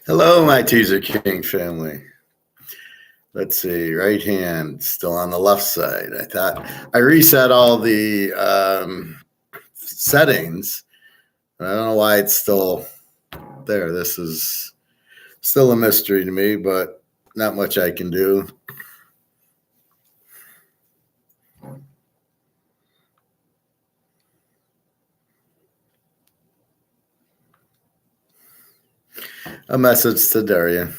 Hello, my Teaserking family. Let's see, right hand still on the left side. I thought I reset all the settings. I don't know why it's still there. This is still a mystery to me, but not much I can do. A message to Daria.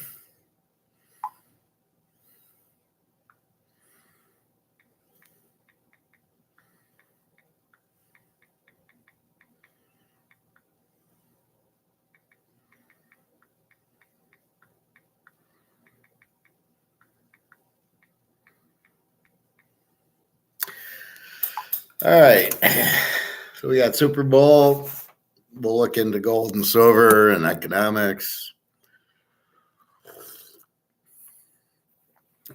All right. So we got Super Bowl. We'll look into gold and silver and economics.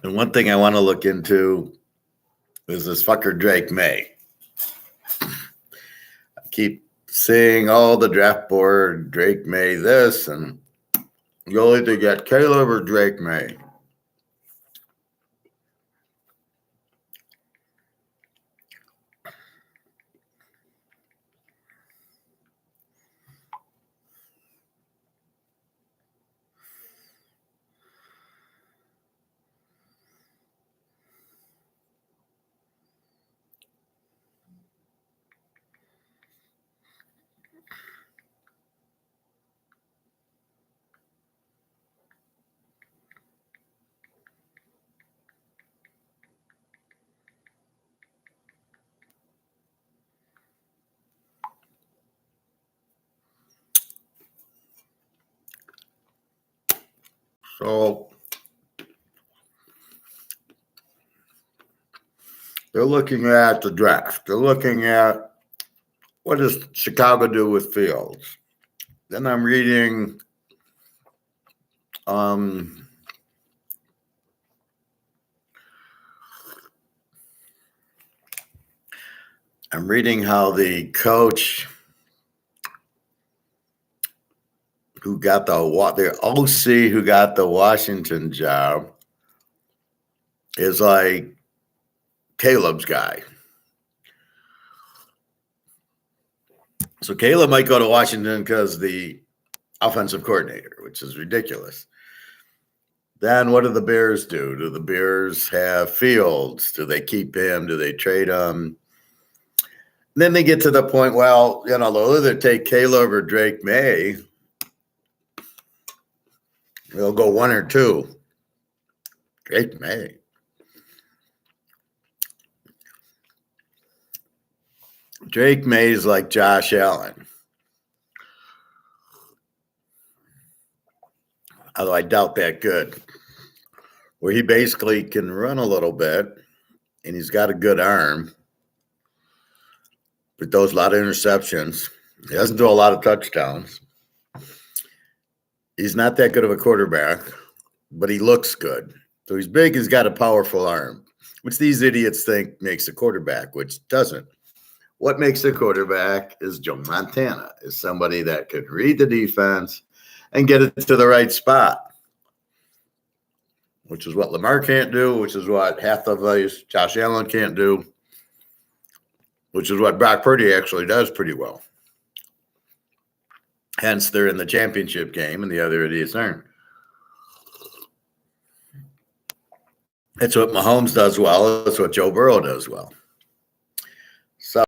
And one thing I want to look into is this fucker Drake May. I keep seeing all the draft board, Drake May this, and you'll either get Caleb or Drake May. So they're looking at the draft. They're looking at what does Chicago do with Fields. Then I'm reading I'm reading how the coach who got the OC who got the Washington job is like Caleb's guy. So Caleb might go to Washington because the offensive coordinator, which is ridiculous. Then what do the Bears do? Do the Bears have Fields? Do they keep him? Do they trade him? Then they get to the point, well, they'll either take Caleb or Drake May. They'll go one or two. Drake May. Drake May is like Josh Allen. Although I doubt that good. Where he basically can run a little bit, and he's got a good arm, but throws a lot of interceptions. He doesn't do a lot of touchdowns. He's not that good of a quarterback, but he looks good. So he's big, he's got a powerful arm, which these idiots think makes a quarterback, which doesn't. What makes a quarterback is Joe Montana, is somebody that could read the defense and get it to the right spot, which is what Lamar can't do, which is what half of these Josh Allen can't do, which is what Brock Purdy actually does pretty well. Hence, they're in the championship game, and the other idiots aren't. It's what Mahomes does well. It's what Joe Burrow does well. So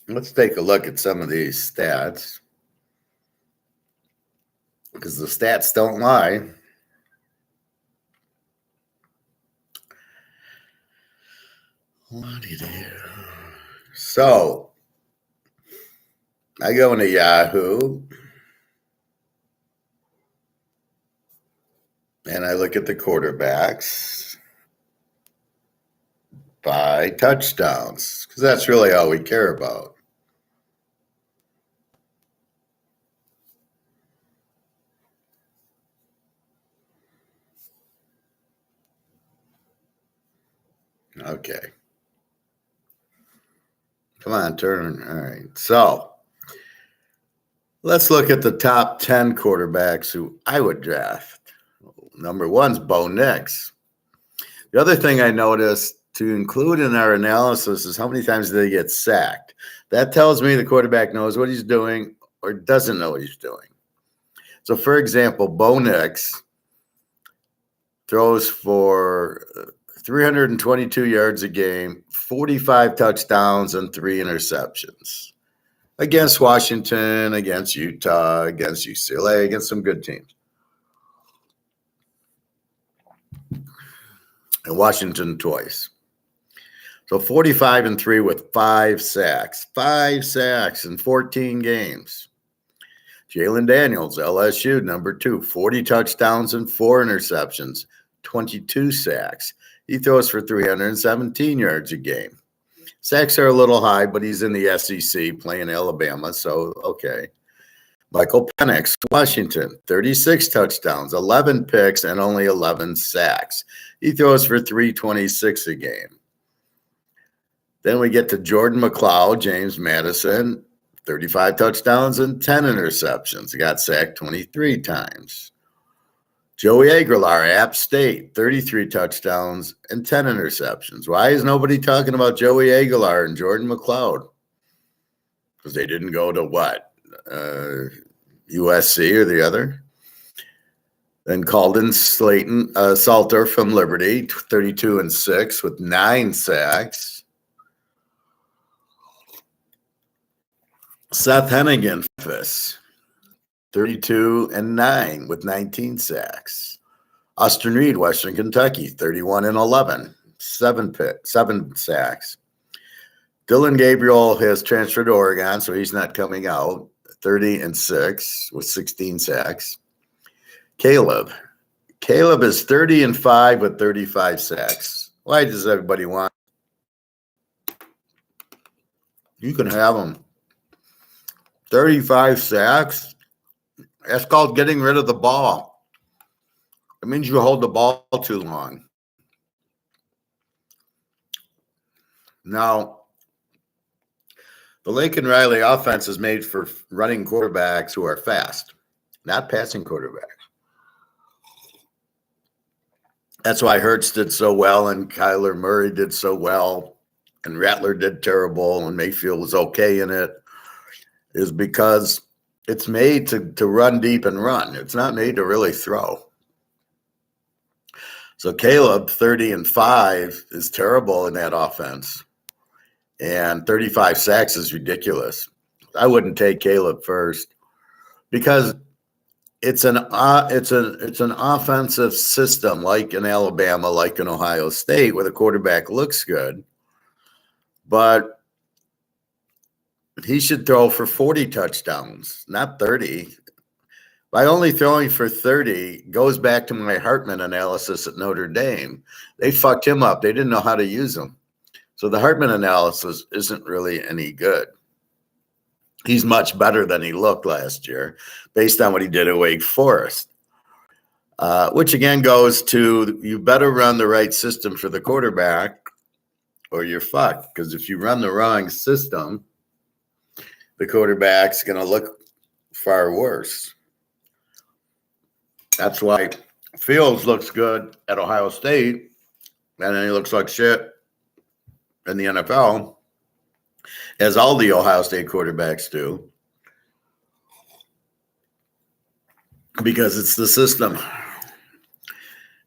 let's take a look at some of these stats, because the stats don't lie. So I go into Yahoo and I look at the quarterbacks by touchdowns, because that's really all we care about. Okay. Come on, turn. All right. So let's look at the top 10 quarterbacks who I would draft. Number one's Bo Nix. The other thing I noticed to include in our analysis is how many times they get sacked. That tells me the quarterback knows what he's doing or doesn't know what he's doing. So, for example, Bo Nix throws for 322 yards a game, 45 touchdowns, and 3 interceptions against Washington, against Utah, against UCLA, against some good teams. And Washington twice. So 45-3 with 5 sacks. 5 sacks in 14 games. Jalen Daniels, LSU, number 2, 40 touchdowns and 4 interceptions, 22 sacks. He throws for 317 yards a game. Sacks are a little high, but he's in the SEC playing Alabama, so okay. Michael Penix, Washington, 36 touchdowns, 11 picks, and only 11 sacks. He throws for 326 a game. Then we get to Jordan McLeod, James Madison, 35 touchdowns and 10 interceptions. He got sacked 23 times. Joey Aguilar, App State, 33 touchdowns and 10 interceptions. Why is nobody talking about Joey Aguilar and Jordan McLeod? Because they didn't go to what? USC or the other. Then Calden Salter from Liberty, 32-6 with 9 sacks. Seth Hennigan, Memphis, 32-9 with 19 sacks. Austin Reed, Western Kentucky, 31-11, 7 sacks. Dylan Gabriel has transferred to Oregon, so he's not coming out. 30-6 with 16 sacks. Caleb is 30-5 with 35 sacks. Why does everybody want? You can have him. 35 sacks. That's called getting rid of the ball. It means you hold the ball too long. Now, the Lincoln Riley offense is made for running quarterbacks who are fast, not passing quarterbacks. That's why Hurts did so well and Kyler Murray did so well and Rattler did terrible and Mayfield was okay in it, is because it's made to run deep and run. It's not made to really throw. So Caleb, 30-5, is terrible in that offense. And 35 sacks is ridiculous. I wouldn't take Caleb first because it's an offensive system like in Alabama, like in Ohio State, where the quarterback looks good, but he should throw for 40 touchdowns, not 30. By only throwing for 30 goes back to my Hartman analysis at Notre Dame. They fucked him up. They didn't know how to use him. So the Hartman analysis isn't really any good. He's much better than he looked last year based on what he did at Wake Forest, which again goes to you better run the right system for the quarterback or you're fucked. Because if you run the wrong system, the quarterback's going to look far worse. That's why Fields looks good at Ohio State, and then he looks like shit in the NFL, as all the Ohio State quarterbacks do, because it's the system.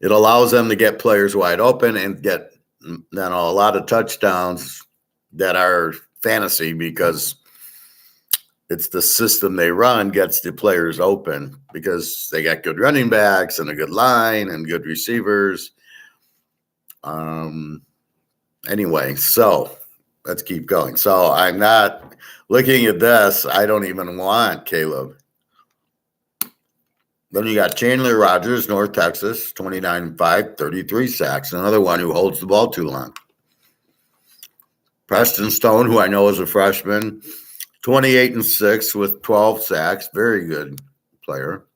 It allows them to get players wide open and get a lot of touchdowns that are fantasy because it's the system they run gets the players open because they got good running backs and a good line and good receivers. Anyway, so let's keep going. So I'm not looking at this. I don't even want Caleb. Then you got Chandler Rogers, North Texas, 29-5, 33 sacks. Another one who holds the ball too long. Preston Stone, who I know is a freshman, 28-6 with 12 sacks. Very good player.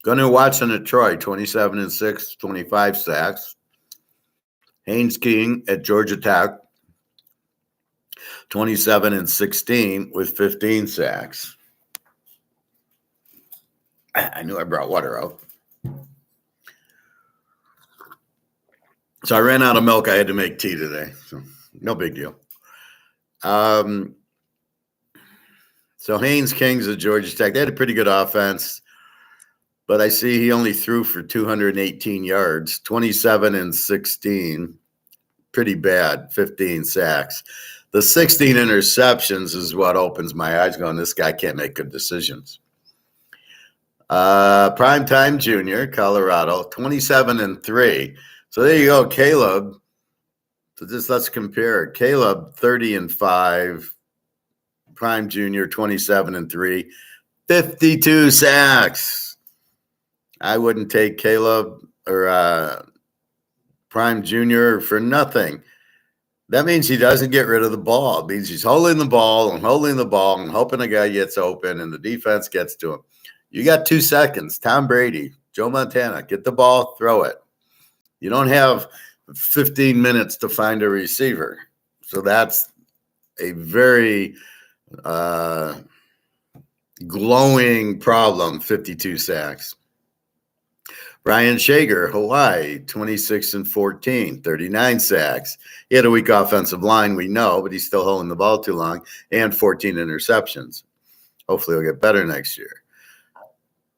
Gunnar Watson at Troy, 27-6, 25 sacks. Haynes King at Georgia Tech, 27-16 with 15 sacks. I knew I brought water out. So I ran out of milk. I had to make tea today. So no big deal. So Haynes King's at Georgia Tech. They had a pretty good offense, but I see he only threw for 218 yards, 27-16. Pretty bad, 15 sacks. The 16 interceptions is what opens my eyes going, this guy can't make good decisions. Primetime Junior, Colorado, 27-3. So there you go, Caleb. So just let's compare. Caleb, 30-5. Prime Junior, 27-3. 52 sacks. I wouldn't take Caleb or Prime Junior for nothing. That means he doesn't get rid of the ball. It means he's holding the ball and holding the ball and hoping a guy gets open and the defense gets to him. You got 2 seconds. Tom Brady, Joe Montana, get the ball, throw it. You don't have 15 minutes to find a receiver. So that's a very glowing problem, 52 sacks. Brian Shager, Hawaii, 26-14, 39 sacks. He had a weak offensive line, we know, but he's still holding the ball too long, and 14 interceptions. Hopefully he'll get better next year.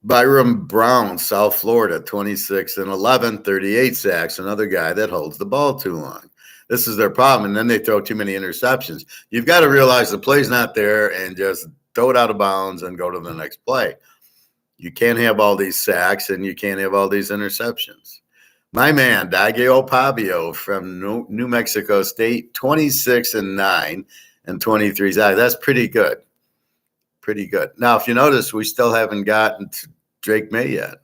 Byram Brown, South Florida, 26-11, 38 sacks. Another guy that holds the ball too long. This is their problem, and then they throw too many interceptions. You've got to realize the play's not there and just throw it out of bounds and go to the next play. You can't have all these sacks, and you can't have all these interceptions. My man, Daigeo Pabio from New Mexico State, 26-9 and 23 sacks. That's pretty good. Pretty good. Now, if you notice, we still haven't gotten to Drake May yet.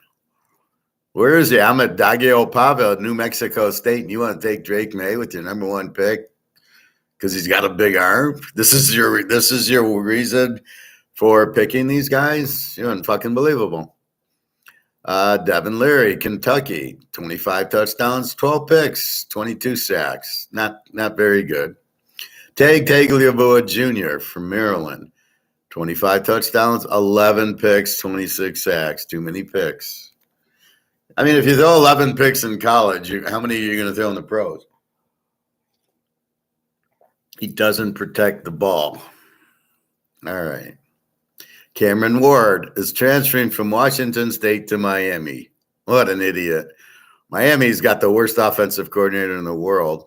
Where is he? I'm at Daigeo Pabio, New Mexico State, and you want to take Drake May with your number 1 pick because he's got a big arm? This is your reason for picking these guys? You're fucking believable. Devin Leary, Kentucky, 25 touchdowns, 12 picks, 22 sacks. Not very good. Tag Tagliabue Jr. from Maryland, 25 touchdowns, 11 picks, 26 sacks. Too many picks. I mean, if you throw 11 picks in college, how many are you going to throw in the pros? He doesn't protect the ball. All right. Cameron Ward is transferring from Washington State to Miami. What an idiot. Miami's got the worst offensive coordinator in the world.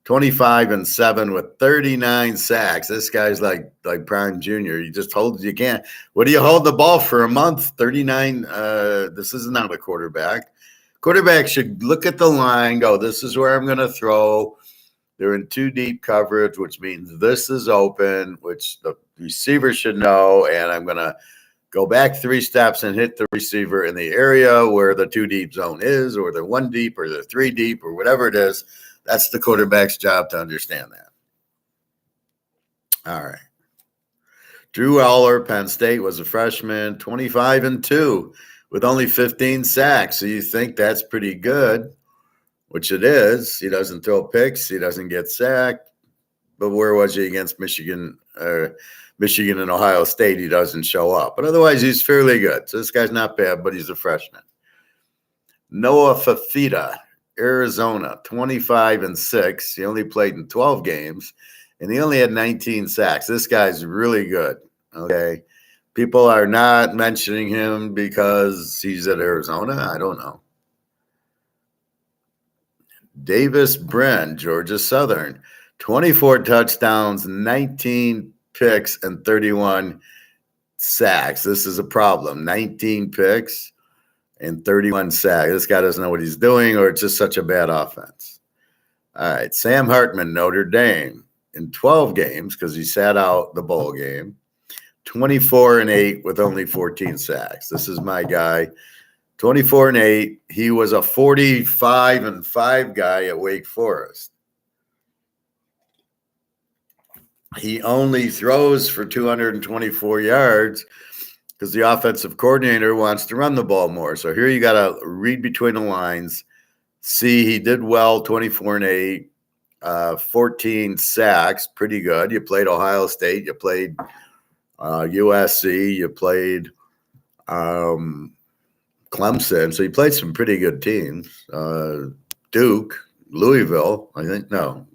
25-7 with 39 sacks. This guy's like Prime Junior. You can't. What do you hold the ball for a month? 39. This is not a quarterback. Quarterback should look at the line, go, this is where I'm going to throw. They're in 2 deep coverage, which means this is open, which the receiver should know. And I'm going to go back 3 steps and hit the receiver in the area where the 2 deep zone is, or the 1 deep, or the 3 deep, or whatever it is. That's the quarterback's job to understand that. All right. Drew Aller, Penn State, was a freshman, 25-2 with only 15 sacks. So you think that's pretty good, which it is. He doesn't throw picks. He doesn't get sacked. But where was he against Michigan and Ohio State? He doesn't show up. But otherwise, he's fairly good. So this guy's not bad, but he's a freshman. Noah Fafita, Arizona, 25-6. He only played in 12 games, and he only had 19 sacks. This guy's really good, okay? People are not mentioning him because he's at Arizona. I don't know. Davis Brin, Georgia Southern, 24 touchdowns, 19 picks, and 31 sacks. This is a problem. 19 picks and 31 sacks. This guy doesn't know what he's doing, or it's just such a bad offense. All right, Sam Hartman, Notre Dame, in 12 games, because he sat out the bowl game, 24-8 with only 14 sacks. This is my guy, 24-8. He was a 45-5 guy at Wake Forest. He only throws for 224 yards because the offensive coordinator wants to run the ball more. So here you got to read between the lines. C, he did well, 24-8, 14 sacks, pretty good. You played Ohio State, you played USC, you played Clemson, so you played some pretty good teams. Duke, Louisville, I think. No,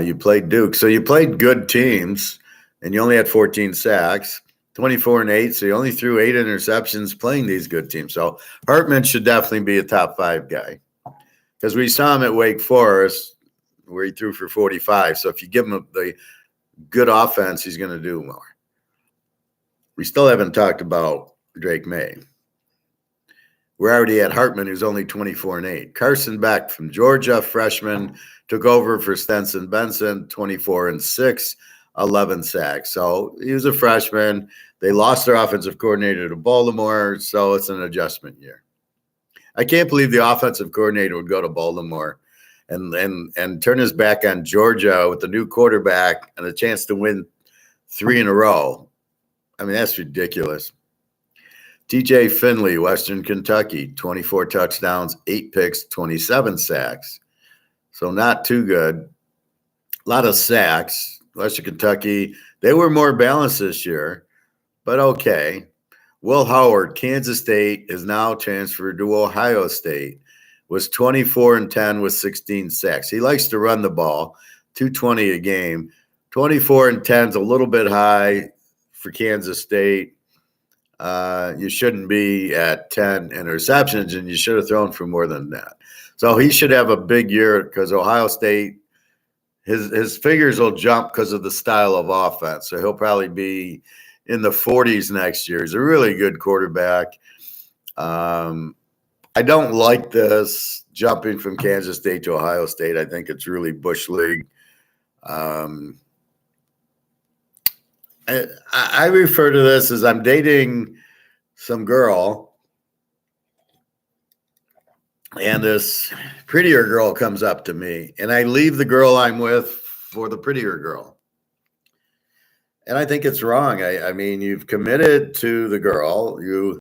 you played Duke, so you played good teams, and you only had 14 sacks, 24-8. So you only threw 8 interceptions playing these good teams. So Hartman should definitely be a top 5 guy because we saw him at Wake Forest where he threw for 45. So if you give him the good offense, he's going to do more. We still haven't talked about Drake May. We're already at Hartman, who's only 24-8. Carson Beck from Georgia, freshman, took over for Stenson Benson, 24-6, 11 sacks. So he was a freshman. They lost their offensive coordinator to Baltimore, so it's an adjustment year. I can't believe the offensive coordinator would go to Baltimore and turn his back on Georgia with the new quarterback and a chance to win 3 in a row. I mean, that's ridiculous. TJ Finley, Western Kentucky, 24 touchdowns, 8 picks, 27 sacks. So not too good. A lot of sacks. Western Kentucky, they were more balanced this year, but okay. Will Howard, Kansas State, is now transferred to Ohio State, was 24-10 with 16 sacks. He likes to run the ball, 220 a game. 24-10 is a little bit high for Kansas State. You shouldn't be at 10 interceptions, and you should have thrown for more than that. So he should have a big year because Ohio State, his figures will jump because of the style of offense. So he'll probably be in the 40s next year. He's a really good quarterback. I don't like this jumping from Kansas State to Ohio State. I think it's really Bush League. I refer to this as I'm dating some girl, and this prettier girl comes up to me, and I leave the girl I'm with for the prettier girl. And I think it's wrong. I mean, you've committed to the girl. You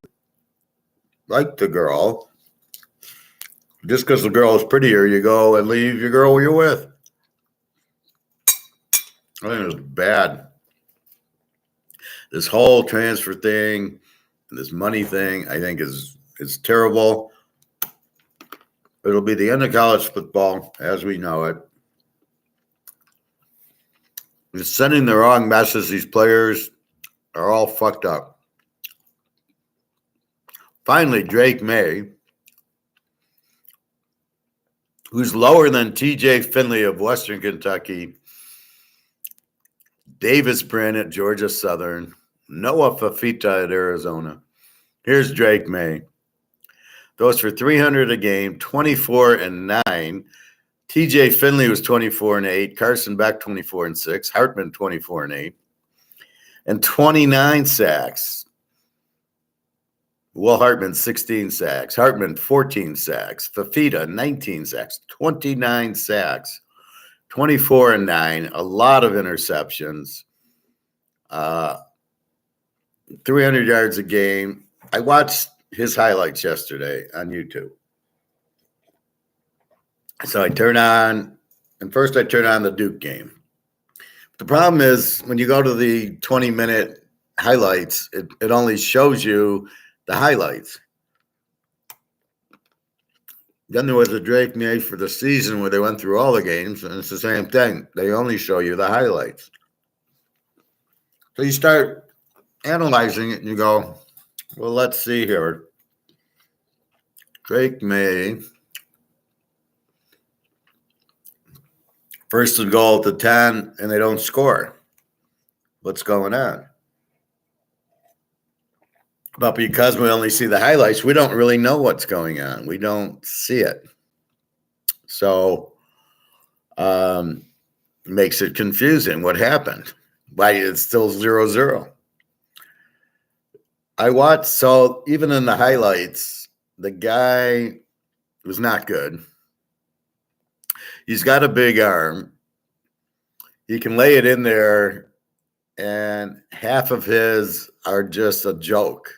like the girl. Just because the girl is prettier, you go and leave your girl you're with. I think it's bad. This whole transfer thing, this money thing, I think is terrible. It'll be the end of college football as we know it. It's sending the wrong message. These players are all fucked up. Finally, Drake May, who's lower than TJ Finley of Western Kentucky, Davis Brin at Georgia Southern, Noah Fafita at Arizona. Here's Drake May. Those for 300 a game, 24-9. TJ Finley was 24-8. Carson Beck 24-6. Hartman 24-8. And 29 sacks. Will Hartman 16 sacks. Hartman 14 sacks. Fafita 19 sacks. 29 sacks. 24-9. A lot of interceptions. 300 yards a game. I watched his highlights yesterday on YouTube. So I turn on the Duke game. The problem is when you go to the 20-minute highlights, it only shows you the highlights. Then there was a Drake May for the season where they went through all the games, and it's the same thing. They only show you the highlights. So you start analyzing it, and you go, well, let's see here. Drake May, first and goal at the 10, and they don't score. What's going on? But because we only see the highlights, we don't really know what's going on. We don't see it. So makes it confusing. What happened? Why it's still 0-0? I watched, so even in the highlights, the guy was not good. He's got a big arm. He can lay it in there, and half of his are just a joke.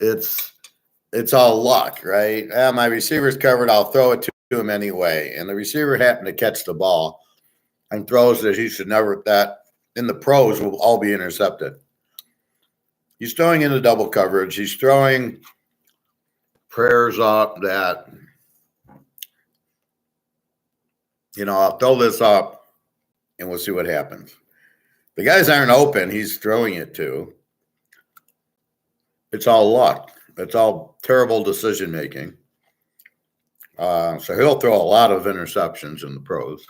It's it's all luck, right? My receiver's covered. I'll throw it to him anyway. And the receiver happened to catch the ball and throws that he should never, that in the pros will all be intercepted. He's throwing into double coverage. He's throwing prayers up that, I'll throw this up and we'll see what happens. The guys aren't open. He's throwing it to. It's all luck. It's all terrible decision making. So he'll throw a lot of interceptions in the pros.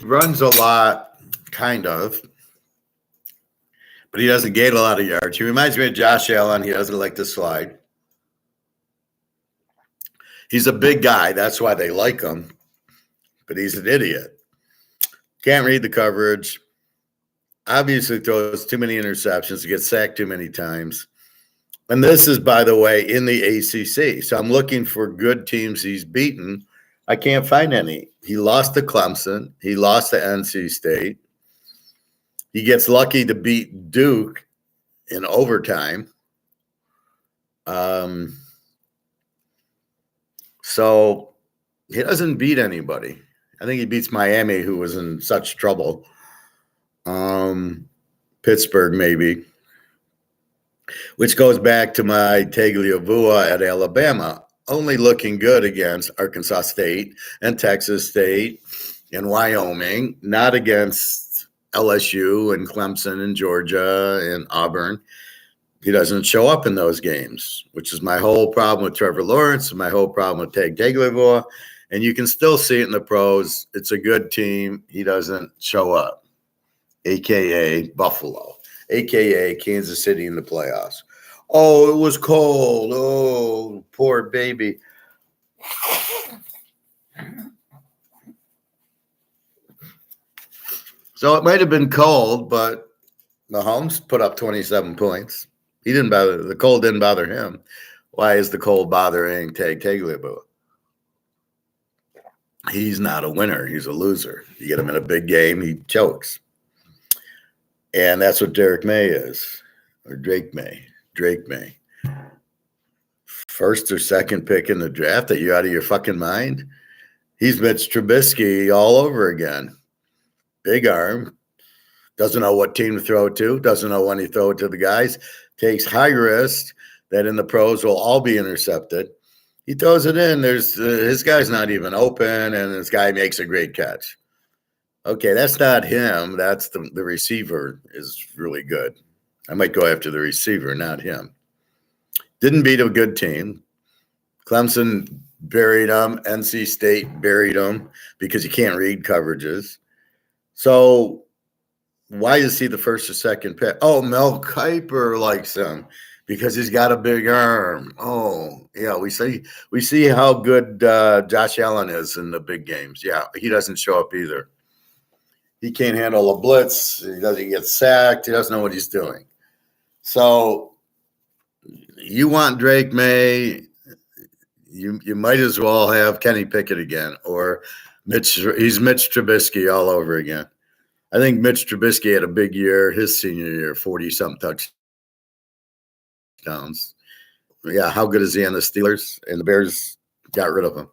Runs a lot, kind of, but he doesn't gain a lot of yards. He reminds me of Josh Allen. He doesn't like to slide. He's a big guy. That's why they like him, but he's an idiot. Can't read the coverage. Obviously throws too many interceptions, gets sacked too many times. And this is, by the way, in the ACC. So I'm looking for good teams he's beaten. I can't find any. He lost to Clemson. He lost to NC State. He gets lucky to beat Duke in overtime. So he doesn't beat anybody. I think he beats Miami, who was in such trouble. Pittsburgh, maybe. Which goes back to my Tagliavua at Alabama. Only looking good against Arkansas State and Texas State and Wyoming, not against LSU and Clemson and Georgia and Auburn. He doesn't show up in those games, which is my whole problem with Trevor Lawrence and my whole problem with Tagliavua. And you can still see it in the pros. It's a good team. He doesn't show up, a.k.a. Buffalo, a.k.a. Kansas City in the playoffs. Oh, it was cold. Oh, poor baby. So it might have been cold, but Mahomes put up 27 points. He didn't bother. The cold didn't bother him. Why is the cold bothering Tagliabue? He's not a winner. He's a loser. You get him in a big game, he chokes. And that's what Derek May is, or Drake May. First or second pick in the draft. Are you out of your fucking mind? He's Mitch Trubisky all over again. Big arm. Doesn't know what team to throw to. Doesn't know when to throw it to the guys. Takes high risk that in the pros will all be intercepted. He throws it in. His guy's not even open, and this guy makes a great catch. Okay, that's not him. That's the receiver is really good. I might go after the receiver, not him. Didn't beat a good team. Clemson buried him. NC State buried him because you can't read coverages. So why is he the first or second pick? Oh, Mel Kiper likes him because he's got a big arm. Oh, yeah, we see how good Josh Allen is in the big games. Yeah, he doesn't show up either. He can't handle a blitz. He doesn't get sacked. He doesn't know what he's doing. So you want Drake May, you might as well have Kenny Pickett again, or he's Mitch Trubisky all over again. I think Mitch Trubisky had a big year his senior year, 40-something touchdowns. Yeah, how good is he on the Steelers? And the Bears got rid of him.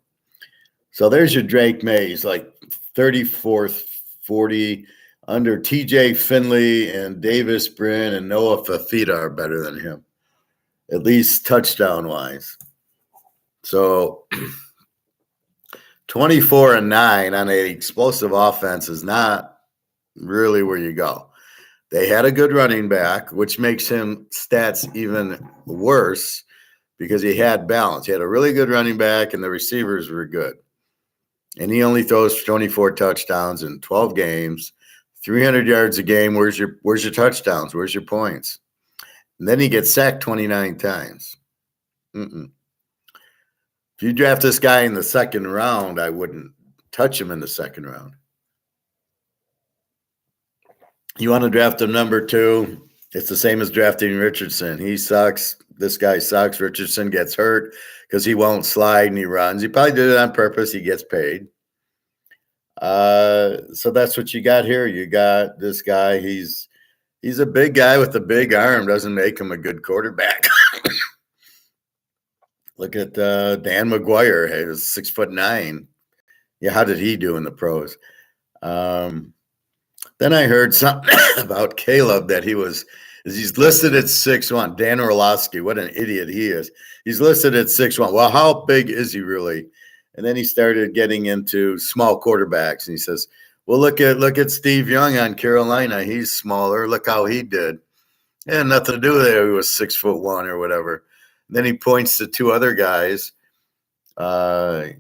So there's your Drake May. He's like 34th, 40 under TJ Finley and Davis Brin and Noah Fafita are better than him, at least touchdown-wise. So 24-9 on an explosive offense is not really where you go. They had a good running back, which makes him stats even worse because he had balance. He had a really good running back, and the receivers were good. And he only throws 24 touchdowns in 12 games, 300 yards a game. Where's your touchdowns? Where's your points? And then he gets sacked 29 times. If you draft this guy in the second round, I wouldn't touch him in the second round. You want to draft him number 2, it's the same as drafting Richardson. He sucks. This guy sucks. Richardson gets hurt because he won't slide and he runs. He probably did it on purpose. He gets paid. So that's what you got here. You got this guy. He's a big guy with a big arm. Doesn't make him a good quarterback. Look at Dan McGuire. He was 6'9". Yeah, how did he do in the pros? Then I heard something about Caleb that he's listed at 6'1". Dan Orlovsky, what an idiot he is. He's listed at 6'1". Well, how big is he really? And then he started getting into small quarterbacks, and he says, "Well, look at Steve Young on Carolina. He's smaller. Look how he did. It had nothing to do with it. He was 6'1" or whatever." And then he points to two other guys. Kyler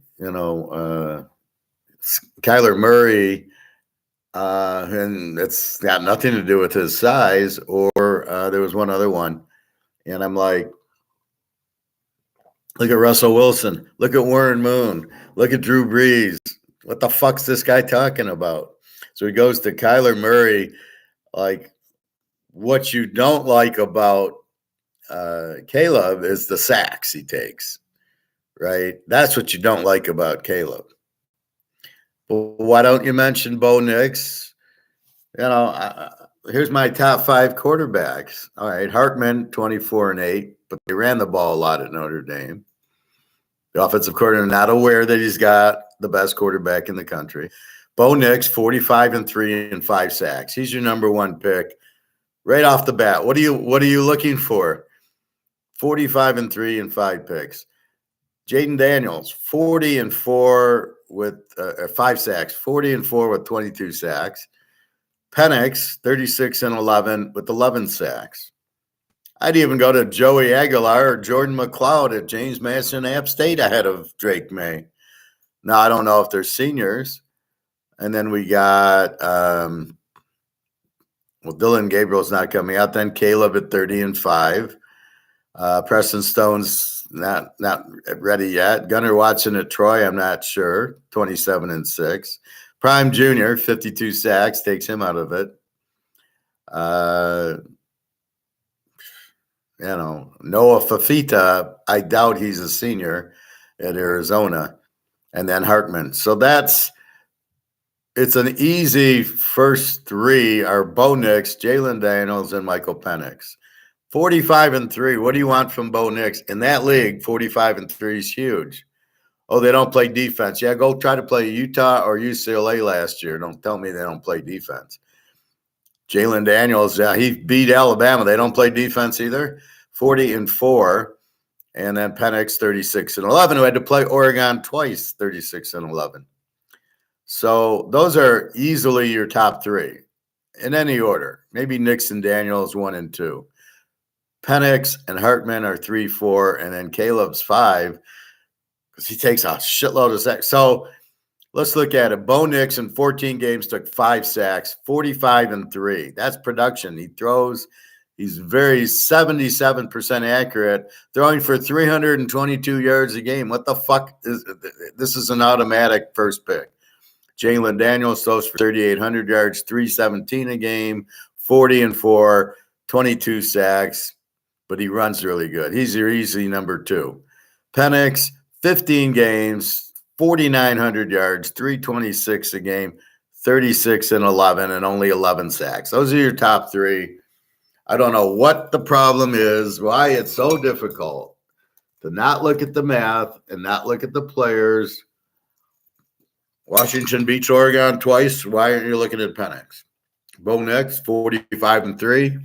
Murray. And it's got nothing to do with his size, or there was one other one. And I'm like, look at Russell Wilson. Look at Warren Moon. Look at Drew Brees. What the fuck's this guy talking about? So he goes to Kyler Murray. Like, what you don't like about Caleb is the sacks he takes, right? That's what you don't like about Caleb. But why don't you mention Bo Nix? Here's my top 5 quarterbacks. All right, Hartman, 24-8, but they ran the ball a lot at Notre Dame. The offensive coordinator not aware that he's got the best quarterback in the country. Bo Nix, 45-3 and 5 sacks. He's your number 1 pick right off the bat. What are you looking for? 45-3 and 5 picks. Jaden Daniels, 40-4 with 5 sacks, 40-4 with 22 sacks. Penix, 36-11 with 11 sacks. I'd even go to Joey Aguilar or Jordan McLeod at James Madison App State ahead of Drake May. Now, I don't know if they're seniors. And then we got, Dylan Gabriel's not coming out. Then Caleb at 30-5. Preston Stone's not ready yet. Gunnar Watson at Troy, I'm not sure, 27-6. Prime Jr., 52 sacks, takes him out of it. Noah Fafita, I doubt he's a senior at Arizona. And then Hartman. So it's an easy first 3 are Bo Nix, Jalen Daniels, and Michael Penix. 45-3. What do you want from Bo Nix? In that league, 45-3 is huge. Oh, they don't play defense. Yeah, go try to play Utah or UCLA last year. Don't tell me they don't play defense. Jalen Daniels, he beat Alabama. They don't play defense either. 40-4. And then Penix, 36-11, who had to play Oregon twice, 36-11. So those are easily your top 3 in any order. Maybe Nix and Daniels 1 and 2. Penix and Hartman are 3, 4, and then Caleb's 5 because he takes a shitload of sacks. So let's look at it. Bo Nix in 14 games took 5 sacks, 45-3. That's production. He throws. He's 77% accurate, throwing for 322 yards a game. What the fuck is this? Is an automatic first pick. Jalen Daniels throws for 3,800 yards, 317 a game, 40-4, 22 sacks, but he runs really good. He's your easy number 2. Penix, 15 games, 4,900 yards, 326 a game, 36-11, and only 11 sacks. Those are your top 3. I don't know what the problem is, why it's so difficult to not look at the math and not look at the players. Washington beats Oregon twice. Why aren't you looking at Penix? Bo Nix, 45-3.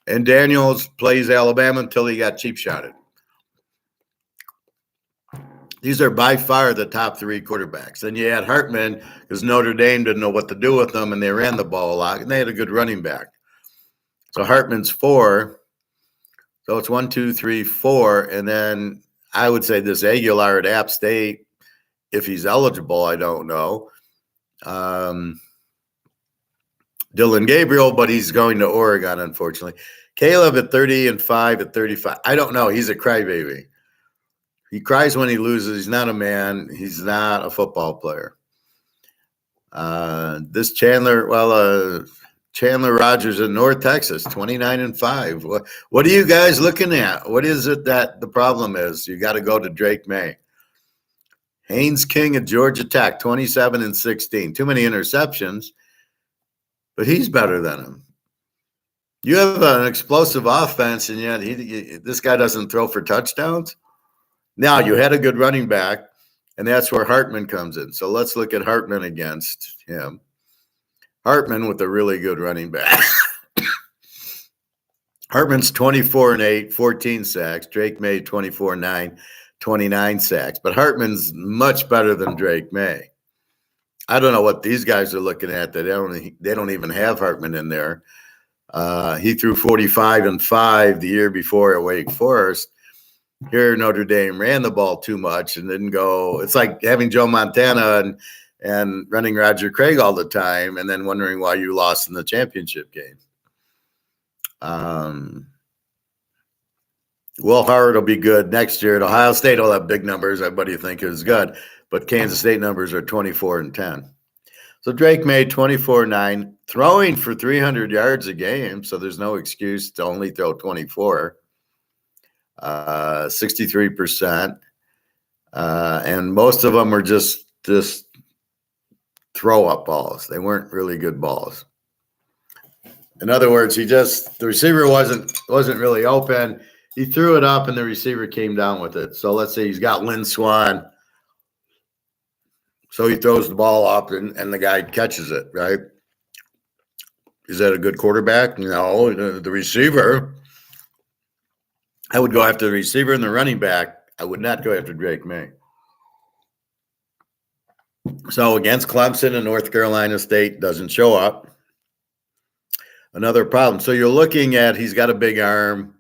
And Daniels plays Alabama until he got cheap shotted. These are by far the top 3 quarterbacks. Then you had Hartman because Notre Dame didn't know what to do with them, and they ran the ball a lot, and they had a good running back. So Hartman's 4. So it's 1, 2, 3, 4. And then I would say this Aguilar at App State, if he's eligible, I don't know. Dylan Gabriel, but he's going to Oregon, unfortunately. Caleb at 30-5 at 35. I don't know. He's a crybaby. He cries when he loses. He's not a man. He's not a football player. This Chandler Rogers in North Texas, 29-5. What are you guys looking at? What is it that the problem is? You got to go to Drake May. Haynes King at Georgia Tech, 27-16. Too many interceptions, but he's better than him. You have an explosive offense, and yet this guy doesn't throw for touchdowns. Now, you had a good running back, and that's where Hartman comes in. So let's look at Hartman against him. Hartman with a really good running back. Hartman's 24-8, 14 sacks. Drake May, 24-9, 29 sacks. But Hartman's much better than Drake May. I don't know what these guys are looking at. They don't even have Hartman in there. He threw 45-5 the year before at Wake Forest. Here, Notre Dame ran the ball too much and didn't go. It's like having Joe Montana and running Roger Craig all the time and then wondering why you lost in the championship game. Will Howard will be good next year. At Ohio State will have big numbers. Everybody think is good, but Kansas State numbers are 24-10. So Drake made 24-9, throwing for 300 yards a game. So there's no excuse to only throw 24. 63%, and most of them were just throw up balls. They weren't really good balls. In other words, the receiver wasn't really open. He threw it up and the receiver came down with it. So let's say he's got Lynn Swan. So he throws the ball up and the guy catches it, right? Is that a good quarterback? No, the receiver. I would go after the receiver and the running back. I would not go after Drake May. So against Clemson and North Carolina State, doesn't show up. Another problem. So you're looking at, he's got a big arm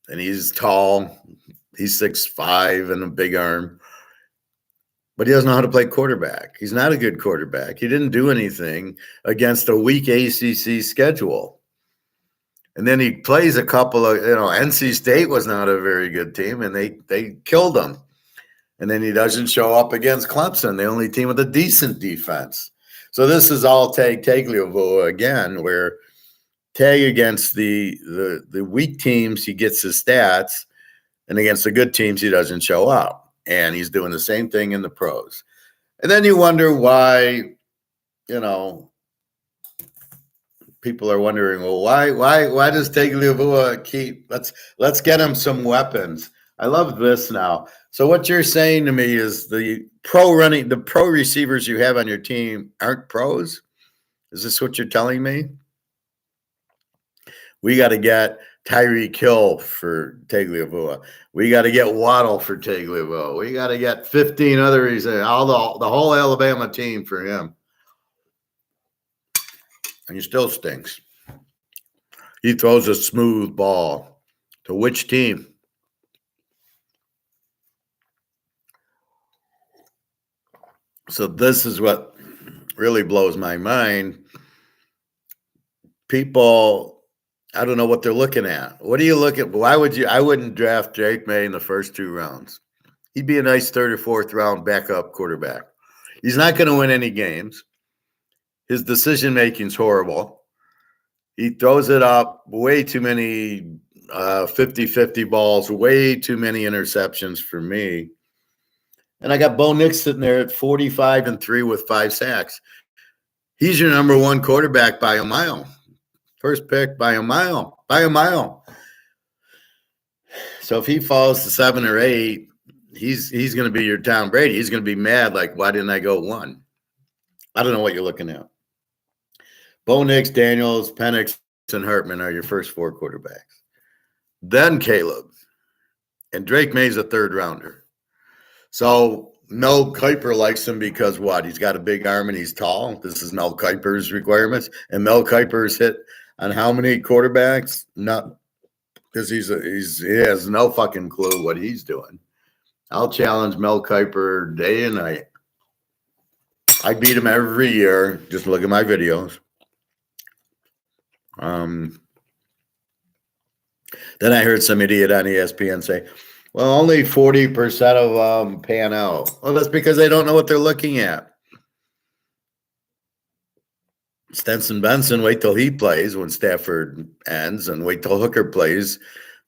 and he's tall. He's 6'5" and a big arm. But he doesn't know how to play quarterback. He's not a good quarterback. He didn't do anything against a weak ACC schedule. And then he plays a couple of, NC State was not a very good team, and they killed him. And then he doesn't show up against Clemson, the only team with a decent defense. So this is all Tagliabue again, where Tag against the weak teams, he gets his stats, and against the good teams, he doesn't show up. And he's doing the same thing in the pros. And then you wonder why, people are wondering, well, why does Tagliabue keep? Let's get him some weapons. I love this now. So what you're saying to me is the pro receivers you have on your team aren't pros? Is this what you're telling me? We got to get Tyreek Hill for Tagliabue. We got to get Waddle for Tagliabue. We got to get 15 other receivers, the whole Alabama team for him. And he still stinks. He throws a smooth ball. To which team? So this is what really blows my mind. People, I don't know what they're looking at. What do you look at? Why would you? I wouldn't draft Drake May in the first 2 rounds. He'd be a nice 3rd or 4th round backup quarterback. He's not going to win any games. His decision-making is horrible. He throws it up way too many 50-50 balls, way too many interceptions for me. And I got Bo Nix sitting there at 45-3 with 5 sacks. He's your number 1 quarterback by a mile. First pick by a mile. So if he falls to 7 or 8, he's going to be your Tom Brady. He's going to be mad, like, why didn't I go 1? I don't know what you're looking at. Bo Nix, Daniels, Penix, and Hartman are your first 4 quarterbacks. Then Caleb. And Drake May's a 3rd rounder. So Mel Kiper likes him because what? He's got a big arm and he's tall. This is Mel Kiper's requirements. And Mel Kiper's hit on how many quarterbacks? Not because he has no fucking clue what he's doing. I'll challenge Mel Kiper day and night. I beat him every year. Just look at my videos. Then I heard some idiot on ESPN say, well, only 40% of them pan out. Well, that's because they don't know what they're looking at. Stenson Benson, wait till he plays when Stafford ends, and wait till Hooker plays.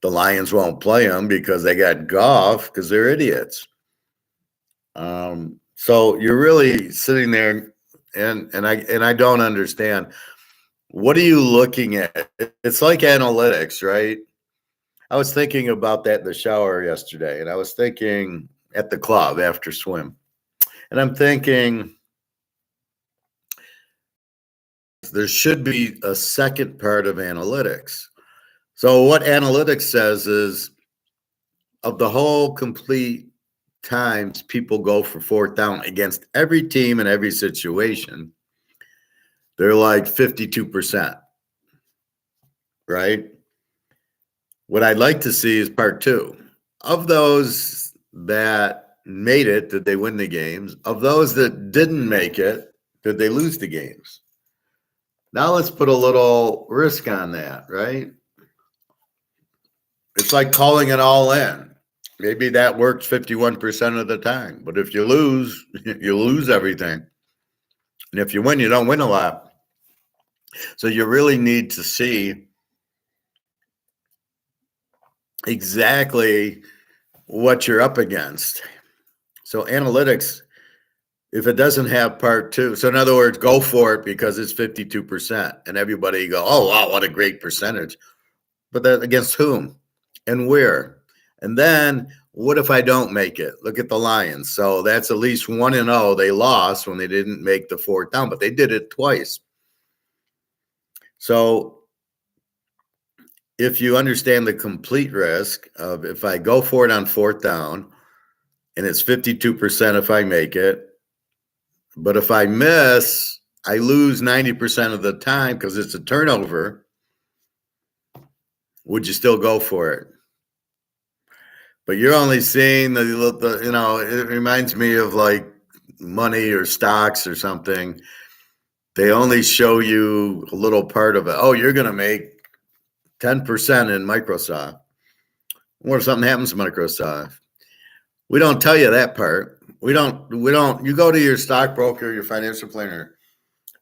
The Lions won't play him because they got Goff because they're idiots. So you're really sitting there, and I don't understand. What are you looking at? It's like analytics, right? I was thinking about that in the shower yesterday, and I was thinking at the club after swim, and I'm thinking there should be a second part of analytics. So what analytics says is of the whole complete times people go for fourth down against every team in every situation, they're like 52%, right? What I'd like to see is part two. Of those that made it, did they win the games? Of those that didn't make it, did they lose the games? Now let's put a little risk on that, right? It's like calling it all in. Maybe that works 51% of the time. But if you lose, you lose everything. And if you win, you don't win a lot. So you really need to see exactly what you're up against. So analytics, if it doesn't have part two, so in other words, go for it because it's 52%. And everybody go, oh, wow, what a great percentage. But that against whom and where? And then what if I don't make it? Look at the Lions. So that's at least 1-0. They lost when they didn't make the fourth down, but they did it twice. So if you understand the complete risk of if I go for it on fourth down and it's 52% if I make it, but if I miss, I lose 90% of the time because it's a turnover, would you still go for it? But you're only seeing the it reminds me of like money or stocks or something. They only show you a little part of it. Oh, you're going to make 10% in Microsoft. What if something happens to Microsoft? We don't tell you that part. We don't, you go to your stockbroker, your financial planner.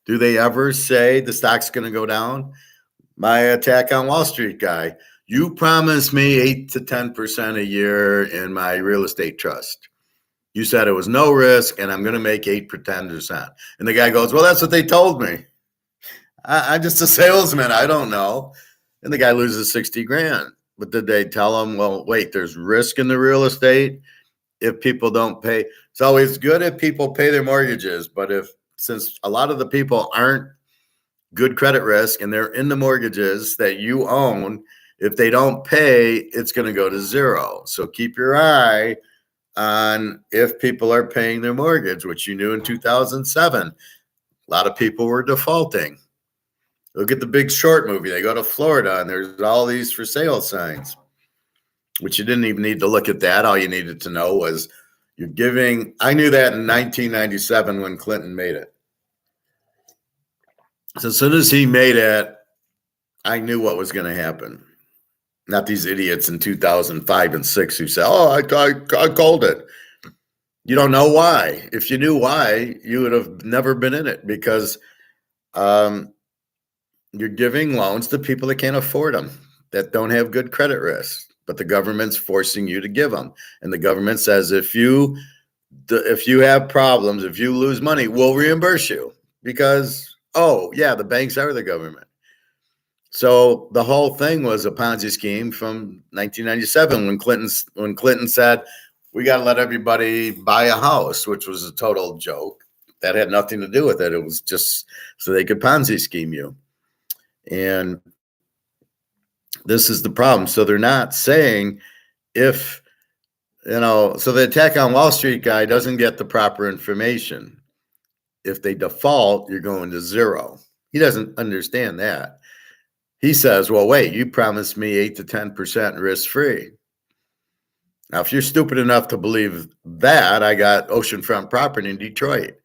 Do they ever say the stock's going to go down? My Attack on Wall Street guy, you promised me 8 to 10% a year in my real estate trust. You said it was no risk and I'm going to make 8 to 10%. And the guy goes, well, that's what they told me. I'm just a salesman. I don't know. And the guy loses 60 grand. But did they tell him, well, wait, there's risk in the real estate if people don't pay? It's always good if people pay their mortgages. But since a lot of the people aren't good credit risk and they're in the mortgages that you own, if they don't pay, it's going to go to zero. So keep your eye on if people are paying their mortgage, which you knew in 2007. A lot of people were defaulting. Look at the Big Short movie. They go to Florida and there's all these for sale signs, which you didn't even need to look at that. All you needed to know was you're giving. I knew that in 1997 when Clinton made it. So as soon as he made it, I knew what was going to happen. Not these idiots in 2005 and 6 who say, oh, I called it. You don't know why. If you knew why, you would have never been in it because you're giving loans to people that can't afford them, that don't have good credit risk, but the government's forcing you to give them. And the government says, if you have problems, if you lose money, we'll reimburse you because, oh, yeah, the banks are the government. So the whole thing was a Ponzi scheme from 1997 when Clinton said, we got to let everybody buy a house, which was a total joke. That had nothing to do with it. It was just so they could Ponzi scheme you. And this is the problem. So they're not saying so the Attack on Wall Street guy doesn't get the proper information. If they default, you're going to zero. He doesn't understand that. He says, well, wait, you promised me 8 to 10% risk-free. Now, if you're stupid enough to believe that, I got oceanfront property in Detroit.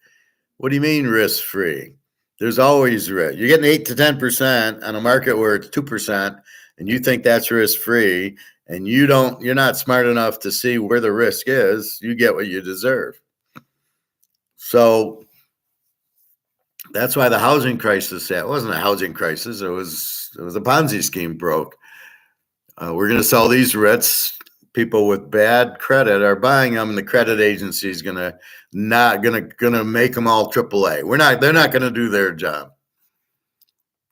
What do you mean risk-free? There's always risk. You're getting 8 to 10% on a market where it's 2%, and you think that's risk-free, and you're not smart enough to see where the risk is. You get what you deserve. So that's why the housing crisis, it wasn't a housing crisis. It was a Ponzi scheme broke. We're going to sell these REITs people with bad credit are buying them, and the credit agency is gonna make them all AAA. They're not gonna do their job.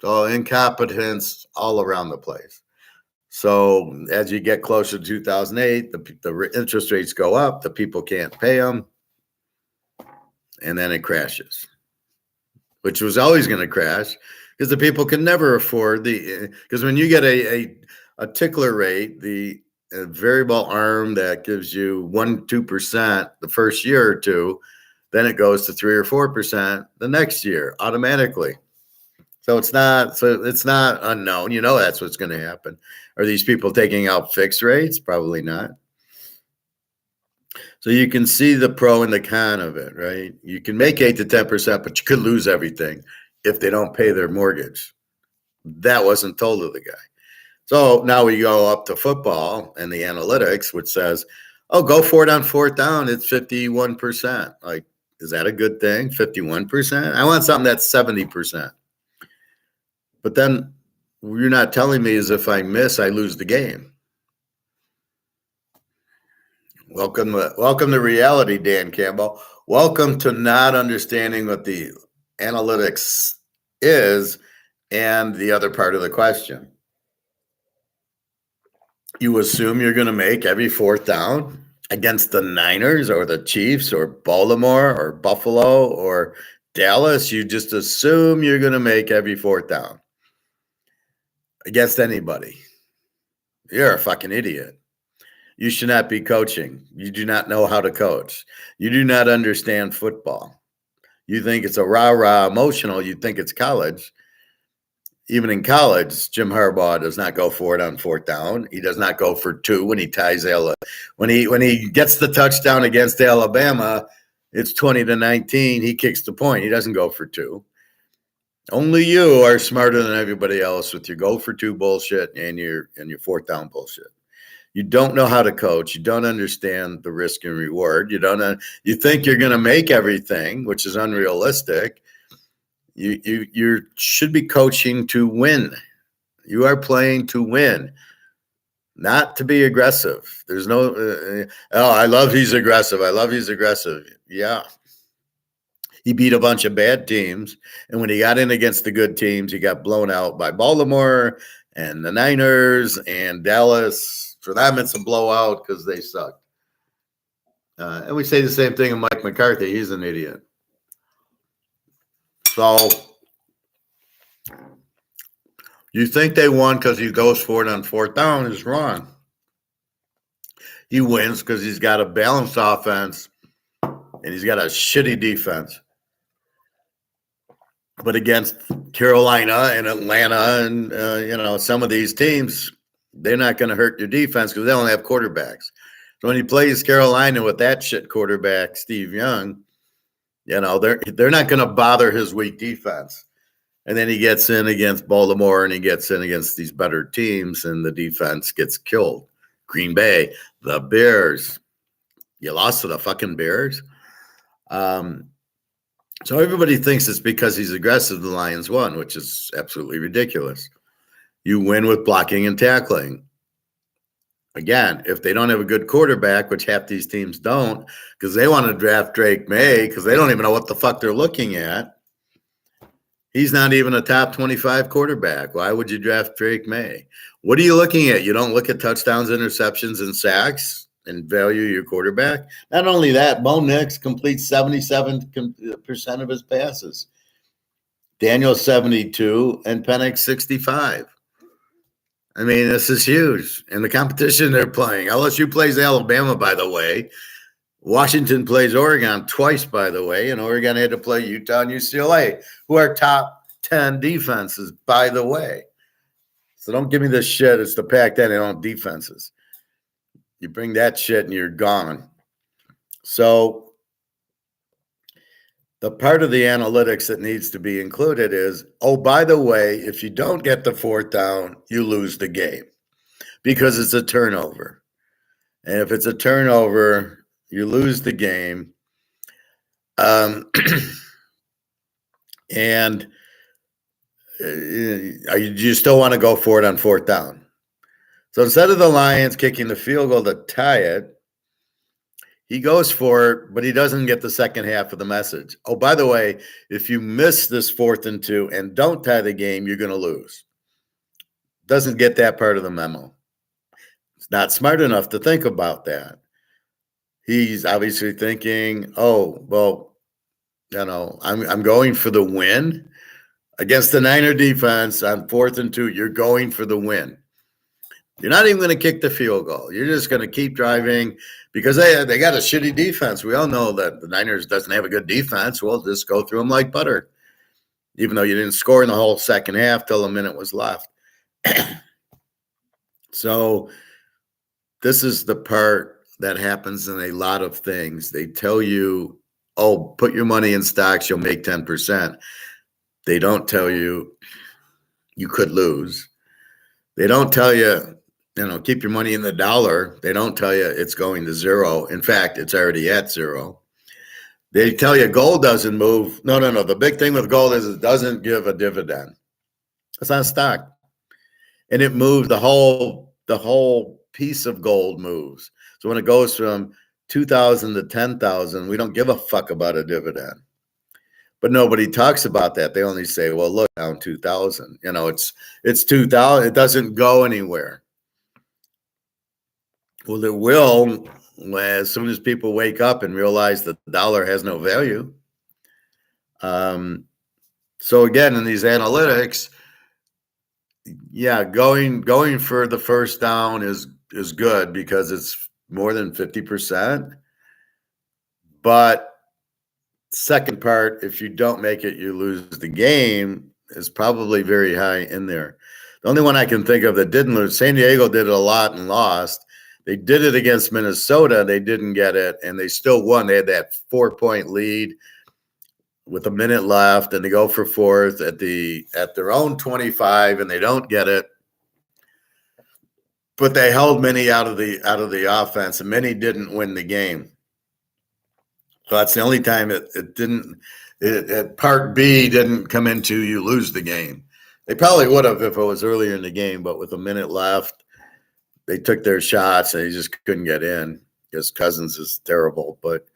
So incompetence all around the place. So as you get closer to 2008, the interest rates go up, the people can't pay them, and then it crashes, which was always going to crash because the people can never afford because when you get a tickler rate, the variable arm that gives you 1-2% the first year or two, then it goes to 3 or 4% the next year automatically. So it's not unknown. You know that's what's going to happen. Are these people taking out fixed rates? Probably not. So you can see the pro and the con of it, right? You can make 8 to 10%, but you could lose everything if they don't pay their mortgage. That wasn't told to the guy. So now we go up to football and the analytics, which says, oh, go for it on fourth down. It's 51%. Like, is that a good thing? 51%? I want something that's 70%. But then you're not telling me is if I miss, I lose the game. Welcome to reality, Dan Campbell. Welcome to not understanding what the analytics is and the other part of the question. You assume you're going to make every fourth down against the Niners or the Chiefs or Baltimore or Buffalo or Dallas. You just assume you're going to make every fourth down against anybody. You're a fucking idiot. You should not be coaching. You do not know how to coach. You do not understand football. You think it's a rah-rah emotional. You think it's college. Even in college, Jim Harbaugh does not go for it on fourth down. He does not go for 2 when he ties when he gets the touchdown against Alabama, it's 20-19. He kicks the point. He doesn't go for 2. Only you are smarter than everybody else with your go for 2 bullshit and your fourth down bullshit. You don't know how to coach. You don't understand the risk and reward. You think you're going to make everything, which is unrealistic. You should be coaching to win. You are playing to win, not to be aggressive. There's no, I love he's aggressive. I love he's aggressive. Yeah. He beat a bunch of bad teams. And when he got in against the good teams, he got blown out by Baltimore and the Niners and Dallas. For them, it's a blowout because they suck. And we say the same thing of Mike McCarthy. He's an idiot. So you think they won because he goes for it on fourth down is wrong. He wins because he's got a balanced offense and he's got a shitty defense. But against Carolina and Atlanta and, some of these teams, they're not going to hurt your defense because they don't have quarterbacks. So when he plays Carolina with that shit quarterback, Steve Young, they're not going to bother his weak defense. And then he gets in against Baltimore and he gets in against these better teams and the defense gets killed. Green Bay, the Bears. You lost to the fucking Bears. So everybody thinks it's because he's aggressive the Lions won, which is absolutely ridiculous. You win with blocking and tackling. Again, if they don't have a good quarterback, which half these teams don't, because they want to draft Drake May because they don't even know what the fuck they're looking at. He's not even a top 25 quarterback. Why would you draft Drake May? What are you looking at? You don't look at touchdowns, interceptions, and sacks and value your quarterback? Not only that, Bo Nix completes 77% of his passes. Daniel 72 and Penix 65. I mean, this is huge. And the competition they're playing. LSU plays Alabama, by the way. Washington plays Oregon twice, by the way. And Oregon had to play Utah and UCLA, who are top 10 defenses, by the way. So don't give me this shit. It's the Pac-10. They don't have defenses. You bring that shit and you're gone. So the part of the analytics that needs to be included is, oh, by the way, if you don't get the fourth down, you lose the game because it's a turnover. And if it's a turnover, you lose the game. And you still want to go for it on fourth down. So instead of the Lions kicking the field goal to tie it, he goes for it, but he doesn't get the second half of the message. Oh, by the way, if you miss this 4th and 2 and don't tie the game, you're going to lose. Doesn't get that part of the memo. It's not smart enough to think about that. He's obviously thinking, oh, well, I'm going for the win against the Niner defense on 4th and 2. You're going for the win. You're not even going to kick the field goal. You're just going to keep driving because they got a shitty defense. We all know that the Niners doesn't have a good defense. We'll just go through them like butter, even though you didn't score in the whole second half till a minute was left. So this is the part that happens in a lot of things. They tell you, oh, put your money in stocks, you'll make 10%. They don't tell you you could lose. They don't tell you, keep your money in the dollar. They don't tell you it's going to zero. In fact, it's already at zero. They tell you gold doesn't move. No. The big thing with gold is it doesn't give a dividend. It's not a stock. And it moves, the whole piece of gold moves. So when it goes from 2,000 to 10,000, we don't give a fuck about a dividend. But nobody talks about that. They only say, well, look, down 2,000. It's 2,000. It doesn't go anywhere. Well, it will as soon as people wake up and realize that the dollar has no value. So again, in these analytics, yeah, going for the first down is good because it's more than 50%. But second part, if you don't make it, you lose the game, is probably very high in there. The only one I can think of that didn't lose, San Diego did it a lot and lost. They did it against Minnesota. They didn't get it, and they still won. They had that 4-point lead with a minute left, and they go for 4th at their own 25, and they don't get it. But they held many out of the offense, and many didn't win the game. So that's the only time it didn't. At part B didn't come into you lose the game. They probably would have if it was earlier in the game, but with a minute left, they took their shots and they just couldn't get in because Cousins is terrible. But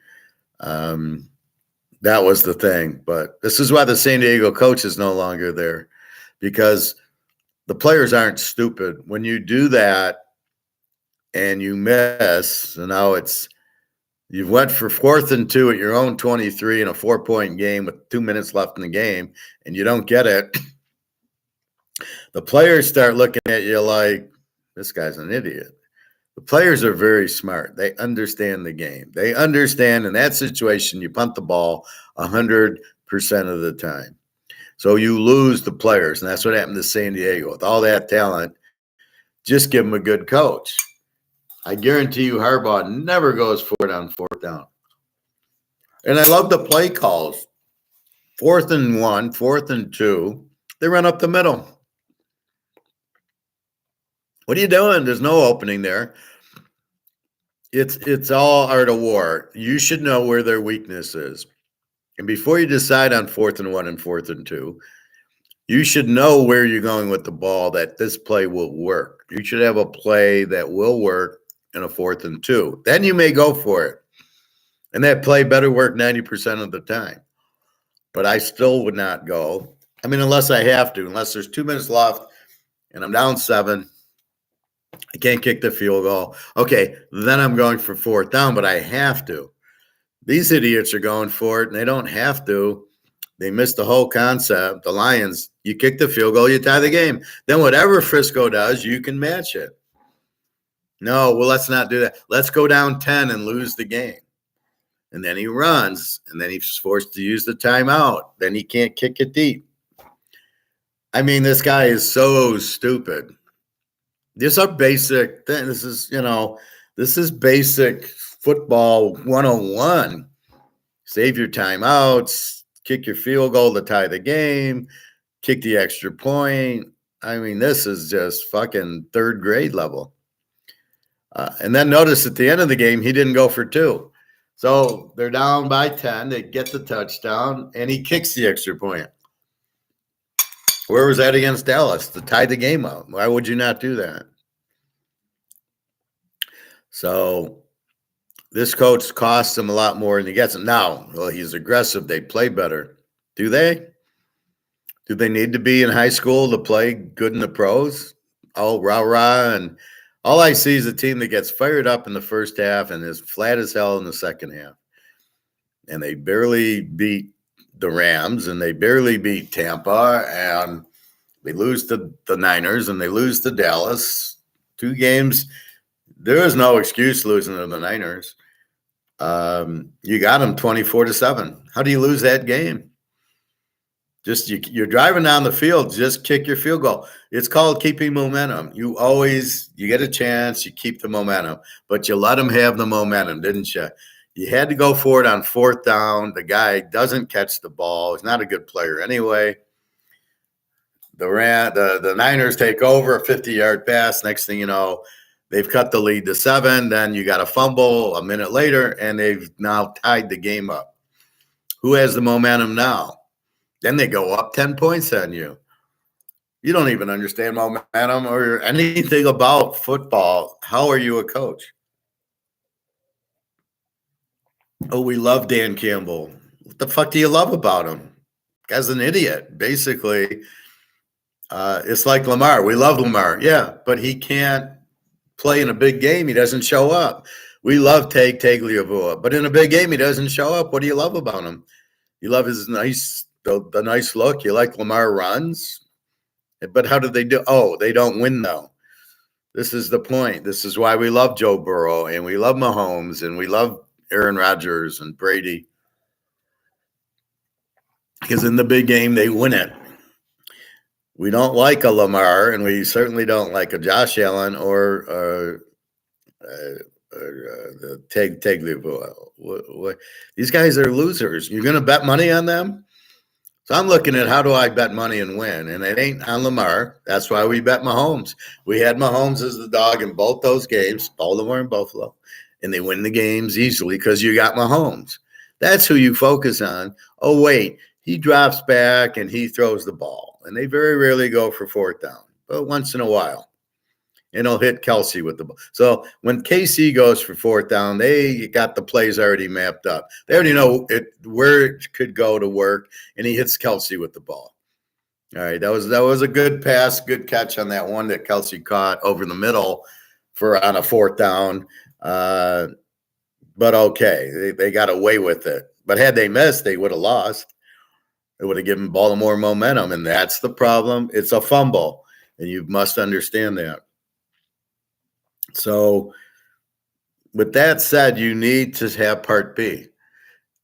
that was the thing. But this is why the San Diego coach is no longer there, because the players aren't stupid. When you do that and you miss, and now you went for 4th and 2 at your own 23 in a 4-point game with 2 minutes left in the game, and you don't get it, the players start looking at you like, this guy's an idiot. The players are very smart. They understand the game. They understand in that situation, you punt the ball 100% of the time. So you lose the players, and that's what happened to San Diego. With all that talent, just give them a good coach. I guarantee you Harbaugh never goes for it on 4th down. And I love the play calls. 4th and 1, 4th and 2, they run up the middle. What are you doing? There's no opening there. It's all art of war. You should know where their weakness is. And before you decide on 4th and 1 and 4th and 2, you should know where you're going with the ball, that this play will work. You should have a play that will work in a 4th and 2. Then you may go for it. And that play better work 90% of the time. But I still would not go. I mean, unless I have to, unless there's 2 minutes left and I'm down 7. I can't kick the field goal. Okay, then I'm going for 4th down, but I have to. These idiots are going for it, and they don't have to. They missed the whole concept. The Lions, you kick the field goal, you tie the game. Then whatever Frisco does, you can match it. No, well, let's not do that. Let's go down 10 and lose the game. And then he runs, and then he's forced to use the timeout. Then he can't kick it deep. I mean, this guy is so stupid. These are basic things. This is basic football 101. Save your timeouts, kick your field goal to tie the game, kick the extra point. I mean, this is just fucking 3rd grade level. And then notice at the end of the game, he didn't go for 2. So they're down by 10. They get the touchdown, and he kicks the extra point. Where was that against Dallas to tie the game out? Why would you not do that? So this coach costs him a lot more than he gets him. Now, well, he's aggressive. They play better. Do they? Do they need to be in high school to play good in the pros? Oh, rah, rah. And all I see is a team that gets fired up in the first half and is flat as hell in the second half. And they barely beat the Rams and they barely beat Tampa. And they lose to the Niners and they lose to Dallas. 2 games. There is no excuse losing to the Niners. You got them 24-7. How do you lose that game? Just you're driving down the field, just kick your field goal. It's called keeping momentum. You get a chance, you keep the momentum, but you let them have the momentum, didn't you? You had to go for it on 4th down. The guy doesn't catch the ball. He's not a good player anyway. The Niners take over a 50-yard pass. Next thing you know, they've cut the lead to 7. Then you got a fumble a minute later, and they've now tied the game up. Who has the momentum now? Then they go up 10 points on you. You don't even understand momentum or anything about football. How are you a coach? Oh, we love Dan Campbell. What the fuck do you love about him? Guy's an idiot, basically. It's like Lamar. We love Lamar. Yeah, but he can't play in a big game. He doesn't show up. We love Tagliabue, but in a big game, he doesn't show up. What do you love about him? You love his the nice look. You like Lamar runs. But how did they do? Oh, they don't win, though. This is the point. This is why we love Joe Burrow, and we love Mahomes, and we love Aaron Rodgers and Brady. Because in the big game, they win it. We don't like a Lamar, and we certainly don't like a Josh Allen or Tagliabue. These guys are losers. You're going to bet money on them? So I'm looking at how do I bet money and win, and it ain't on Lamar. That's why we bet Mahomes. We had Mahomes as the dog in both those games, Baltimore and Buffalo, and they win the games easily because you got Mahomes. That's who you focus on. Oh, wait, he drops back and he throws the ball, and they very rarely go for 4th down, but once in a while. And he'll hit Kelsey with the ball. So when KC goes for 4th down, they got the plays already mapped up. They already know where it could go to work, and he hits Kelsey with the ball. All right, that was a good pass, good catch on that one that Kelsey caught over the middle on a 4th down. But okay, they got away with it. But had they missed, they would have lost. It would have given Baltimore momentum, and that's the problem. It's a fumble, and you must understand that. So with that said, you need to have part B.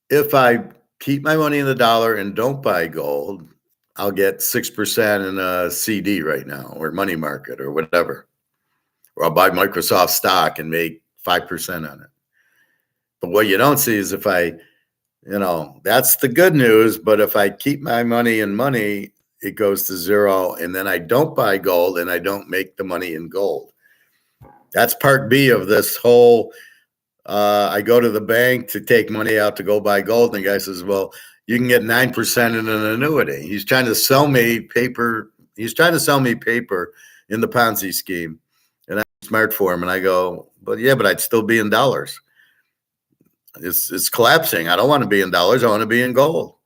If I keep my money in the dollar and don't buy gold, I'll get 6% in a CD right now or money market or whatever. Or I'll buy Microsoft stock and make 5% on it. But what you don't see is if that's the good news. But if I keep my money in money, it goes to 0. And then I don't buy gold and I don't make the money in gold. That's part B of this whole, I go to the bank to take money out to go buy gold. And the guy says, well, you can get 9% in an annuity. He's trying to sell me paper. He's trying to sell me paper in the Ponzi scheme. And I'm smart for him. And I go, but I'd still be in dollars. It's collapsing. I don't want to be in dollars. I want to be in gold.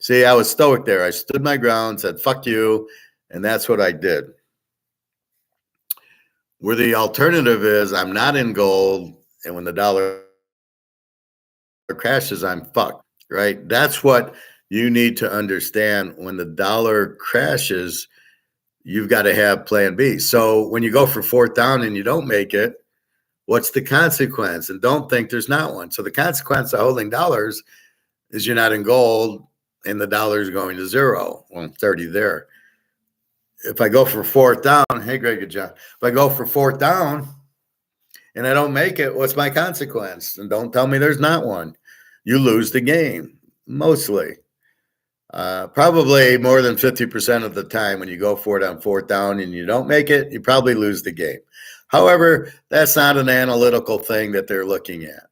See, I was stoic there. I stood my ground, said, fuck you. And that's what I did. Where the alternative is I'm not in gold, and when the dollar crashes, I'm fucked, right? That's what you need to understand. When the dollar crashes, you've got to have plan B. So when you go for 4th down and you don't make it, what's the consequence? And don't think there's not one. So the consequence of holding dollars is you're not in gold and the dollar is going to 0. Well, it's already there. If I go for 4th down, hey, Greg and John, if I go for 4th down and I don't make it, what's my consequence? And don't tell me there's not one. You lose the game, mostly. Probably more than 50% of the time when you go for it on 4th down and you don't make it, you probably lose the game. However, that's not an analytical thing that they're looking at.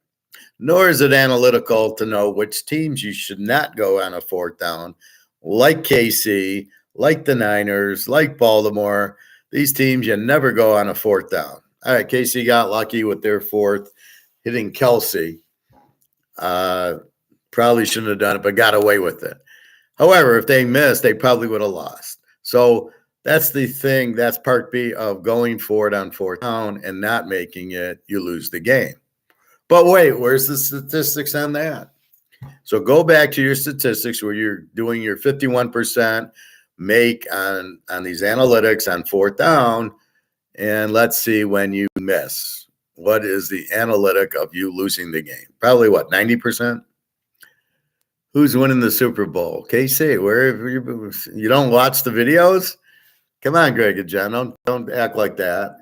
Nor is it analytical to know which teams you should not go on a 4th down, like KC, like the Niners, like Baltimore. These teams, you never go on a 4th down. All right, KC got lucky with their fourth, hitting Kelsey. Probably shouldn't have done it, but got away with it. However, if they missed, they probably would have lost. So that's the thing. That's part B of going for it on fourth down and not making it. You lose the game. But wait, where's the statistics on that? So go back to your statistics where you're doing your 51% make on these analytics on fourth down, and let's see when you miss. What is the analytic of you losing the game? Probably what, 90%? Who's winning the Super Bowl? KC, where you don't watch the videos? Come on, Greg and Jen, don't act like that.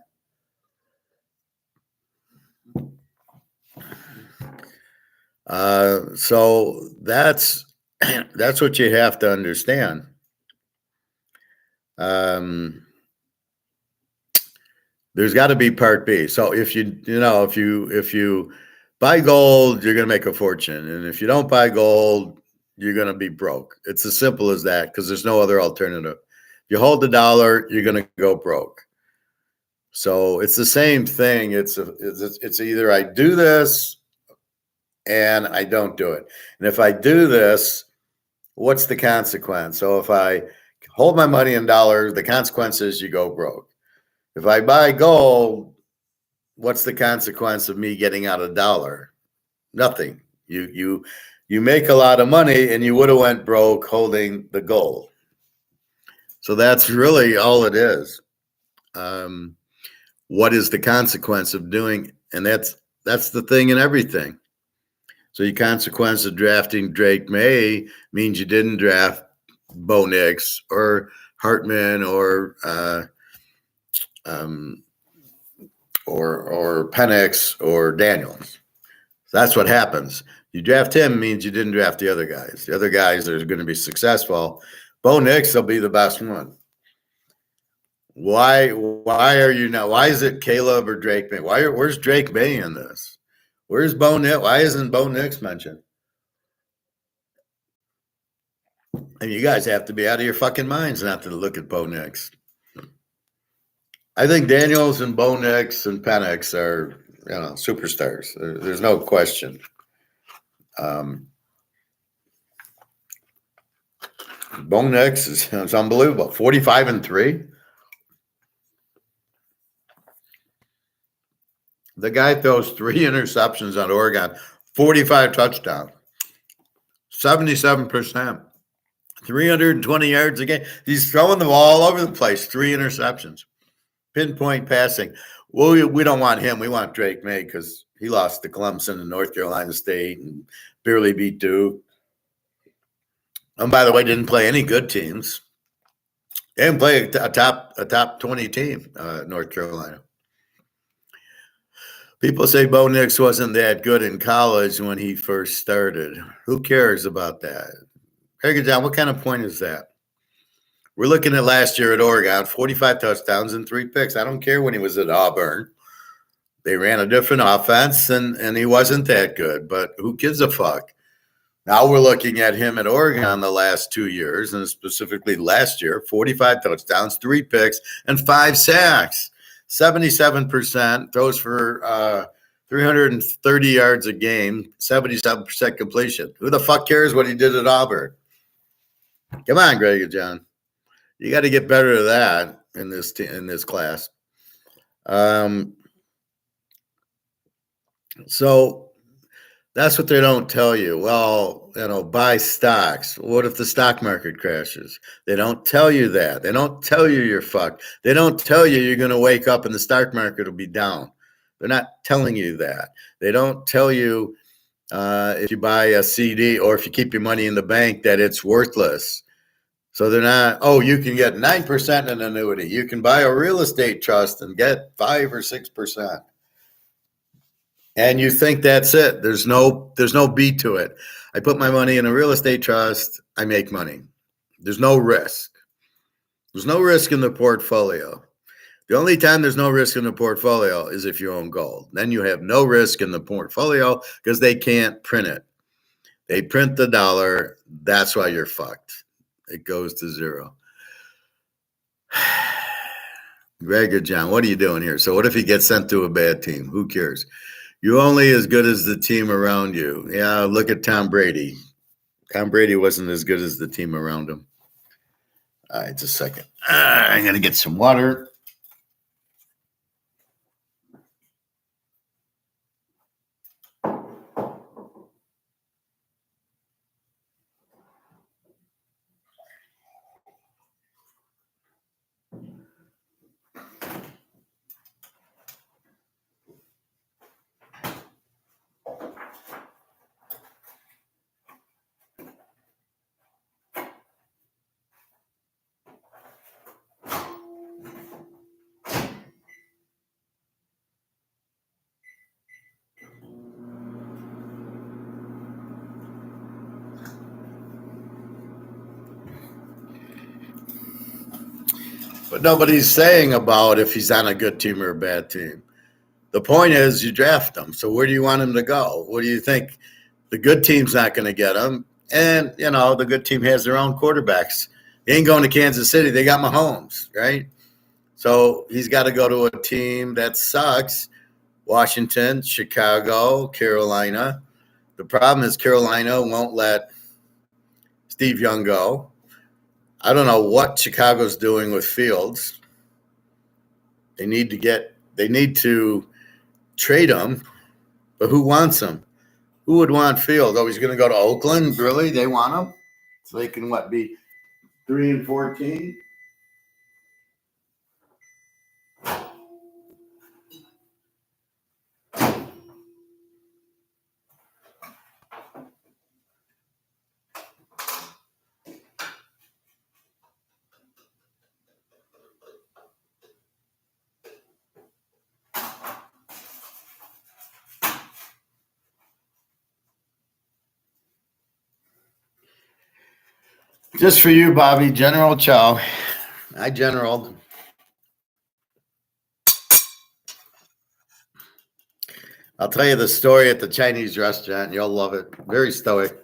So that's what you have to understand. There's got to be part B. So if you buy gold, you're going to make a fortune, and if you don't buy gold, you're going to be broke. It's as simple as that because there's no other alternative. If you hold the dollar, you're going to go broke. So it's the same thing. It's either I do this and I don't do it. And if I do this, what's the consequence? So if I hold my money in dollars, the consequence is you go broke. If I buy gold, what's the consequence of me getting out a dollar? Nothing. You make a lot of money and you would have went broke holding the gold. So that's really all it is. What is the consequence of doing? And that's the thing in everything. So your consequence of drafting Drake May means you didn't draft Bo Nix or Hartman or Penix or Daniels. That's what happens. You draft him means you didn't draft the other guys. The other guys are going to be successful. Bo Nix will be the best one. Why are you not? Why is it Caleb or Drake May? Where's Drake May in this? Where's Bo Nix? Why isn't Bo Nix mentioned? And you guys have to be out of your fucking minds not to look at Bo Nix. I think Daniels and Bo Nix and Penix are, superstars. There's no question. Bo Nix is unbelievable. 45-3. The guy throws 3 interceptions on Oregon, 45 touchdowns, 77%, 320 yards a game. He's throwing the ball all over the place, 3 interceptions, pinpoint passing. Well, we don't want him. We want Drake May because he lost to Clemson and North Carolina State and barely beat Duke. And by the way, didn't play any good teams. They didn't play a top 20 team, North Carolina. People say Bo Nix wasn't that good in college when he first started. Who cares about that? Hey, John, what kind of point is that? We're looking at last year at Oregon, 45 touchdowns and 3 picks. I don't care when he was at Auburn. They ran a different offense, and he wasn't that good. But who gives a fuck? Now we're looking at him at Oregon the last 2 years, and specifically last year, 45 touchdowns, 3 picks, and 5 sacks. 77%, throws for 330 yards a game, 77% completion. Who the fuck cares what he did at Auburn? Come on, Greg and John. You got to get better at that in this class. So that's what they don't tell you. Well, buy stocks. What if the stock market crashes? They don't tell you that. They don't tell you you're fucked. They don't tell you you're going to wake up and the stock market will be down. They're not telling you that. They don't tell you if you buy a CD or if you keep your money in the bank that it's worthless. So they're not, you can get 9% in annuity. You can buy a real estate trust and get 5 or 6%. And you think that's it. There's no beat to it. I put my money in a real estate trust, I make money. There's no risk. There's no risk in the portfolio. The only time there's no risk in the portfolio is if you own gold. Then you have no risk in the portfolio because they can't print it. They print the dollar. That's why you're fucked. It goes to zero. Very good, John. What are you doing here? So what if he gets sent to a bad team? Who cares? You're only as good as the team around you. Yeah, look at Tom Brady. Tom Brady wasn't as good as the team around him. All right, just a second. I'm going to get some water. But nobody's saying about if he's on a good team or a bad team. The point is you draft him. So where do you want him to go? What do you think? The good team's not going to get him. And, the good team has their own quarterbacks. They ain't going to Kansas City. They got Mahomes, right? So he's got to go to a team that sucks. Washington, Chicago, Carolina. The problem is Carolina won't let Steve Young go. I don't know what Chicago's doing with Fields. They need to trade him, but who wants him? Who would want Fields? Oh, he's going to go to Oakland? Really? They want him? So they can, be 3-14? Just for you, Bobby. General Chow. I generaled. I'll tell you the story at the Chinese restaurant. You'll love it. Very stoic.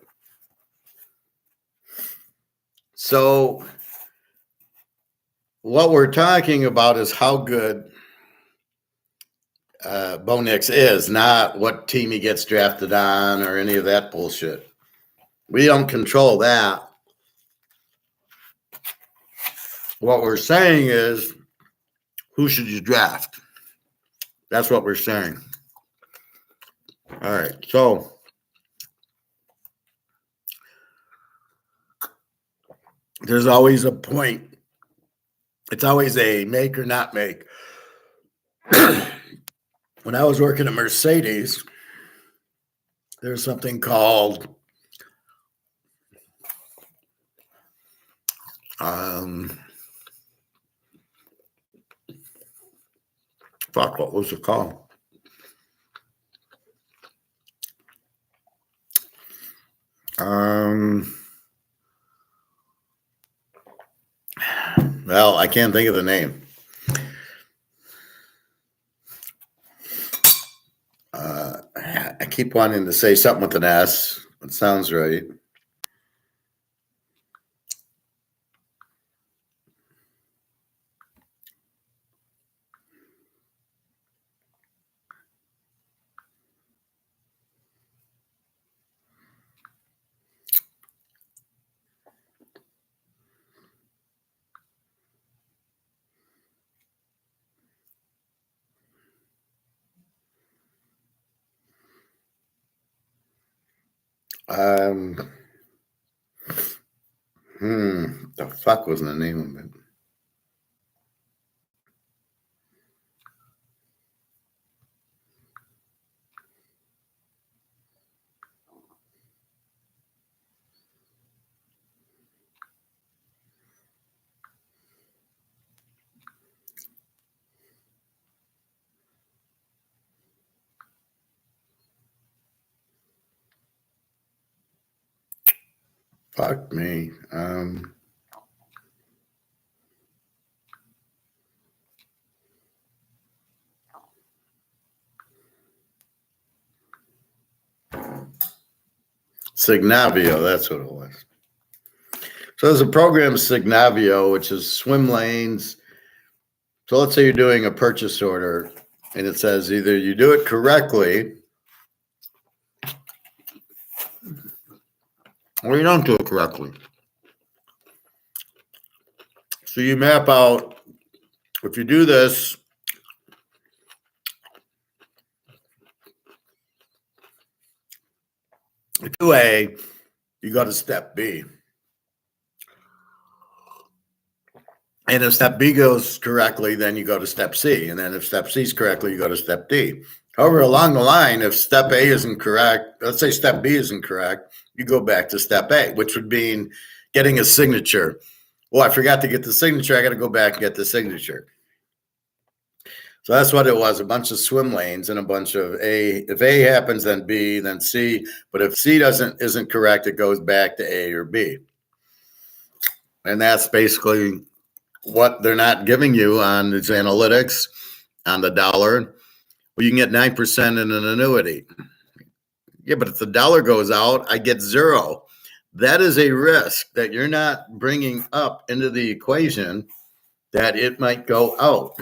So what we're talking about is how good Bo Nix is, not what team he gets drafted on or any of that bullshit. We don't control that. What we're saying is, who should you draft? That's what we're saying. All right, so there's always a point. It's always a make or not make. When I was working at Mercedes, there's something called what was it called? Well, I can't think of the name. I keep wanting to say something with an S. It sounds right. The fuck was the name of it? Fuck me. Signavio, that's what it was. So there's a program, Signavio, which is swim lanes So let's say you're doing a purchase order and it says either you do it correctly or you don't do it correctly. So you map out, if you do this, do A, you go to step B. And if step B goes correctly, then you go to step C. And then if step C is correctly, you go to step D. However, along the line, if step A isn't correct, let's say step B isn't correct, you go back to step A, which would mean getting a signature. Well, I forgot to get the signature. I got to go back and get the signature. So that's what it was, a bunch of swim lanes and a bunch of A. If A happens, then B, then C. But if C isn't correct, it goes back to A or B. And that's basically what they're not giving you on these analytics on the dollar. Well, you can get 9% in an annuity. Yeah, but if the dollar goes out, I get 0. That is a risk that you're not bringing up into the equation that it might go out.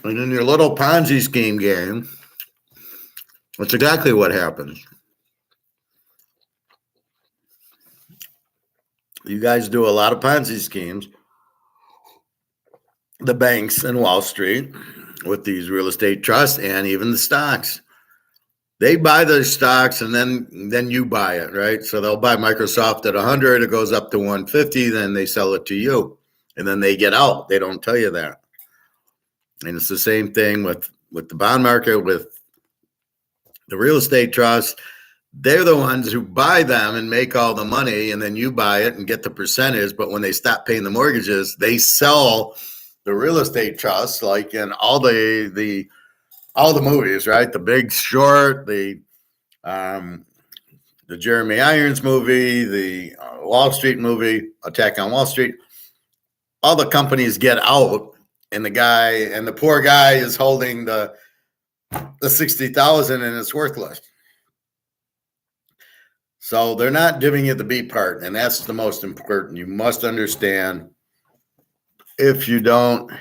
And in your little Ponzi scheme game, that's exactly what happens. You guys do a lot of Ponzi schemes. The banks and Wall Street with these real estate trusts and even the stocks. They buy the stocks and then you buy it, right? So they'll buy Microsoft at 100, it goes up to 150, then they sell it to you. And then they get out. They don't tell you that. And it's the same thing with the bond market, with the real estate trust. They're the ones who buy them and make all the money, and then you buy it and get the percentage. But when they stop paying the mortgages, they sell the real estate trust, like in all the movies, right? The Big Short, the Jeremy Irons movie, the Wall Street movie, Attack on Wall Street. All the companies get out, and the poor guy is holding the 60,000 and it's worthless. So they're not giving you the B part, and that's the most important. You must understand. If you don't,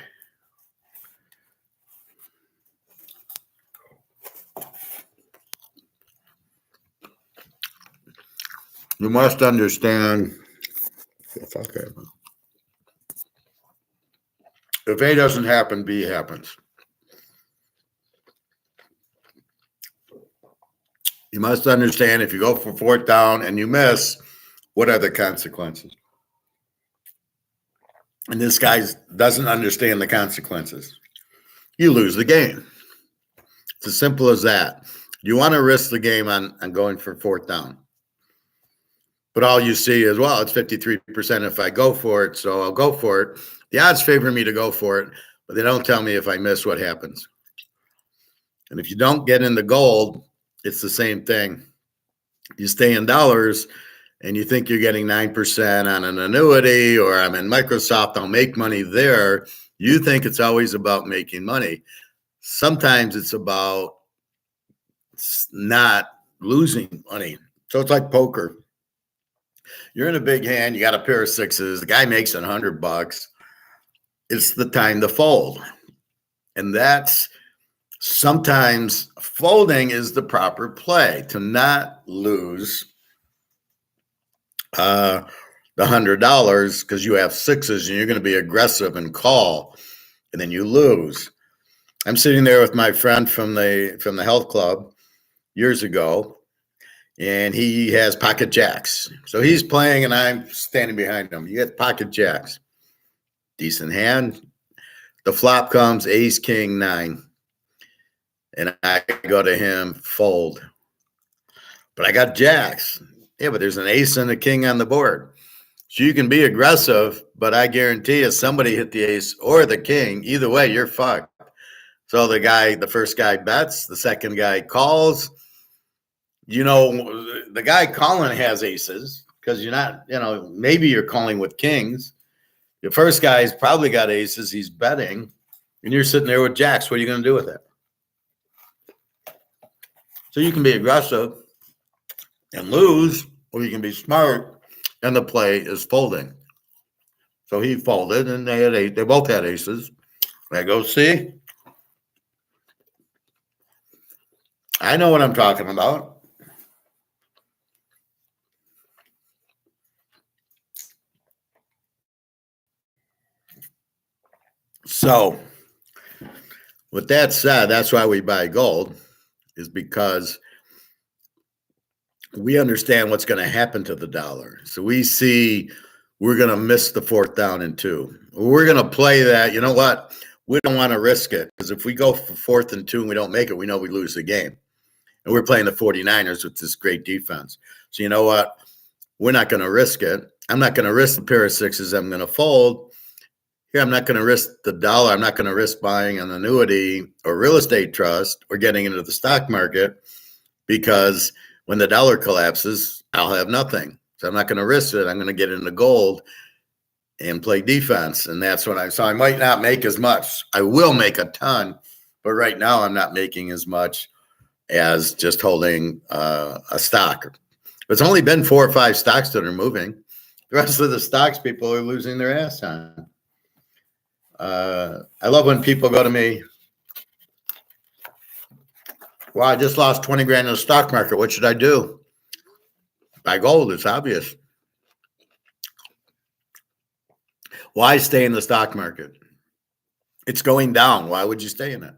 you must understand. Okay. If A doesn't happen, B happens. You must understand if you go for 4th down and you miss, what are the consequences? And this guy doesn't understand the consequences. You lose the game. It's as simple as that. You want to risk the game on going for 4th down. But all you see is, well, it's 53% if I go for it, so I'll go for it. The odds favor me to go for it, but they don't tell me if I miss what happens. And if you don't get in the gold, it's the same thing. You stay in dollars and you think you're getting 9% on an annuity, or I'm in Microsoft, I'll make money there. You think it's always about making money. Sometimes it's about not losing money. So it's like poker. You're in a big hand, you got a pair of 6s, the guy makes $100. It's the time to fold. And that's sometimes folding is the proper play, to not lose the $100 because you have 6s and you're going to be aggressive and call, and then you lose. I'm sitting there with my friend from the health club years ago, and he has pocket jacks. So he's playing and I'm standing behind him. You get pocket jacks. Decent hand. The flop comes ace, king, 9. And I go to him, fold. But I got jacks. Yeah, but there's an ace and a king on the board. So you can be aggressive, but I guarantee you somebody hit the ace or the king. Either way, you're fucked. So the first guy bets, the second guy calls. The guy calling has aces because you're not, maybe you're calling with kings. The first guy's probably got aces. He's betting, and you're sitting there with jacks. What are you going to do with it? So you can be aggressive and lose, or you can be smart and the play is folding. So he folded, and they both had aces. I go, see, I know what I'm talking about. So, with that said, that's why we buy gold, is because we understand what's going to happen to the dollar. So we see we're going to miss the fourth down and 2. We're going to play that. You know what? We don't want to risk it, because if we go for 4th and 2 and we don't make it, we know we lose the game. And we're playing the 49ers with this great defense. So you know what? We're not going to risk it. I'm not going to risk the pair of sixes. I'm going to fold. Here, I'm not going to risk the dollar. I'm not going to risk buying an annuity or real estate trust or getting into the stock market, because when the dollar collapses, I'll have nothing. So I'm not going to risk it. I'm going to get into gold and play defense. And that's what so I might not make as much. I will make a ton, but right now I'm not making as much as just holding a stock. It's only been 4 or 5 stocks that are moving. The rest of the stocks, people are losing their ass on. I love when people go to me, well, I just lost 20 grand in the stock market. What should I do? Buy gold. It's obvious. Why stay in the stock market? It's going down. Why would you stay in it?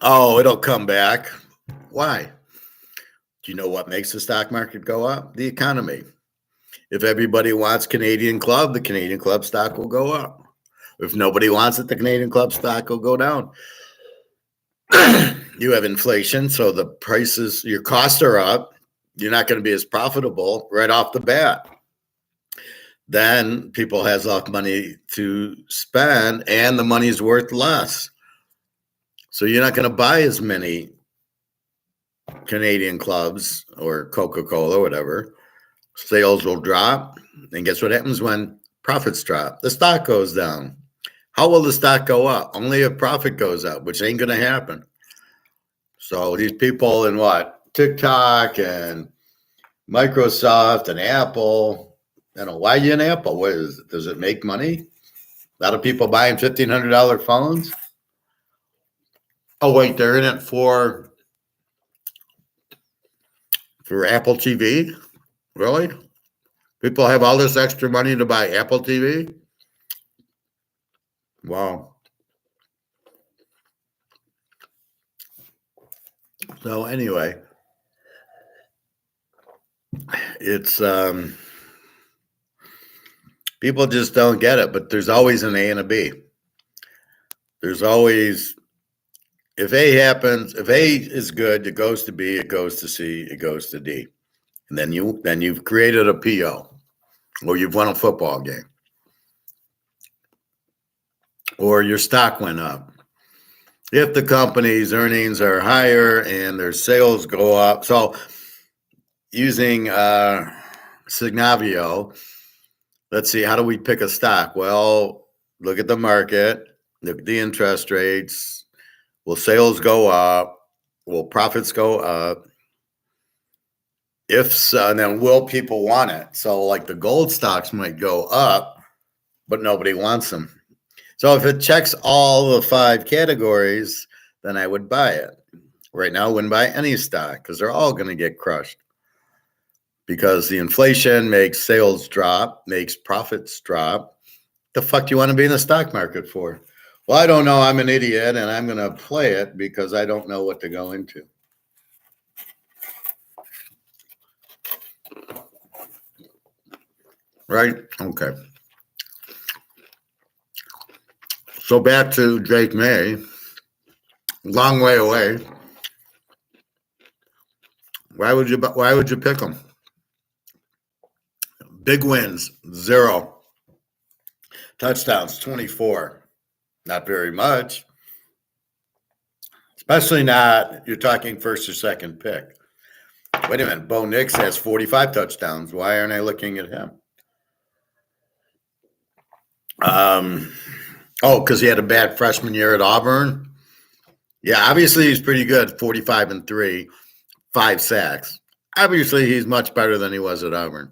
Oh, it'll come back. Why? Do you know what makes the stock market go up? The economy. If everybody wants Canadian Club, the Canadian Club stock will go up. If nobody wants it, the Canadian Club stock will go down. You have inflation, so the prices, your costs are up. You're not going to be as profitable right off the bat. Then people has enough money to spend, and the money's worth less. So you're not going to buy as many Canadian Clubs or Coca-Cola or whatever. Sales will drop. And guess what happens when profits drop? The stock goes down. How will the stock go up? Only if profit goes up, which ain't going to happen. So these people in what? TikTok and Microsoft and Apple, why are you in Apple? What is it? Does it make money? A lot of people buying $1,500 phones. Oh, wait, they're in it for Apple TV? Really? People have all this extra money to buy Apple TV? Wow. So anyway, it's people just don't get it, but there's always an A and a B. There's always, if A happens, if A is good, it goes to B, it goes to C, it goes to D. And then you've created a PO, or you've won a football game, or your stock went up. If the company's earnings are higher and their sales go up. So using Signavio, let's see, how do we pick a stock? Well, look at the market, look at the interest rates. Will sales go up? Will profits go up? If so, and then will people want it? So like the gold stocks might go up, but nobody wants them. So if it checks all the 5 categories, then I would buy it. Right now, I wouldn't buy any stock because they're all going to get crushed, because the inflation makes sales drop, makes profits drop. The fuck do you want to be in the stock market for? Well, I don't know. I'm an idiot, and I'm going to play it because I don't know what to go into. Right? Okay. So back to Drake May. Long way away. Why would you pick him? Big wins, 0. Touchdowns, 24. Not very much. Especially not, you're talking first or second pick. Wait a minute, Bo Nix has 45 touchdowns. Why aren't I looking at him? Because he had a bad freshman year at Auburn. Yeah, obviously he's pretty good, 45-3, 5 sacks. Obviously, he's much better than he was at Auburn.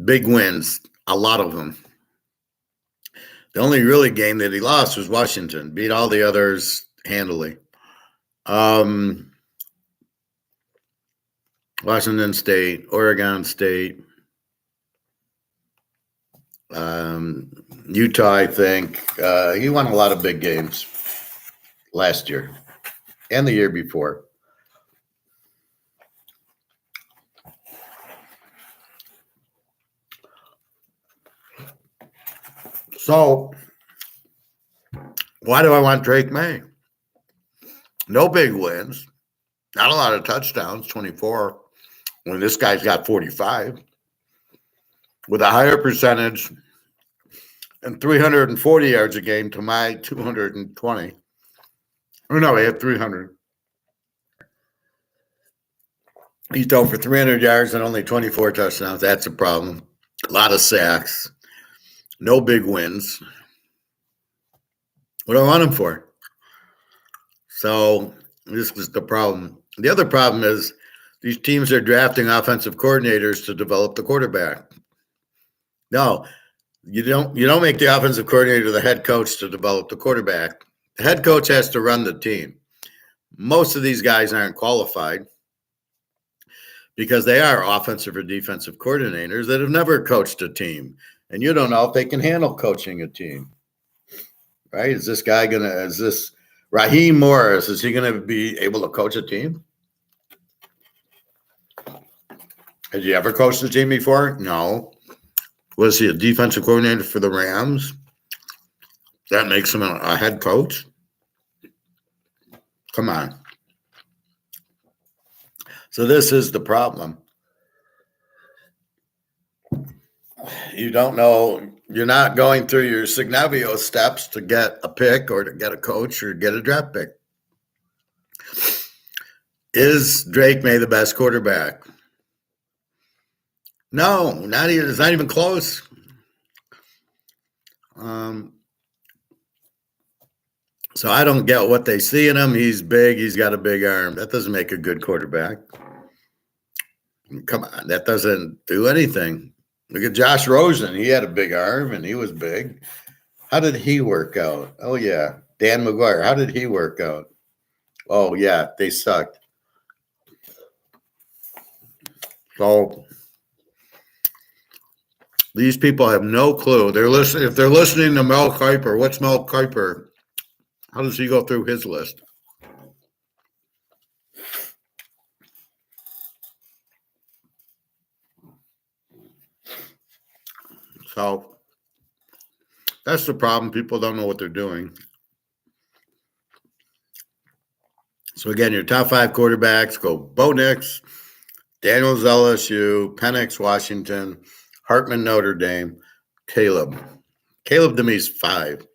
Big wins, a lot of them. The only really game that he lost was Washington. Beat all the others handily. Washington State, Oregon State, Utah, I think. He won a lot of big games last year and the year before. So, why do I want Drake May? No big wins, not a lot of touchdowns, 24, when this guy's got 45, with a higher percentage and 340 yards a game to my 220. Oh, no, he had 300. He threw for 300 yards and only 24 touchdowns. That's a problem. A lot of sacks. No big wins. What do I want him for? So this was the problem. The other problem is these teams are drafting offensive coordinators to develop the quarterback. No, you don't make the offensive coordinator the head coach to develop the quarterback. The head coach has to run the team. Most of these guys aren't qualified because they are offensive or defensive coordinators that have never coached a team. And you don't know if they can handle coaching a team, right? Is this Raheem Morris, is he going to be able to coach a team? Has he ever coached a team before? No. Was he a defensive coordinator for the Rams? That makes him a head coach? Come on. So this is the problem. You don't know, you're not going through your Signavio steps to get a pick or to get a coach or get a draft pick. Is Drake May the best quarterback? No, it's not even close. So I don't get what they see in him. He's big. He's got a big arm. That doesn't make a good quarterback. Come on, that doesn't do anything. Look at Josh Rosen. He had a big arm, and he was big. How did he work out? Oh, yeah. Dan McGuire. How did he work out? Oh, yeah, they sucked. So these people have no clue. If they're listening to Mel Kiper, what's Mel Kiper? How does he go through his list? So that's the problem. People don't know what they're doing. So again, your top 5 quarterbacks go Bo Nix, Daniels LSU, Penix Washington, Hartman Notre Dame, Caleb. Caleb to me is 5.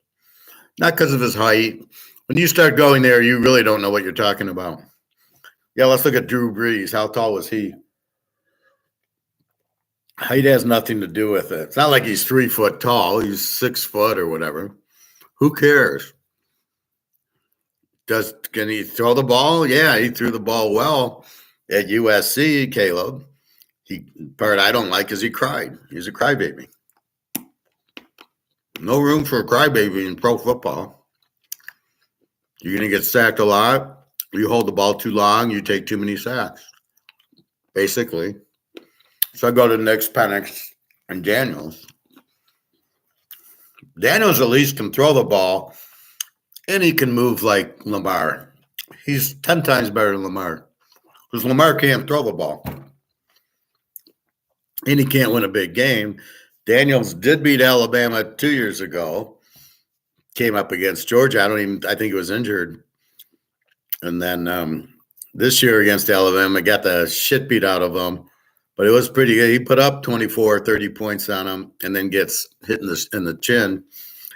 Not because of his height. When you start going there, you really don't know what you're talking about. Yeah, let's look at Drew Brees. How tall was he? Height has nothing to do with it. It's not like he's 3 foot tall. He's 6 foot or whatever. Who cares? Can he throw the ball? Yeah, he threw the ball well at USC, Caleb. Part I don't like is he cried. He's a crybaby. No room for a crybaby in pro football. You're going to get sacked a lot. You hold the ball too long, you take too many sacks, basically. So I go to Nix, Penix, and Daniels. Daniels at least can throw the ball, and he can move like Lamar. He's 10 times better than Lamar because Lamar can't throw the ball. And he can't win a big game. Daniels did beat Alabama 2 years ago. Came up against Georgia. I think he was injured. And then this year against Alabama, got the shit beat out of him. But it was pretty good. He put up 24, 30 points on him and then gets hit in the chin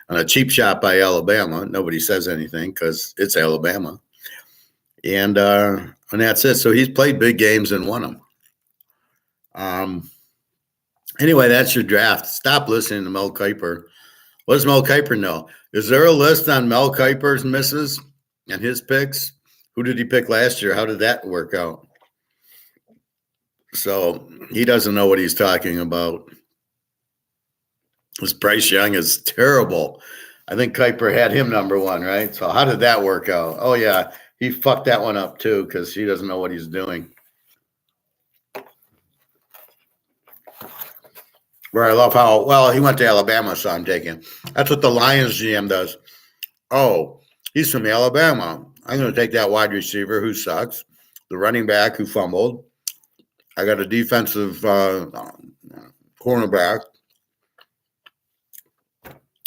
on a cheap shot by Alabama. Nobody says anything because it's Alabama. And that's it. So he's played big games and won them. Anyway, that's your draft. Stop listening to Mel Kiper. What does Mel Kiper know? Is there a list on Mel Kiper's misses and his picks? Who did he pick last year? How did that work out? So he doesn't know what he's talking about. This Bryce Young is terrible. I think Kuiper had him number one, right? So how did that work out? Oh, yeah, he fucked that one up too because he doesn't know what he's doing. Where I love how, well, he went to Alabama, so I'm taking. That's what the Lions GM does. Oh, he's from Alabama. I'm going to take that wide receiver who sucks, the running back who fumbled. I got a defensive cornerback.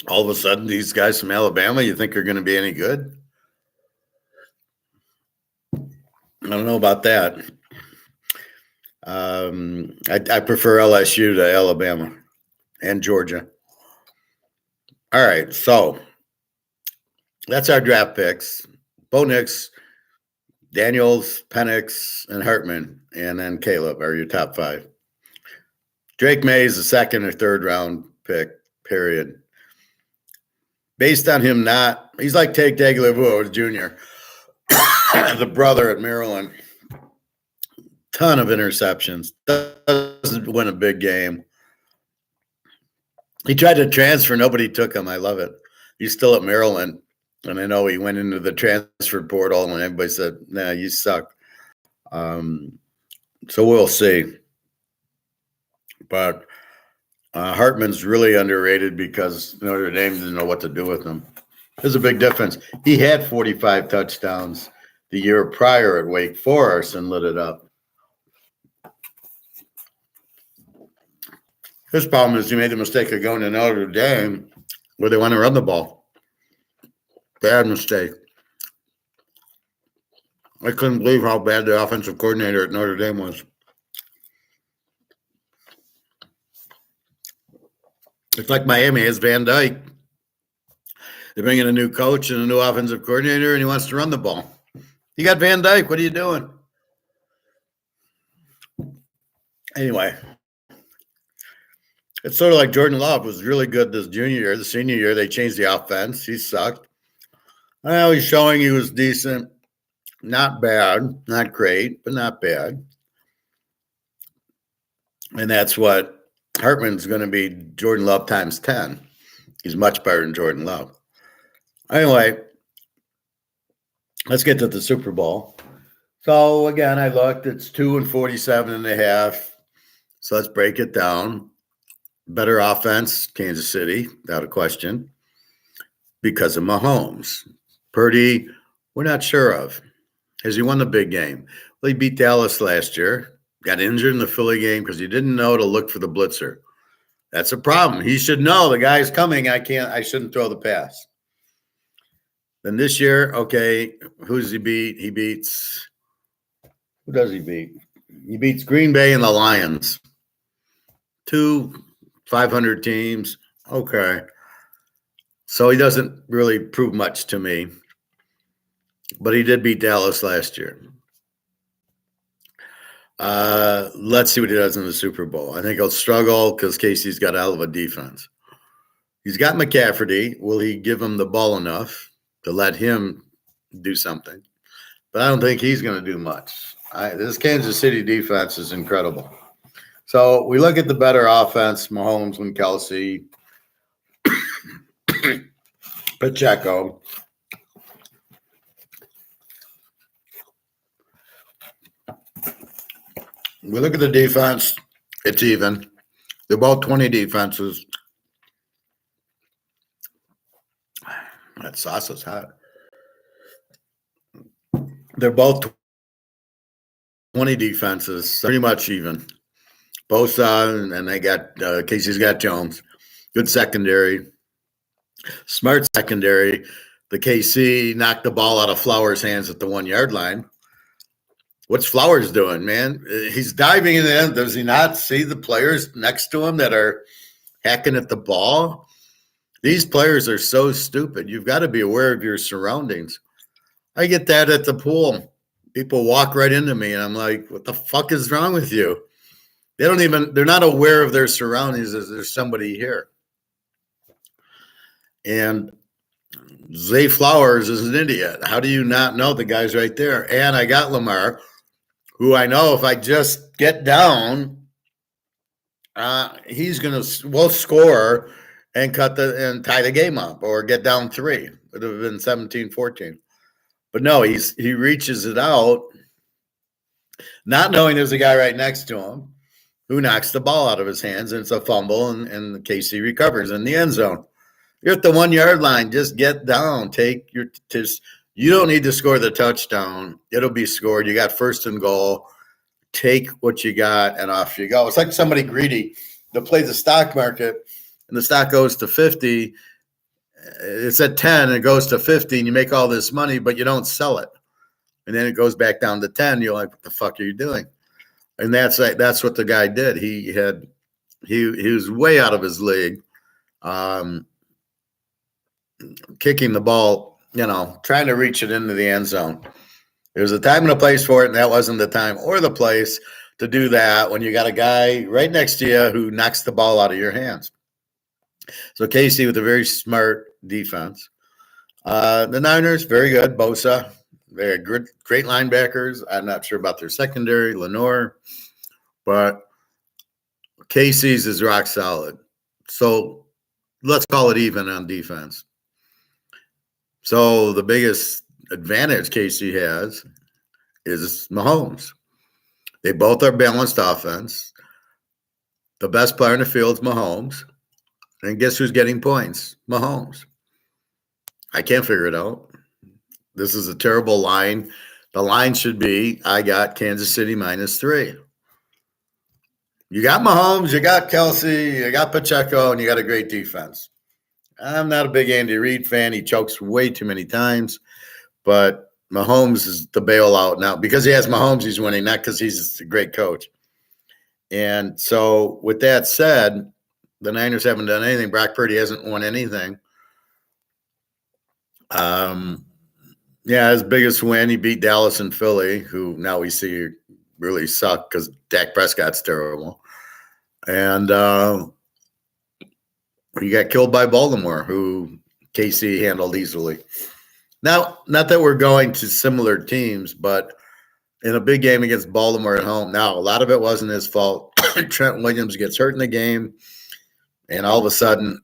All of a sudden, these guys from Alabama, you think are going to be any good? I don't know about that. I prefer LSU to Alabama and Georgia. All right, so that's our draft picks. Bo Nix, Daniels, Penix, and Hartman, and then Caleb are your top five. Drake May is the second or third round pick, period. Based on him he's like Tate Tagovailoa Jr., the brother at Maryland. Ton of interceptions. Doesn't win a big game. He tried to transfer. Nobody took him. I love it. He's still at Maryland. And I know he went into the transfer portal and everybody said, nah, you suck. So we'll see. But Hartman's really underrated because Notre Dame didn't know what to do with him. There's a big difference. He had 45 touchdowns the year prior at Wake Forest and lit it up. His problem is he made the mistake of going to Notre Dame where they want to run the ball. Bad mistake. I couldn't believe how bad the offensive coordinator at Notre Dame was. It's like Miami has Van Dyke. They bring in a new coach and a new offensive coordinator, and he wants to run the ball. You got Van Dyke. What are you doing? Anyway, it's sort of like Jordan Love was really good this junior year. The senior year, they changed the offense. He sucked. Well, he's showing he was decent. Not bad. Not great, but not bad. And that's what Hartman's going to be Jordan Love times 10. He's much better than Jordan Love. Anyway, let's get to the Super Bowl. So, again, I looked. It's 247.5. So let's break it down. Better offense, Kansas City, without a question, because of Mahomes. Purdy, we're not sure of. Has he won the big game? Well, he beat Dallas last year. Got injured in the Philly game because he didn't know to look for the blitzer. That's a problem. He should know the guy's coming. I shouldn't throw the pass. Then this year, okay, who does he beat? Who does he beat? He beats Green Bay and the Lions. 2 500 teams. Okay. So he doesn't really prove much to me. But he did beat Dallas last year. Let's see what he does in the Super Bowl. I think he'll struggle because Casey's got a hell of a defense. He's got McCaffrey. Will he give him the ball enough to let him do something? But I don't think he's going to do much. This Kansas City defense is incredible. So we look at the better offense, Mahomes and Kelsey, Pacheco. We look at the defense, it's even. They're both 20 defenses. That sauce is hot. They're both 20 defenses, pretty much even. Both and they got Casey's got Jones. Good secondary. Smart secondary. The KC knocked the ball out of Flowers' hands at the 1 yard line. What's Flowers doing, man? He's diving in the end. Does he not see the players next to him that are hacking at the ball? These players are so stupid. You've got to be aware of your surroundings. I get that at the pool. People walk right into me, and I'm like, what the fuck is wrong with you? They're not aware of their surroundings as there's somebody here. And Zay Flowers is an idiot. How do you not know the guy's right there? And I got Lamar, who I know if I just get down, we'll score and and tie the game up or get down 3. It would have been 17-14. But no, he reaches it out, not knowing there's a guy right next to him who knocks the ball out of his hands, and it's a fumble, and KC recovers in the end zone. You're at the 1 yard line. Just get down. You don't need to score the touchdown. It'll be scored. You got 1st and goal. Take what you got, and off you go. It's like somebody greedy that plays the stock market, and the stock goes to 50. It's at 10, and it goes to 50, and you make all this money, but you don't sell it. And then it goes back down to 10. You're like, what the fuck are you doing? And that's what the guy did. He was way out of his league, kicking the ball, trying to reach it into the end zone. There's a time and a place for it, and that wasn't the time or the place to do that when you got a guy right next to you who knocks the ball out of your hands. So KC with a very smart defense. The Niners, very good. Bosa, they had great linebackers. I'm not sure about their secondary, Lenore, but KC's is rock solid. So let's call it even on defense. So the biggest advantage KC has is Mahomes. They both are balanced offense. The best player in the field is Mahomes. And guess who's getting points? Mahomes. I can't figure it out. This is a terrible line. The line should be, I got Kansas City -3. You got Mahomes, you got Kelsey, you got Pacheco, and you got a great defense. I'm not a big Andy Reid fan. He chokes way too many times. But Mahomes is the bailout now. Because he has Mahomes, he's winning, not because he's a great coach. And so with that said, the Niners haven't done anything. Brock Purdy hasn't won anything. His biggest win, he beat Dallas and Philly, who now we see really suck because Dak Prescott's terrible. And he got killed by Baltimore, who KC handled easily. Now, not that we're going to similar teams, but in a big game against Baltimore at home, now a lot of it wasn't his fault. Trent Williams gets hurt in the game, and all of a sudden,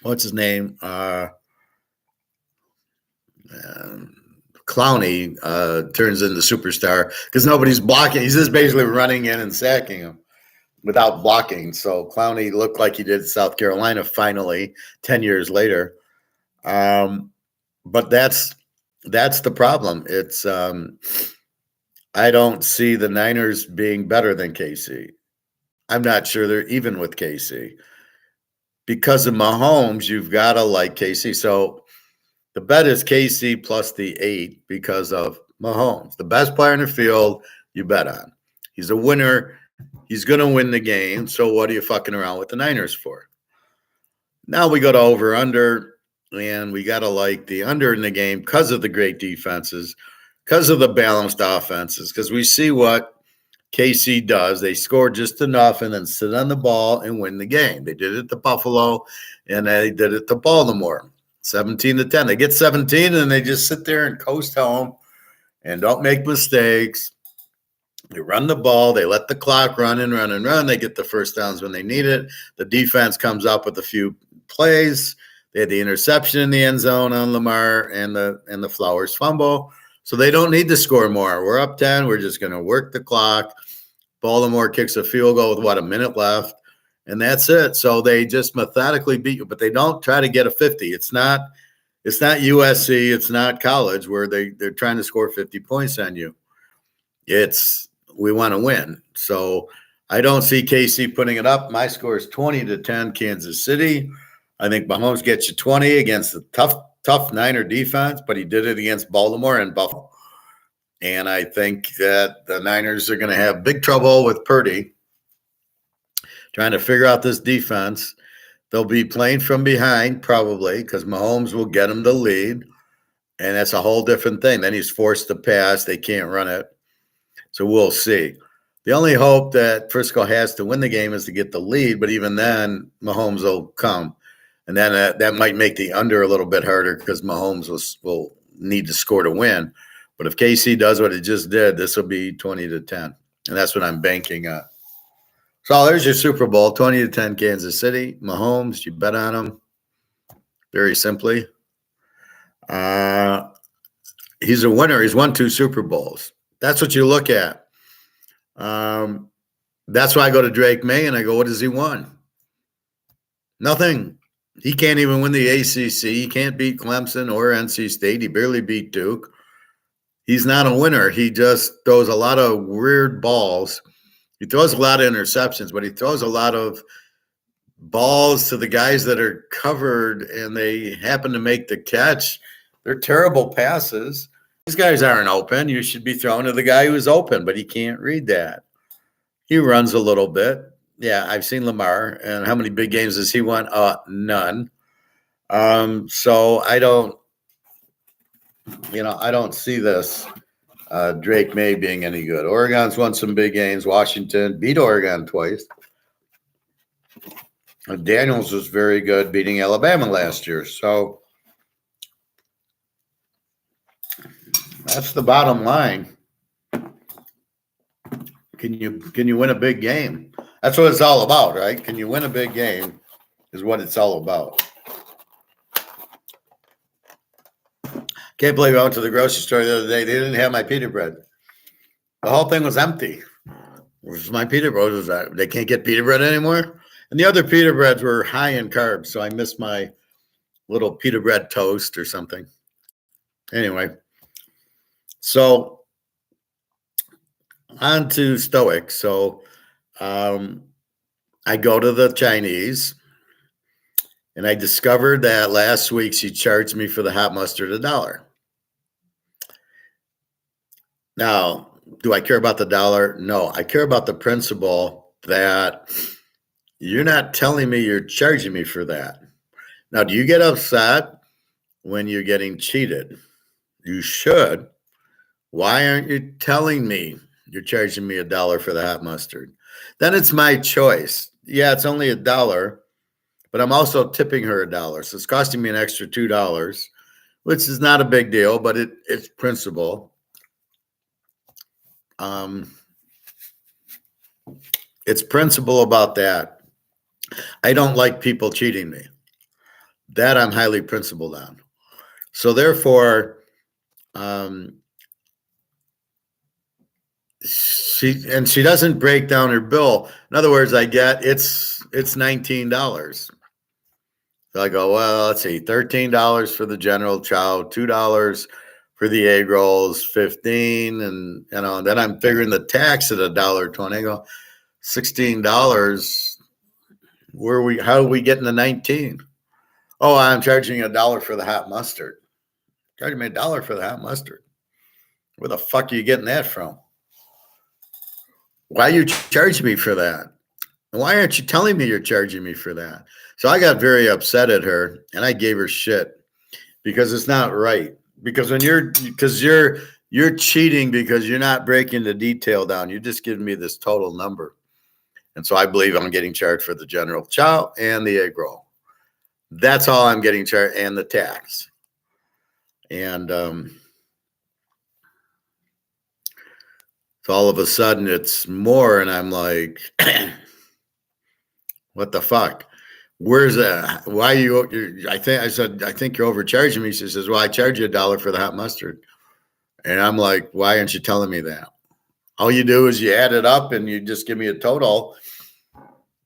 what's his name? Clowney turns into superstar because nobody's blocking. He's just basically running in and sacking him without blocking. So Clowney looked like he did South Carolina finally 10 years later. But that's the problem. It's I don't see the Niners being better than KC. I'm not sure they're even with KC. Because of Mahomes, you've got to like KC. So the bet is KC plus the 8 because of Mahomes. The best player in the field, you bet on. He's a winner. He's going to win the game. So what are you fucking around with the Niners for? Now we go to over-under, and we got to like the under in the game because of the great defenses, because of the balanced offenses, because we see what KC does. They score just enough and then sit on the ball and win the game. They did it to Buffalo, and they did it to Baltimore. 17-10. They get 17, and they just sit there and coast home and don't make mistakes. They run the ball. They let the clock run and run and run. They get the first downs when they need it. The defense comes up with a few plays. They had the interception in the end zone on Lamar and the Flowers fumble. So they don't need to score more. We're up 10. We're just going to work the clock. Baltimore kicks a field goal with, a minute left, and that's it. So they just methodically beat you, but they don't try to get a 50. It's not USC. It's not college where they're trying to score 50 points on you. We want to win. So I don't see KC putting it up. My score is 20-10 Kansas City. I think Mahomes gets you 20 against the tough Niner defense, but he did it against Baltimore and Buffalo. And I think that the Niners are going to have big trouble with Purdy trying to figure out this defense. They'll be playing from behind probably because Mahomes will get them the lead, and that's a whole different thing. Then he's forced to pass. They can't run it. So we'll see. The only hope that Frisco has to win the game is to get the lead, but even then, Mahomes will come. And then that might make the under a little bit harder because Mahomes will need to score to win. But if KC does what it just did, this will be 20-10. And that's what I'm banking on. So there's your Super Bowl, 20-10 Kansas City. Mahomes, you bet on him very simply. He's a winner. He's won 2 Super Bowls. That's what you look at. That's why I go to Drake May and I go, what has he won? Nothing. He can't even win the ACC. He can't beat Clemson or NC State. He barely beat Duke. He's not a winner. He just throws a lot of weird balls. He throws a lot of interceptions, but he throws a lot of balls to the guys that are covered and they happen to make the catch. They're terrible passes. These guys aren't open. You should be throwing to the guy who's open, but he can't read that. He runs a little bit. Yeah, I've seen Lamar. And how many big games has he won? None. So I don't see this Drake May being any good. Oregon's won some big games. Washington beat Oregon twice. Daniels was very good beating Alabama last year. So that's the bottom line. Can you win a big game? That's what it's all about, right? Can you win a big game is what it's all about. Can't believe I went to the grocery store the other day. They didn't have my pita bread. The whole thing was empty. Where's my pita bread? They can't get pita bread anymore? And the other pita breads were high in carbs, so I missed my little pita bread toast or something. Anyway, so on to Stoic. So I go to the Chinese, and I discovered that last week she charged me for the hot mustard $1. Now, do I care about the dollar? No, I care about the principle that you're not telling me you're charging me for that. Now, do you get upset when you're getting cheated? You should. Why aren't you telling me you're charging me $1 for the hot mustard? Then it's my choice. Yeah, it's only $1, but I'm also tipping her $1. So it's costing me an extra $2, which is not a big deal, but it's principle. It's principle about that. I don't like people cheating me. That I'm highly principled on. So therefore, she doesn't break down her bill. In other words, I get it's $19. So I go, well, let's see, $13 for the general chow, $2 for the egg rolls, $15, and then I'm figuring the tax at $1.20. I go, $16. How are we getting to 19? Oh, I'm charging you $1 for the hot mustard. Charging me $1 for the hot mustard. Where the fuck are you getting that from? Why are you charging me for that? Why aren't you telling me you're charging me for that? So I got very upset at her and I gave her shit because it's not right. Because you're cheating because you're not breaking the detail down. You're just giving me this total number. And so I believe I'm getting charged for the general chow and the egg roll. That's all I'm getting charged, and the tax. And so all of a sudden it's more, and I'm like, what the fuck? Where's that? Why I think you're overcharging me. She says, well, I charge you $1 for the hot mustard. And I'm like, why aren't you telling me that? All you do is you add it up and you just give me a total.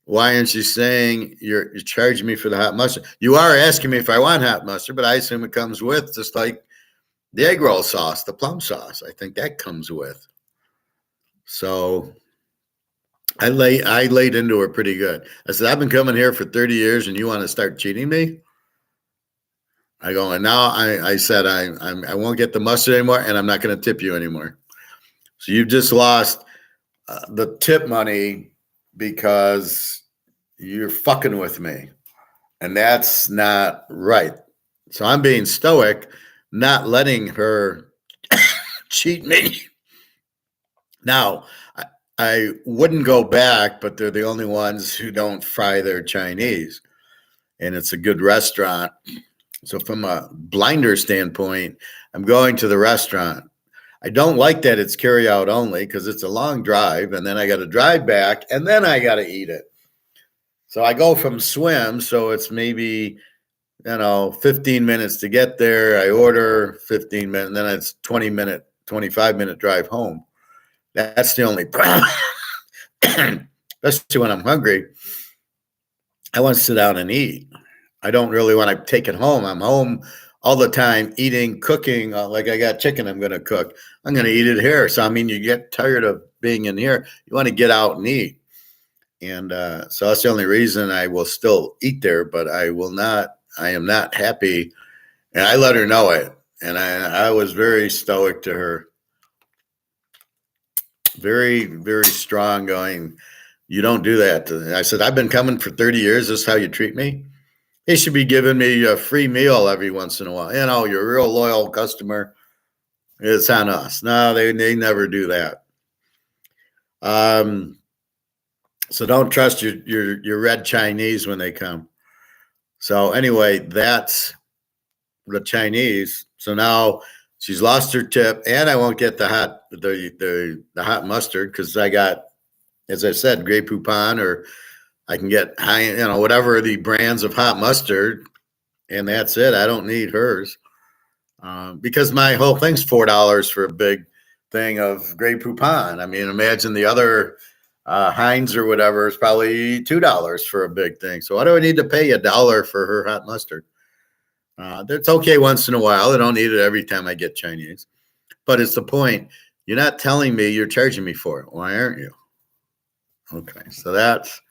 Why aren't you saying you're charging me for the hot mustard? You are asking me if I want hot mustard, but I assume it comes with, just like the egg roll sauce, the plum sauce. I think that comes with. So I laid into her pretty good. I said, I've been coming here for 30 years and you want to start cheating me? I go, and now I said I won't get the mustard anymore and I'm not going to tip you anymore. So you've just lost the tip money because you're fucking with me. And that's not right. So I'm being stoic, not letting her cheat me. Now, I wouldn't go back, but they're the only ones who don't fry their Chinese. and it's a good restaurant. So from a blinder standpoint, I'm going to the restaurant. I don't like that it's carry out only because it's a long drive, and then I got to drive back, and then I got to eat it. So I go from swim, so it's maybe 15 minutes to get there. I order 15 minutes, and then it's 25-minute drive home. That's the only problem. Especially when I'm hungry, I want to sit down and eat. I don't really want to take it home. I'm home all the time eating, cooking. Like I got chicken I'm going to cook. I'm going to eat it here. So, I mean, you get tired of being in here. You want to get out and eat. And so that's the only reason I will still eat there, but I am not happy. And I let her know it. And I was very stoic to her. Very, very strong going, you don't do that. I said, I've been coming for 30 years. This is how you treat me? They should be giving me a free meal every once in a while. You're a real loyal customer. It's on us. No, they never do that. So don't trust your red Chinese when they come. So anyway, that's the Chinese. So now she's lost her tip, and I won't get the hot mustard because I got, as I said, Grey Poupon, or I can get whatever the brands of hot mustard, and that's it. I don't need hers because my whole thing's $4 for a big thing of Grey Poupon. I mean, imagine the other Heinz or whatever is probably $2 for a big thing. So why do I need to pay $1 for her hot mustard? That's okay once in a while. I don't need it every time I get Chinese. But it's the point. You're not telling me, you're charging me for it. Why aren't you? Okay, so that's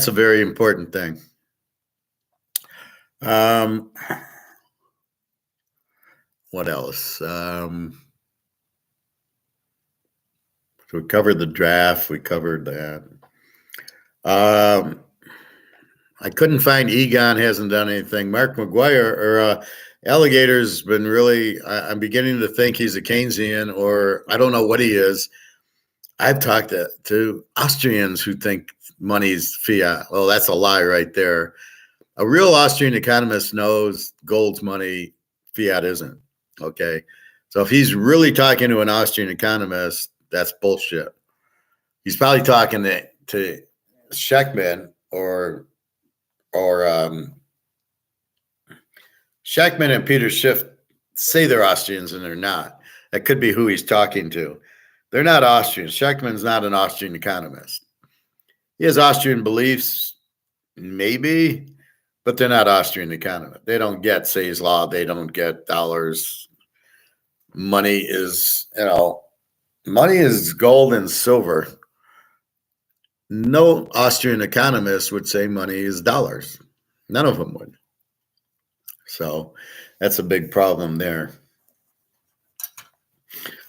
a very important thing. What else? So we covered the draft. We covered that. I couldn't find Egon hasn't done anything. Mark McGuire or Alligator's been really, I'm beginning to think he's a Keynesian, or I don't know what he is. I've talked to Austrians who think money's fiat. Well, that's a lie right there. A real Austrian economist knows gold's money, fiat isn't. Okay. So if he's really talking to an Austrian economist, that's bullshit. He's probably talking to Schechtman or Schechtman and Peter Schiff say they're Austrians and they're not. That could be who he's talking to. They're not Austrian. Schechtman's not an Austrian economist. He has Austrian beliefs, maybe, but they're not Austrian economists. They don't get Say's law. They don't get dollars. Money is gold and silver. No Austrian economist would say money is dollars. None of them would. So that's a big problem there.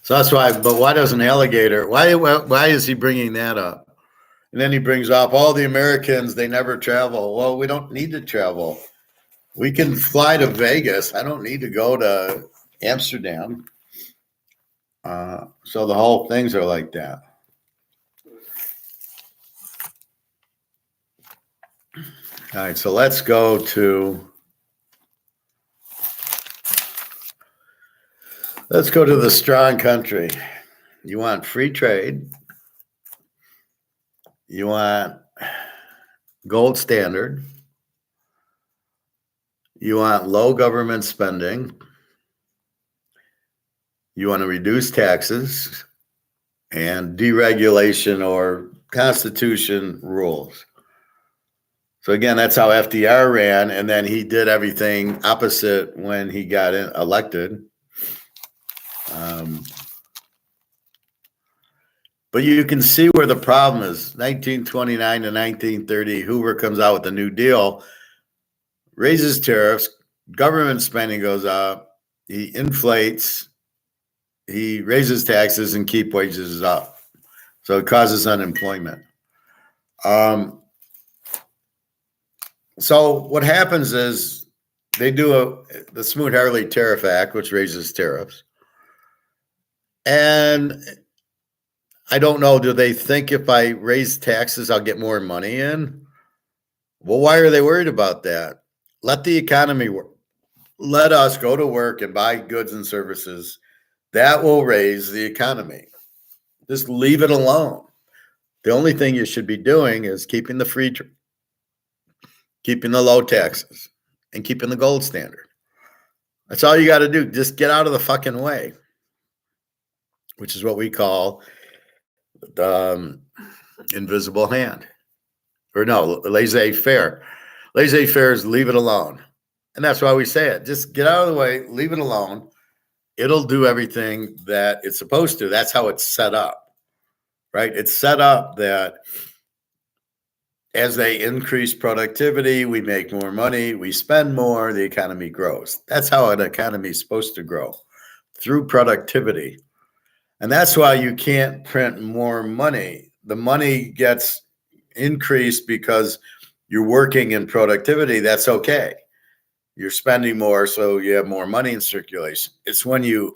So that's why, but why doesn't Alligator, why is he bringing that up? And then he brings up all the Americans, they never travel. Well, we don't need to travel. We can fly to Vegas. I don't need to go to Amsterdam. So the whole things are like that. All right, so let's go to the strong country. You want free trade. You want gold standard. You want low government spending. You want to reduce taxes and deregulation or constitution rules. So again, that's how FDR ran, and then he did everything opposite when he got elected. But you can see where the problem is. 1929 to 1930, Hoover comes out with a New Deal, raises tariffs, government spending goes up, he inflates, he raises taxes and keep wages up. So it causes unemployment. So what happens is they do the Smoot-Hawley Tariff Act, which raises tariffs. And I don't know, do they think if I raise taxes, I'll get more money in? Well, why are they worried about that? Let the economy work. Let us go to work and buy goods and services. That will raise the economy. Just leave it alone. The only thing you should be doing is keeping the keeping the low taxes, and keeping the gold standard. That's all you got to do. Just get out of the fucking way, which is what we call the invisible hand. Or no, laissez-faire. Laissez-faire is leave it alone. And that's why we say it. Just get out of the way, leave it alone. It'll do everything that it's supposed to. That's how it's set up, right? It's set up that as they increase productivity, we make more money, we spend more, the economy grows. That's how an economy is supposed to grow, through productivity. And that's why you can't print more money. The money gets increased because you're working in productivity. That's okay. You're spending more, so you have more money in circulation. It's when you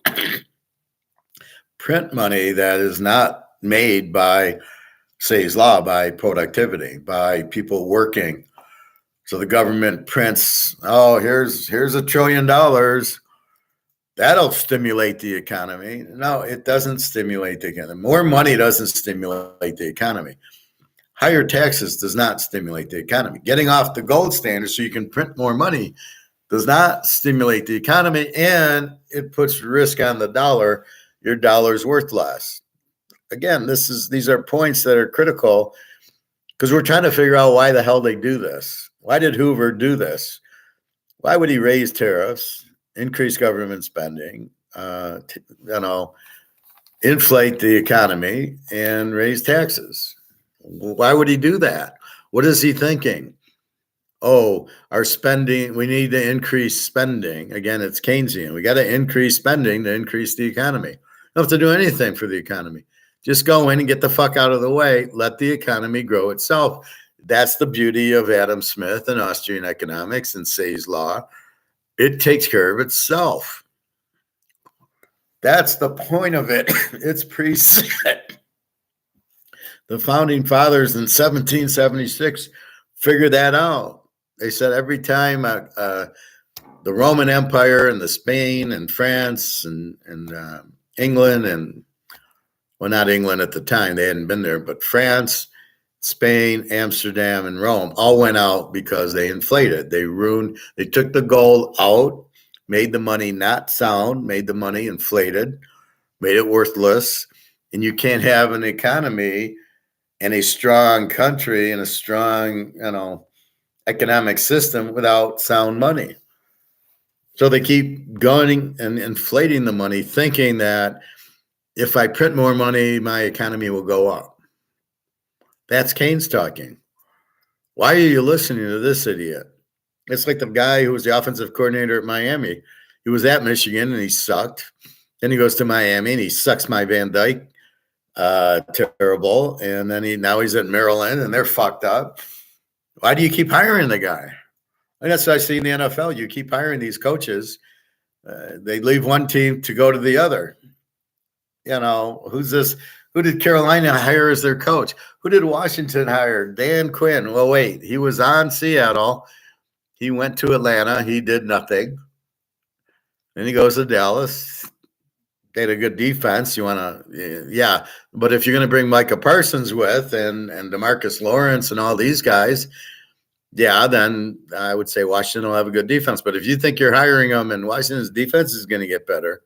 print money that is not made by Say's law, by productivity, by people working. So the government prints, oh, here's $1 trillion. That'll stimulate the economy. No, it doesn't stimulate the economy. More money doesn't stimulate the economy. Higher taxes does not stimulate the economy. Getting off the gold standard so you can print more money does not stimulate the economy, and it puts risk on the dollar. Your dollar's worth less. Again, these are points that are critical because we're trying to figure out why the hell they do this. Why did Hoover do this? Why would he raise tariffs, increase government spending, inflate the economy, and raise taxes? Why would he do that? What is he thinking? Oh, our spending, we need to increase spending. Again, it's Keynesian. We got to increase spending to increase the economy. Don't have to do anything for the economy. Just go in and get the fuck out of the way. Let the economy grow itself. That's the beauty of Adam Smith and Austrian economics and Say's law. It takes care of itself. That's the point of it. It's preset. The founding fathers in 1776 figured that out. They said every time the Roman Empire and the Spain and France and England and, well, not England at the time, they hadn't been there, but France, Spain, Amsterdam, and Rome all went out because they inflated. They took the gold out, made the money not sound, made the money inflated, made it worthless. And you can't have an economy and a strong country and a strong, economic system without sound money. So they keep going and inflating the money, thinking that if I print more money, my economy will go up. That's Keynes talking. Why are you listening to this idiot? It's like the guy who was the offensive coordinator at Miami. He was at Michigan and he sucked. Then he goes to Miami and he sucks my Van Dyke terrible. And then now he's at Maryland and they're fucked up. Why do you keep hiring the guy? And that's what I see in the NFL. You keep hiring these coaches. They leave one team to go to the other. Who's this? Who did Carolina hire as their coach? Who did Washington hire? Dan Quinn. Well, wait, he was on Seattle. He went to Atlanta. He did nothing. Then he goes to Dallas. They had a good defense. You want to, yeah. But if you're going to bring Micah Parsons with and DeMarcus Lawrence and all these guys, yeah, then I would say Washington will have a good defense. But if you think you're hiring them and Washington's defense is going to get better,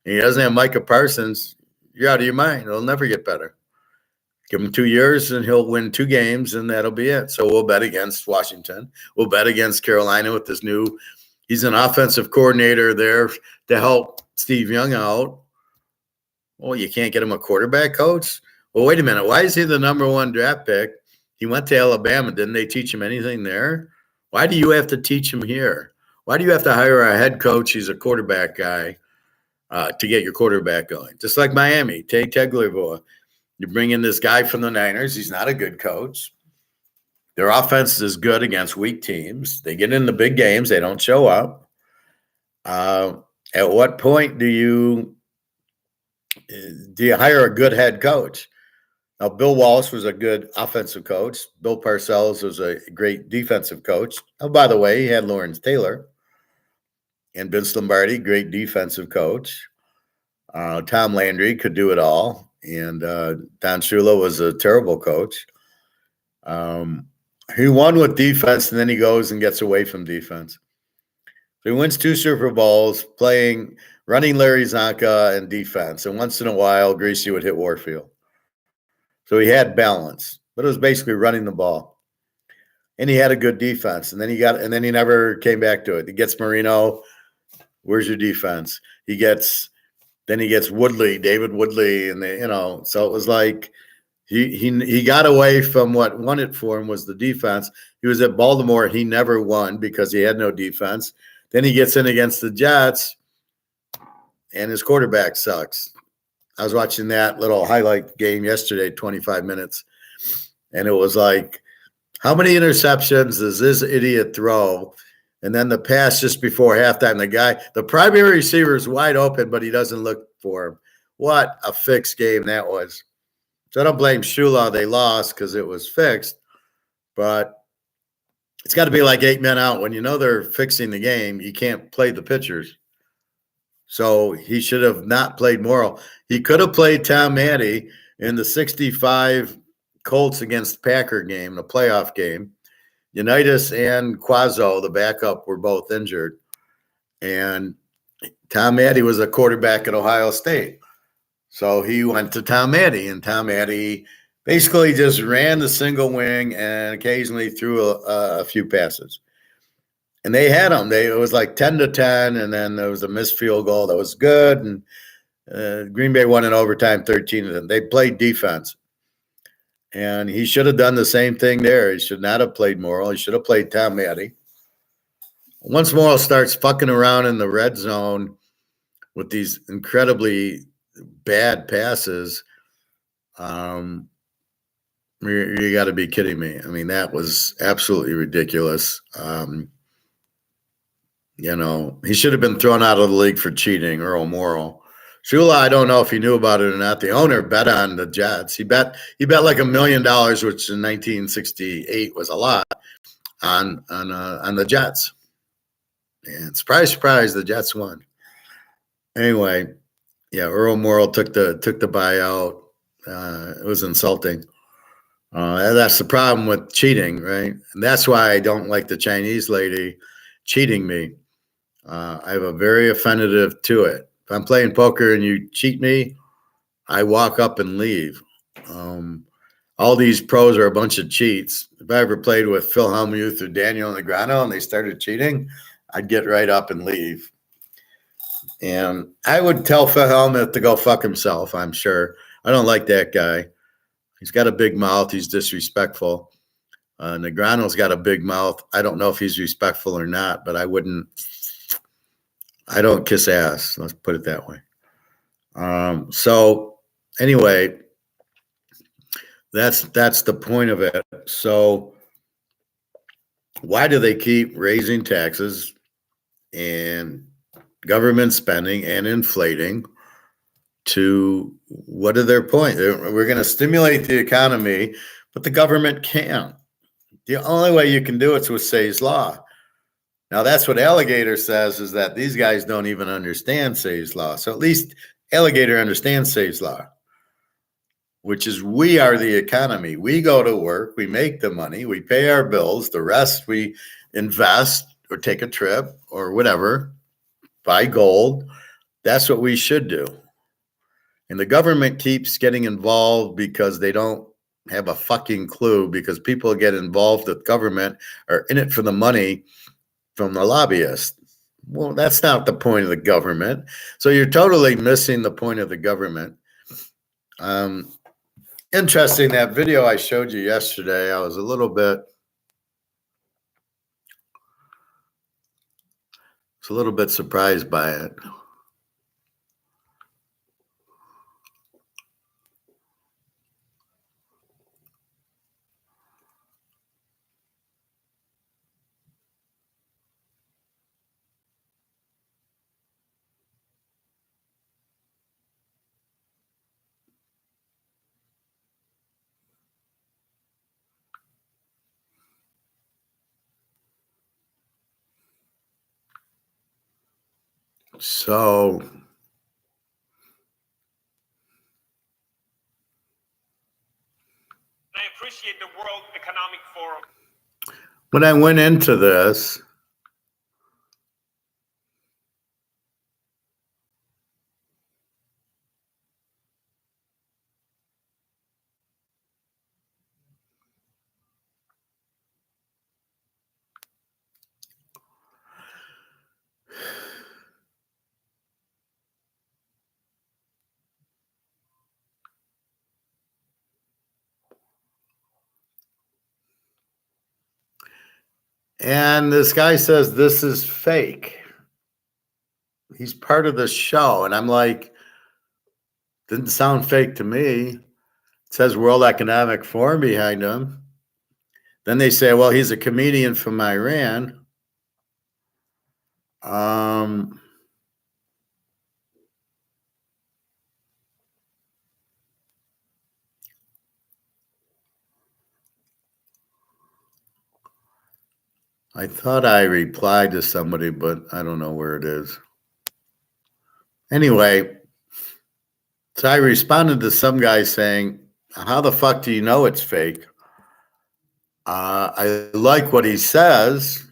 and he doesn't have Micah Parsons, you're out of your mind. It'll never get better. Give him 2 years and he'll win 2 games and that'll be it. So we'll bet against Washington. We'll bet against Carolina with this he's an offensive coordinator there to help Steve Young out. Well, you can't get him a quarterback coach? Well, wait a minute. Why is he the number 1 draft pick? He went to Alabama. Didn't they teach him anything there? Why do you have to teach him here? Why do you have to hire a head coach? He's a quarterback guy to get your quarterback going. Just like Miami. Take Tagliabue. You bring in this guy from the Niners. He's not a good coach. Their offense is good against weak teams. They get in the big games. They don't show up. At what point do you hire a good head coach? Now, Bill Walsh was a good offensive coach. Bill Parcells was a great defensive coach. Oh, by the way, he had Lawrence Taylor and Vince Lombardi, great defensive coach. Tom Landry could do it all. And Don Shula was a terrible coach. He won with defense, and then he goes and gets away from defense. So he wins 2 Super Bowls running Larry Zonka and defense. And once in a while, Greasy would hit Warfield. So he had balance, but it was basically running the ball. And he had a good defense. And then he never came back to it. He gets Marino. Where's your defense? Then he gets Woodley, David Woodley, and so it was like he got away from what won it for him was the defense. He was at Baltimore. He never won because he had no defense. Then he gets in against the Jets, and his quarterback sucks. I was watching that little highlight game yesterday, 25 minutes, and it was like, how many interceptions does this idiot throw? And then the pass just before halftime, the primary receiver is wide open, but he doesn't look for him. What a fixed game that was. So I don't blame Shula. They lost because it was fixed, but it's got to be like 8 men out. When you know they're fixing the game, you can't play the pitchers. So he should have not played Morrill. He could have played Tom Matte in the 65 Colts against Packer game, the playoff game. Unitas and Quazzo, the backup, were both injured. And Tom Matte was a quarterback at Ohio State. So he went to Tom Matte, and Tom Matte basically just ran the single wing and occasionally threw a few passes. And they had them. It was like 10-10, and then there was a missed field goal that was good. And Green Bay won in overtime 13-10. They played defense. And he should have done the same thing there. He should not have played Morrill. He should have played Tom Matte. Once Morrill starts fucking around in the red zone with these incredibly bad passes, you got to be kidding me. I mean, that was absolutely ridiculous. He should have been thrown out of the league for cheating, Earl Morrill. Shula, I don't know if he knew about it or not. The owner bet on the Jets. He bet like $1 million, which in 1968 was a lot, on the Jets. And surprise, surprise, the Jets won. Anyway, yeah, Earl Morrill took the buyout. It was insulting. That's the problem with cheating, right? And that's why I don't like the Chinese lady cheating me. I have a very offensive to it. If I'm playing poker and you cheat me, I walk up and leave. All these pros are a bunch of cheats. If I ever played with Phil Hellmuth or Daniel Negreanu and they started cheating, I'd get right up and leave. And I would tell Phil Hellmuth to go fuck himself, I'm sure. I don't like that guy. He's got a big mouth. He's disrespectful. Negreanu's got a big mouth. I don't know if he's respectful or not, but I don't kiss ass. Let's put it that way. So anyway, that's the point of it. So why do they keep raising taxes and government spending and inflating? What are their point? We're going to stimulate the economy, but the government can't. The only way you can do it is with Say's Law. Now, that's what Alligator says, is that these guys don't even understand Say's Law. So at least Alligator understands Say's Law, which is we are the economy. We go to work, we make the money, we pay our bills. The rest we invest or take a trip or whatever, buy gold. That's what we should do. And the government keeps getting involved because they don't have a fucking clue, because people get involved with government are in it for the money from the lobbyists. Well, that's not the point of the government. So you're totally missing the point of the government. Interesting, that video I showed you yesterday, I was a little bit surprised by it. So I appreciate the World Economic Forum. When I went into this, and this guy says this is fake. He's part of the show. And I'm like, didn't sound fake to me. It says World Economic Forum behind him. Then they say, well, he's a comedian from Iran. I thought I replied to somebody, but I don't know where it is. Anyway, so I responded to some guy saying, how the fuck do you know it's fake? I like what he says,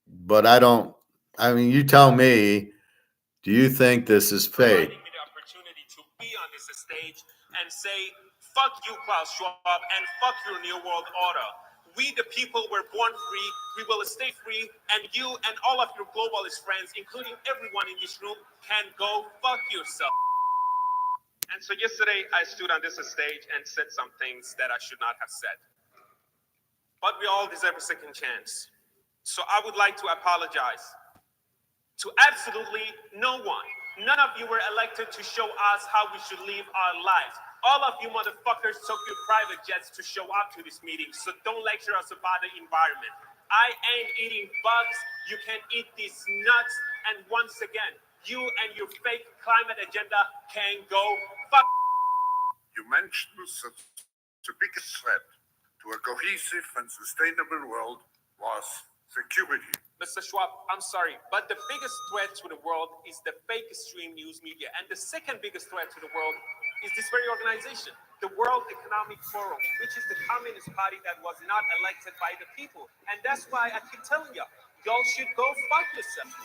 but I don't. I mean, you tell me, do you think this is fake? Providing me the opportunity to be on this stage and say, fuck you, Klaus Schwab, and fuck your New World Order. We, the people, were born free. We will stay free. And you and all of your globalist friends, including everyone in this room, can go fuck yourself. And so yesterday, I stood on this stage and said some things that I should not have said. But we all deserve a second chance. So I would like to apologize to absolutely no one. None of you were elected to show us how we should live our lives. All of you motherfuckers took your private jets to show up to this meeting, so don't lecture us about the environment. I ain't eating bugs. You can eat these nuts. And once again, you and your fake climate agenda can go fuck. You mentioned that the biggest threat to a cohesive and sustainable world was security. Mr. Schwab, I'm sorry, but the biggest threat to the world is the fake stream news media. And the second biggest threat to the world is this very organization, the World Economic Forum, which is the Communist Party that was not elected by the people. And that's why I keep telling y'all should go fuck yourself.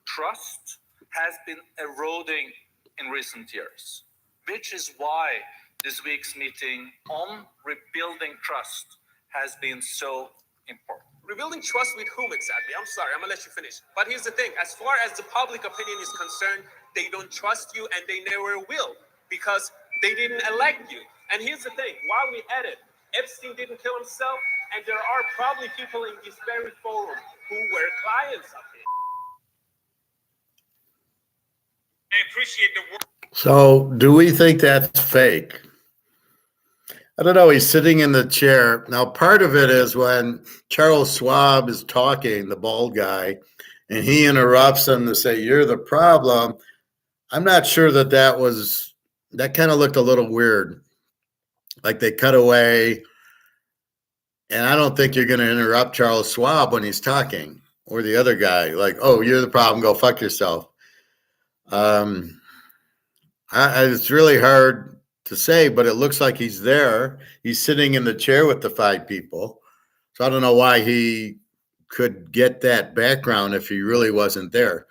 Trust has been eroding in recent years, which is why this week's meeting on rebuilding trust has been so important. Rebuilding trust with whom exactly? I'm sorry, I'm gonna let you finish. But here's the thing, as far as the public opinion is concerned, they don't trust you and they never will because they didn't elect you. And here's the thing, while we at it, Epstein didn't kill himself, and there are probably people in this very forum who were clients of him. I appreciate the work. So, do we think that's fake? I don't know. He's sitting in the chair. Now, part of it is when Charles Schwab is talking, the bald guy, and he interrupts him to say, you're the problem. I'm not sure that kind of looked a little weird. Like they cut away. And I don't think you're going to interrupt Charles Schwab when he's talking or the other guy. Like, oh, you're the problem. Go fuck yourself. It's really hard to say, but it looks like he's there. He's sitting in the chair with the 5 people. So I don't know why he could get that background if he really wasn't there.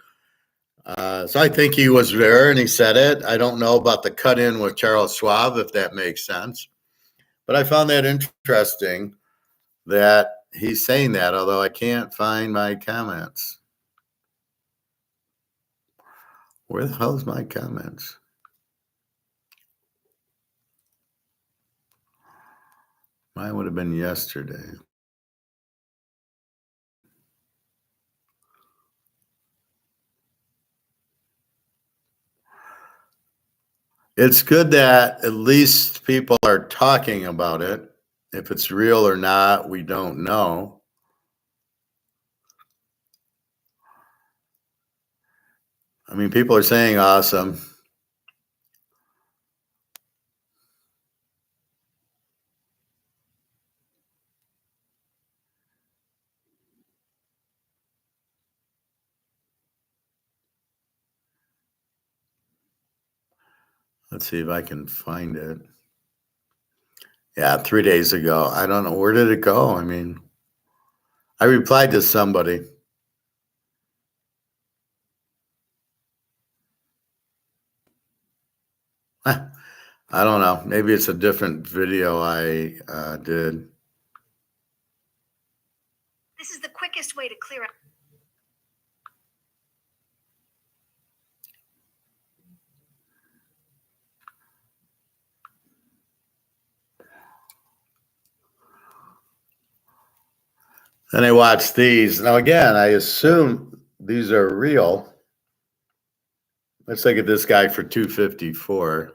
So I think he was there and he said it. I don't know about the cut in with Charles Schwab, if that makes sense. But I found that interesting that he's saying that, although I can't find my comments. Where the hell is my comments? Mine would have been yesterday. It's good that at least people are talking about it. If it's real or not, we don't know. I mean, people are saying awesome. Let's see if I can find it. Yeah, 3 days ago. I don't know. Where did it go? I mean, I replied to somebody. I don't know. Maybe it's a different video I did. This is the quickest way to clear out. And I watched these. Now, again, I assume these are real. Let's look at this guy for 254.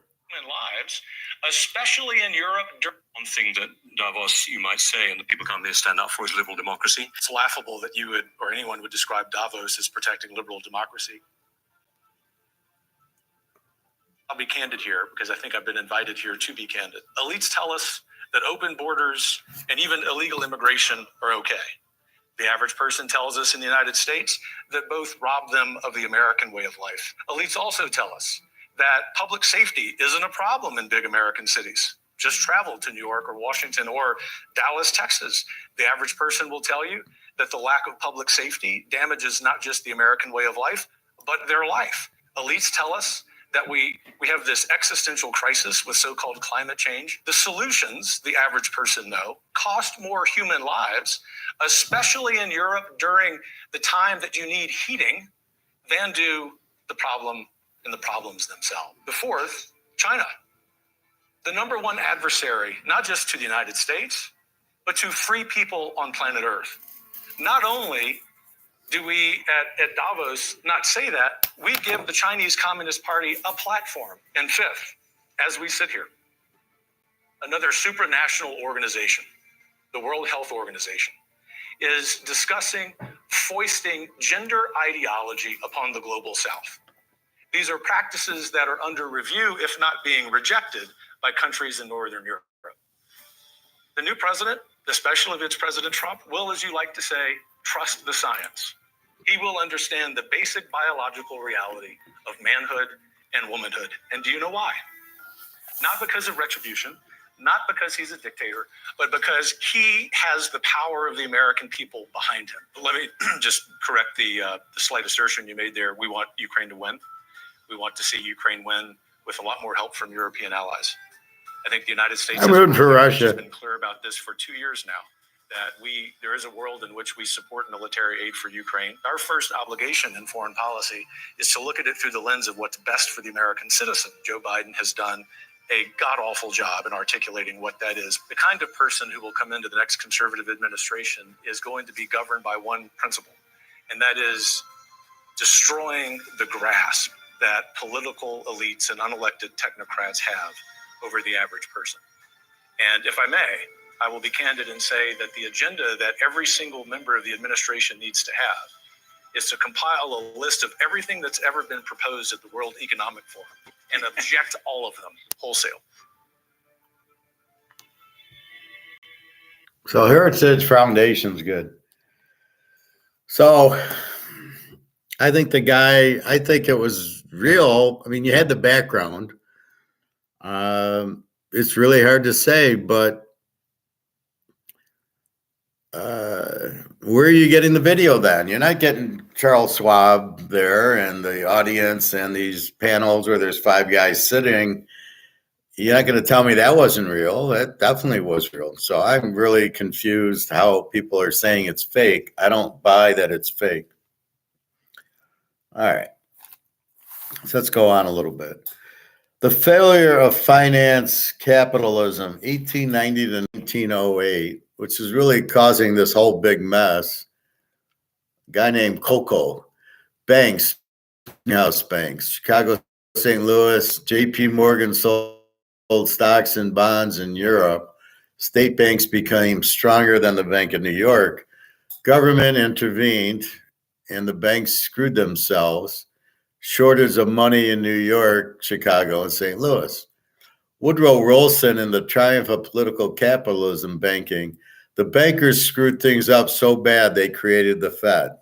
Lives, especially in Europe. One thing that Davos, you might say, and the people come there stand up for is liberal democracy. It's laughable that you would, or anyone would describe Davos as protecting liberal democracy. I'll be candid here because I think I've been invited here to be candid. Elites tell us that open borders and even illegal immigration are okay. The average person tells us in the United States that both rob them of the American way of life. Elites also tell us that public safety isn't a problem in big American cities. Just travel to New York or Washington or Dallas, Texas. The average person will tell you that the lack of public safety damages not just the American way of life, but their life. Elites tell us that we have this existential crisis with so-called climate change. The solutions, the average person know, cost more human lives, especially in Europe during the time that you need heating, than do the problem and the problems themselves. The fourth, China. The number one adversary, not just to the United States, but to free people on planet Earth. Not only do we at Davos not say that, we give the Chinese Communist Party a platform. And fifth, as we sit here, another supranational organization, the World Health Organization, is discussing foisting gender ideology upon the global South. These are practices that are under review, if not being rejected, by countries in Northern Europe. The new president, especially if it's President Trump, will, as you like to say, trust the science. He will understand the basic biological reality of manhood and womanhood. And do you know why? Not because of retribution, not because he's a dictator, but because he has the power of the American people behind him. Let me just correct the slight assertion you made there. We want Ukraine to win. We want to see Ukraine win with a lot more help from European allies. I think the United States I'm rooting for Russia. has been clear about this for 2 years now, that there is a world in which we support military aid for Ukraine. Our first obligation in foreign policy is to look at it through the lens of what's best for the American citizen. Joe Biden has done a god-awful job in articulating what that is. The kind of person who will come into the next conservative administration is going to be governed by one principle, and that is destroying the grasp that political elites and unelected technocrats have over the average person. And if I may, I will be candid and say that the agenda that every single member of the administration needs to have is to compile a list of everything that's ever been proposed at the World Economic Forum and object to all of them wholesale. So Heritage Foundation's good. So I think it was real. I mean, you had the background. It's really hard to say, but where are you getting the video then? You're not getting Charles Schwab there and the audience and these panels where there's 5 guys sitting. You're not going to tell me that wasn't real. That definitely was real. So I'm really confused how people are saying it's fake. I don't buy that it's fake. All right. So let's go on a little bit. The failure of finance capitalism, 1890 to 1908, which is really causing this whole big mess. A guy named Coco, banks, house banks, Chicago, St. Louis, J.P. Morgan sold stocks and bonds in Europe. State banks became stronger than the Bank of New York. Government intervened, and the banks screwed themselves. Shortage of money in New York, Chicago, and St. Louis. Woodrow Wilson and the triumph of political capitalism banking. The bankers screwed things up so bad they created the Fed.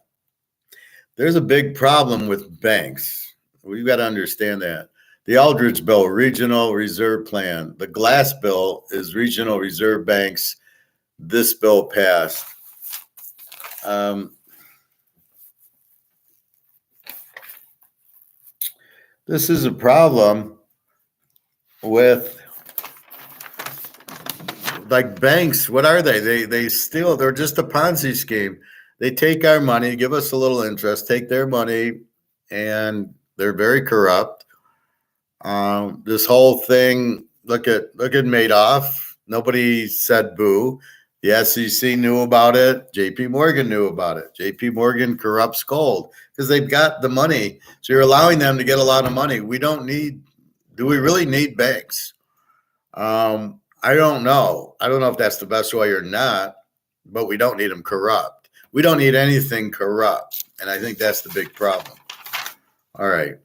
There's a big problem with banks. We've got to understand that. The Aldrich Bill, Regional Reserve Plan. The Glass Bill is regional reserve banks. This bill passed. This is a problem with like banks. What are they? They steal. They're just a Ponzi scheme. They take our money, give us a little interest, take their money, and they're very corrupt. This whole thing. Look at Madoff. Nobody said boo. The SEC knew about it. J.P. Morgan knew about it. J.P. Morgan corrupts gold because they've got the money. So you're allowing them to get a lot of money. We don't need. Do we really need banks? I don't know. I don't know if that's the best way or not, but we don't need them corrupt. We don't need anything corrupt. And I think that's the big problem. All right.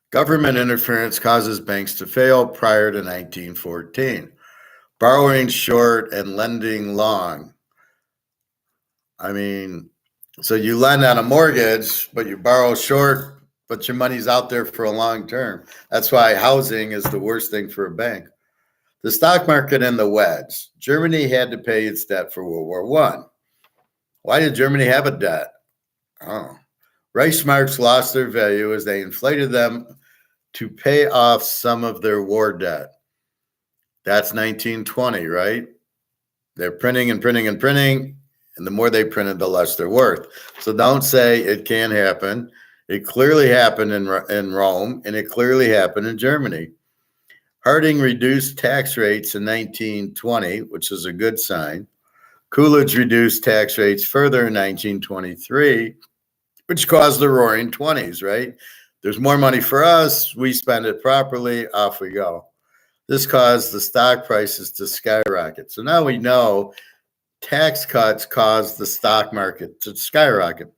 Government interference causes banks to fail prior to 1914. Borrowing short and lending long. I mean, so you lend on a mortgage, but you borrow short, but your money's out there for a long term. That's why housing is the worst thing for a bank. The stock market and the wedge. Germany had to pay its debt for World War I. Why did Germany have a debt? Oh. Reichsmarks lost their value as they inflated them to pay off some of their war debt. That's 1920, right? They're printing and printing and printing, and the more they printed, the less they're worth. So don't say it can't happen. It clearly happened in Rome, and it clearly happened in Germany. Harding reduced tax rates in 1920, which is a good sign. Coolidge reduced tax rates further in 1923, which caused the roaring 20s, right? There's more money for us. We spend it properly. Off we go. This caused the stock prices to skyrocket. So now we know tax cuts caused the stock market to skyrocket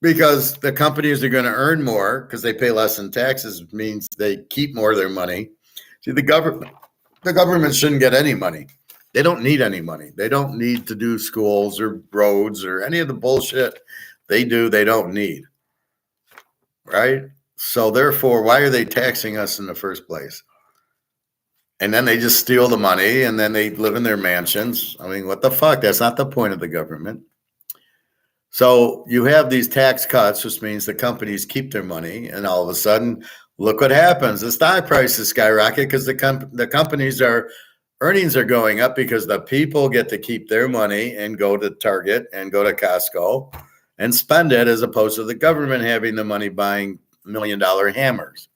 because the companies are going to earn more because they pay less in taxes, means they keep more of their money. See, the government shouldn't get any money. They don't need any money. They don't need to do schools or roads or any of the bullshit they don't need. Right? So therefore, why are they taxing us in the first place? And then they just steal the money and then they live in their mansions. I mean, what the fuck? That's not the point of the government. So you have these tax cuts, which means the companies keep their money. And all of a sudden, look what happens. The stock prices skyrocket because the companies earnings are going up because the people get to keep their money and go to Target and go to Costco and spend it, as opposed to the government having the money buying $1 million hammers.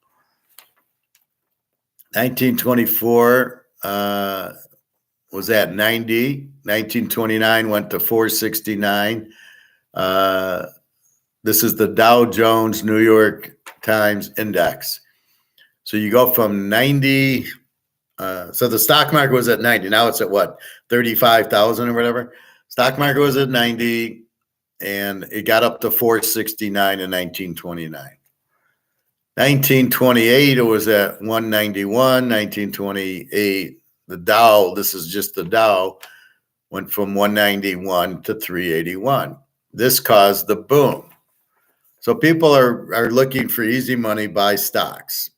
1924 was at 90. 1929 went to 469. This is the Dow Jones New York Times Index. So you go from 90. So the stock market was at 90. Now it's at what? 35,000 or whatever. Stock market was at 90. And it got up to 469 in 1929. 1928, it was at 191. 1928, the Dow, this is just the Dow, went from 191 to 381. This caused the boom. So people are looking for easy money, buy stocks.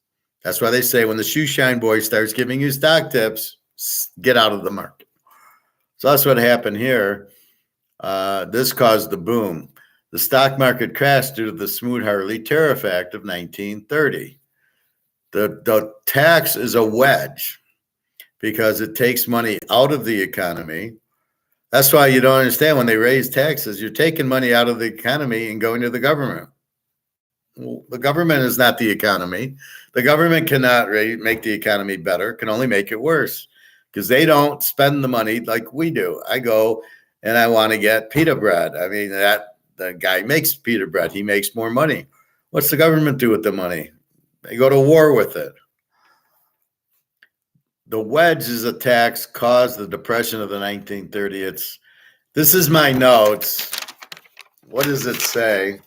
That's why they say when the shoe shine boy starts giving you stock tips, get out of the market. So that's what happened here. This caused the boom. The stock market crashed due to the Smoot-Hawley Tariff Act of 1930. The tax is a wedge because it takes money out of the economy. That's why you don't understand when they raise taxes, you're taking money out of the economy and going to the government. Well, the government is not the economy. The government cannot make the economy better, can only make it worse because they don't spend the money like we do. I go and I want to get pita bread. I mean, the guy makes pita bread. He makes more money. What's the government do with the money? They go to war with it. The wedge is a tax caused the depression of the 1930s. This is my notes. What does it say?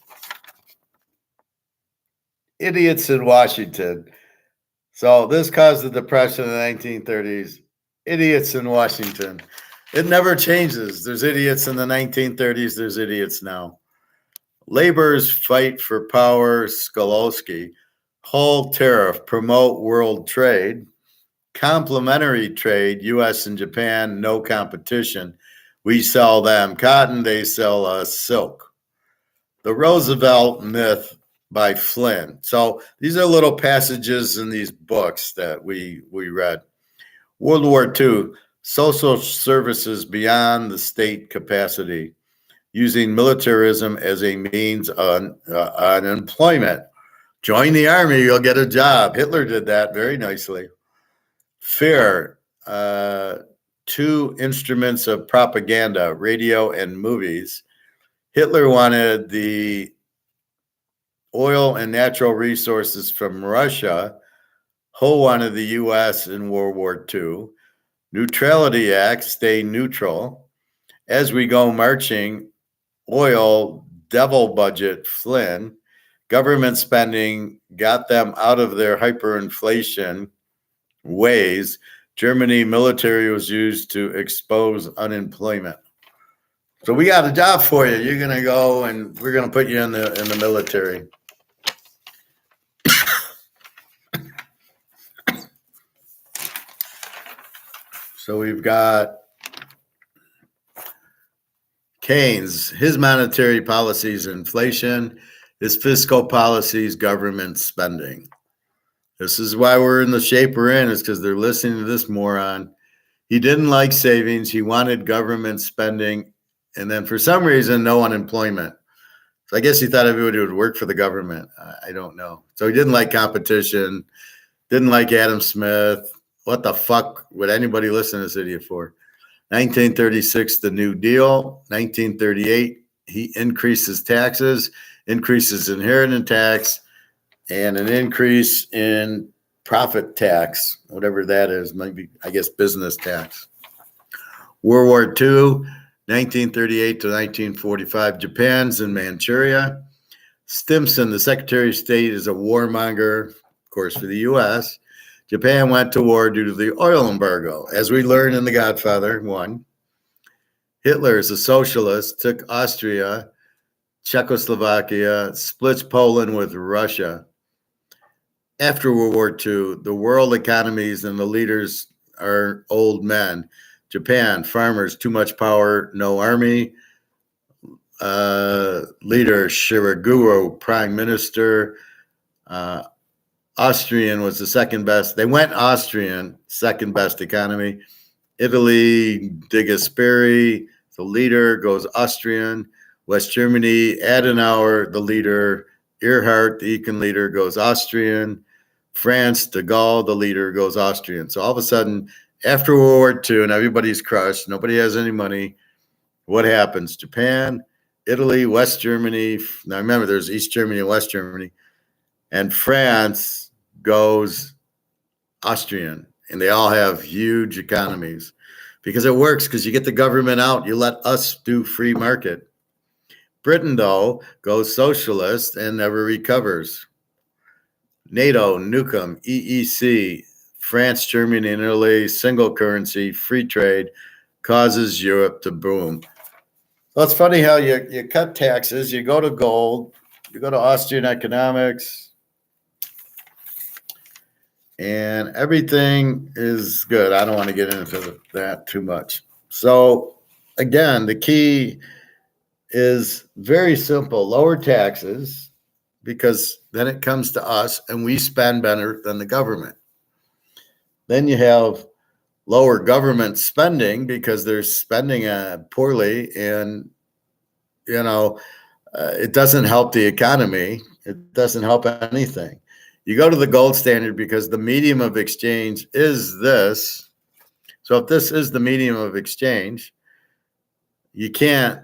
Idiots in Washington. So this caused the depression of the 1930s. Idiots in Washington. It never changes. There's idiots in the 1930s. There's idiots now. Labor's fight for power, Skolowski. Whole tariff, promote world trade. Complementary trade, U.S. and Japan, no competition. We sell them cotton, they sell us silk. The Roosevelt myth by Flynn. So these are little passages in these books that we read. World War II, social services beyond the state capacity, using militarism as a means on employment. Join the army, you'll get a job. Hitler did that very nicely. Fear, two instruments of propaganda, radio and movies. Hitler wanted the oil and natural resources from Russia. Ho wanted the U.S. in World War II. Neutrality Act, stay neutral. As we go marching, oil, devil budget, Flynn. Government spending got them out of their hyperinflation ways. Germany military was used to expose unemployment. So we got a job for you. You're going to go and we're going to put you in the military. So we've got Keynes, his monetary policies, inflation, his fiscal policies, government spending. This is why we're in the shape we're in, is because they're listening to this moron. He didn't like savings. He wanted government spending. And then for some reason, no unemployment. So I guess he thought everybody would work for the government. I don't know. So he didn't like competition, didn't like Adam Smith. What the fuck would anybody listen to this idiot for? 1936, the New Deal. 1938, he increases taxes, increases inheritance tax, and an increase in profit tax, whatever that is, maybe, I guess, business tax. World War II, 1938 to 1945, Japan's in Manchuria. Stimson, the Secretary of State, is a warmonger, of course, for the U.S. Japan went to war due to the oil embargo, as we learn in The Godfather 1. Hitler is a socialist, took Austria, Czechoslovakia, splits Poland with Russia. After World War II, the world economies and the leaders are old men. Japan, farmers, too much power, no army. Leader Shiroguro, prime minister. Austrian was the second best. They went Austrian, second best economy. Italy, De Gasperi, the leader, goes Austrian. West Germany, Adenauer, the leader. Earhart, the econ leader, goes Austrian. France, de Gaulle, the leader, goes Austrian. So all of a sudden, after World War II, and everybody's crushed, nobody has any money, what happens? Japan, Italy, West Germany. Now remember, there's East Germany and West Germany. And France goes Austrian. And they all have huge economies. Because it works, because you get the government out, you let us do free market. Britain, though, goes socialist and never recovers. NATO, Nukem, EEC, France, Germany, and Italy, single currency, free trade, causes Europe to boom. Well, it's funny how you cut taxes, you go to gold, you go to Austrian economics, and everything is good. I don't want to get into that too much. So, again, the key is very simple. Lower taxes, because then it comes to us and we spend better than the government. Then you have lower government spending because they're spending poorly, and it doesn't help the economy. It doesn't help anything. You go to the gold standard because the medium of exchange is this. So if this is the medium of exchange, you can't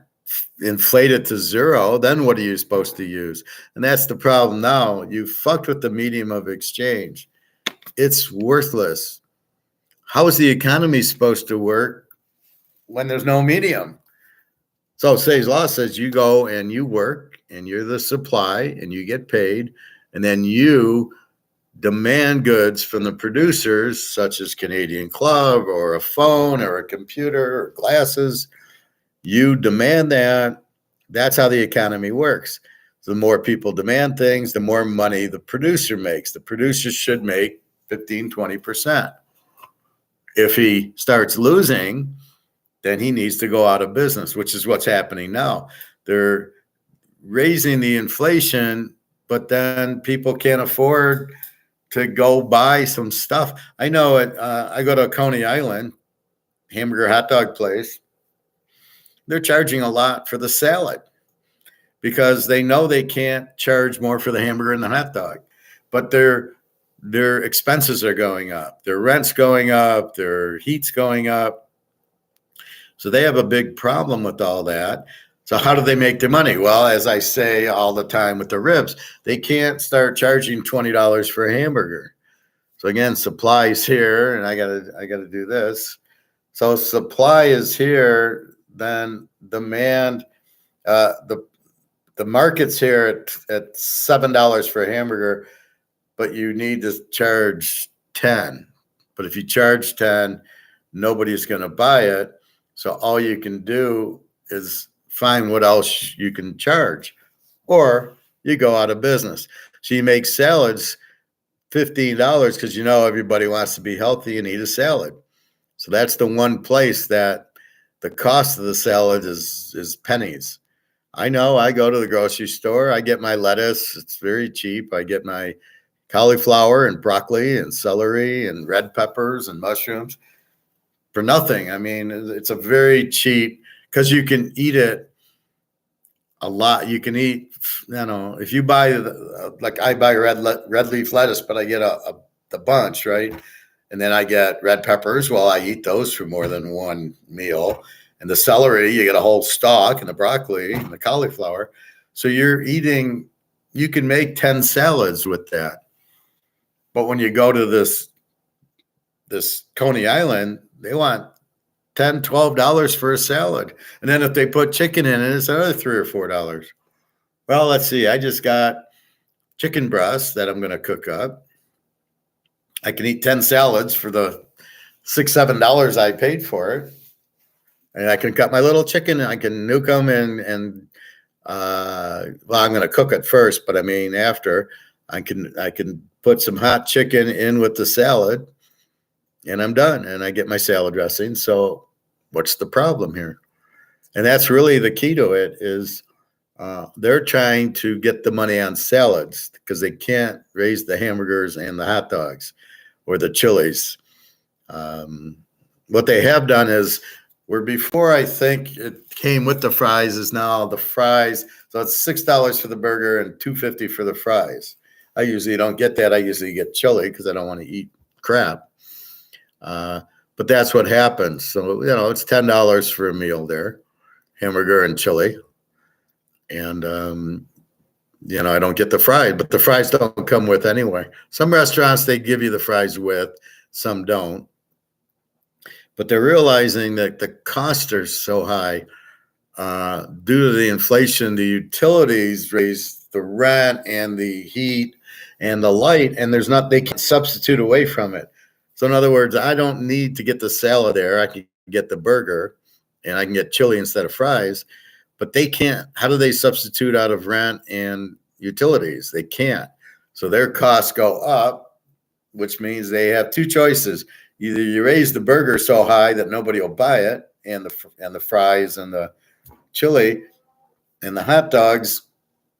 inflate it to zero. Then what are you supposed to use? And that's the problem now. You fucked with the medium of exchange. It's worthless. How is the economy supposed to work when there's no medium? So Say's Law says you go and you work and you're the supply and you get paid, and then you demand goods from the producers, such as Canadian Club or a phone or a computer or glasses. You demand that. That's how the economy works. The more people demand things, the more money the producer makes. The producer should make 15, 20%. If he starts losing, then he needs to go out of business, which is what's happening now. They're raising the inflation, but then people can't afford to go buy some stuff. I know it. I go to Coney Island, hamburger hot dog place. They're charging a lot for the salad because they know they can't charge more for the hamburger and the hot dog, but their expenses are going up. Their rent's going up. Their heat's going up. So they have a big problem with all that. So how do they make their money? Well, as I say all the time with the ribs, they can't start charging $20 for a hamburger. So again, supply is here, and I gotta do this. So supply is here, then demand. The market's here at $7 for a hamburger, but you need to charge 10. But if you charge 10, nobody's going to buy it. So all you can do is find what else you can charge, or you go out of business. So you make salads $15 because you know everybody wants to be healthy and eat a salad. So that's the one place that the cost of the salad is pennies. I know I go to the grocery store, I get my lettuce, it's very cheap. I get my cauliflower and broccoli and celery and red peppers and mushrooms for nothing. I mean, it's a very cheap, because you can eat it a lot. You can eat, if you buy, like I buy red leaf lettuce, but I get the bunch, right? And then I get red peppers. Well, I eat those for more than one meal. And the celery, you get a whole stalk, and the broccoli and the cauliflower. So you can make 10 salads with that. But when you go to this Coney Island, they want $10, $12 for a salad. And then if they put chicken in it, it's another $3 or $4. Well, let's see. I just got chicken breasts that I'm going to cook up. I can eat 10 salads for the $6, $7 I paid for it. And I can cut my little chicken, and I can nuke them and well, I'm going to cook it first, but I mean, after I can put some hot chicken in with the salad, and I'm done, and I get my salad dressing. So what's the problem here? And that's really the key to it is they're trying to get the money on salads because they can't raise the hamburgers and the hot dogs or the chilies. What they have done is, where before I think it came with the fries, is now the fries. So it's $6 for the burger and $2.50 for the fries. I usually don't get that. I usually get chili because I don't want to eat crap. But that's what happens. So, it's $10 for a meal there, hamburger and chili. And, I don't get the fries, but the fries don't come with anyway. Some restaurants, they give you the fries with, some don't. But they're realizing that the costs are so high due to the inflation. The utilities raise the rent and the heat and the light, and they can't substitute away from it. So in other words, I don't need to get the salad there. I can get the burger, and I can get chili instead of fries. But they can't. How do they substitute out of rent and utilities? They can't. So their costs go up, which means they have two choices. Either you raise the burger so high that nobody will buy it, and the fries and the chili and the hot dogs,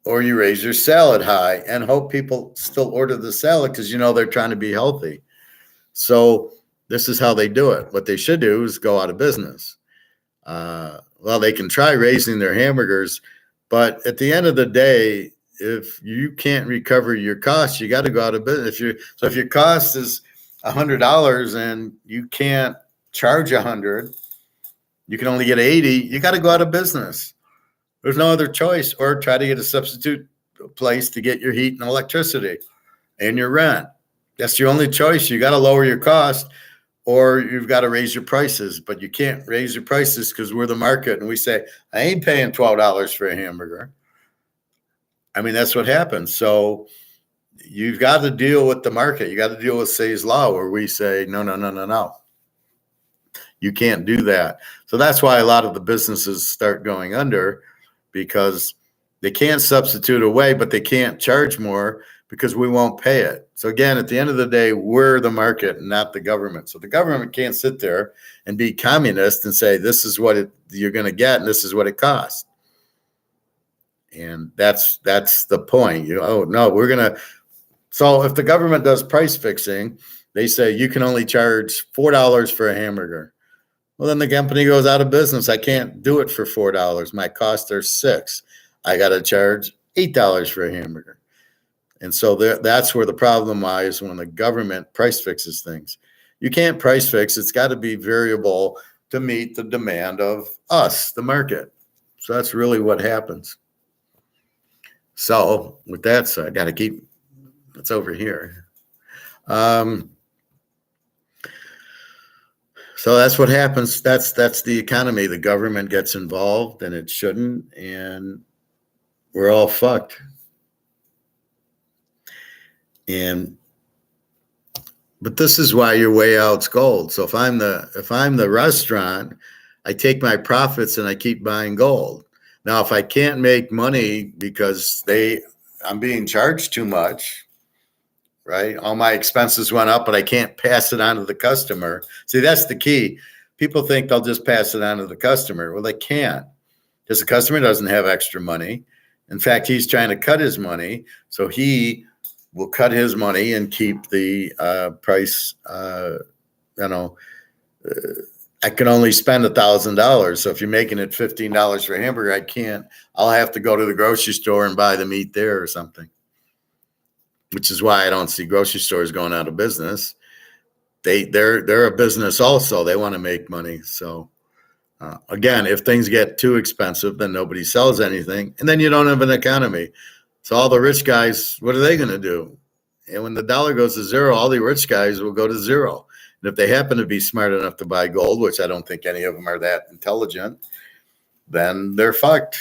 or you raise your salad high and hope people still order the salad because they're trying to be healthy. So this is how they do it. What they should do is go out of business. Well, they can try raising their hamburgers, but at the end of the day, if you can't recover your costs, you got to go out of business. If your cost is $100 and you can't charge $100, you can only get $80, you got to go out of business. There's no other choice, or try to get a substitute place to get your heat and electricity and your rent. That's your only choice. You got to lower your cost, or you've got to raise your prices, but you can't raise your prices because we're the market and we say, I ain't paying $12 for a hamburger. I mean, that's what happens. So you've got to deal with the market. You got to deal with Say's law, where we say, no. You can't do that. So that's why a lot of the businesses start going under, because they can't substitute away, but they can't charge more because we won't pay it. So again, at the end of the day, we're the market, not the government. So the government can't sit there and be communist and say, this is what you're going to get, and this is what it costs. And that's the point. So if the government does price fixing, they say you can only charge $4 for a hamburger. Well, then the company goes out of business. I can't do it for $4. My costs are $6. I got to charge $8 for a hamburger. And so that's where the problem lies when the government price fixes things. You can't price fix. It's got to be variable to meet the demand of us, the market. So that's really what happens. So with that said, I got to keep, it's over here. So that's what happens. That's the economy. The government gets involved, and it shouldn't, and we're all fucked. But this is why your way out's gold. So if I'm the restaurant, I take my profits and I keep buying gold. Now, if I can't make money because I'm being charged too much, right? All my expenses went up, but I can't pass it on to the customer. See, that's the key. People think they'll just pass it on to the customer. Well, they can't, because the customer doesn't have extra money. In fact, he's trying to cut his money, so he will cut his money and keep the price. I can only spend $1,000. So if you're making it $15 for a hamburger, I'll have to go to the grocery store and buy the meat there or something. Which is why I don't see grocery stores going out of business. They're a business also. They want to make money. So again, if things get too expensive, then nobody sells anything, and then you don't have an economy. So all the rich guys, what are they going to do? And when the dollar goes to zero, all the rich guys will go to zero. And if they happen to be smart enough to buy gold, which I don't think any of them are that intelligent, then they're fucked.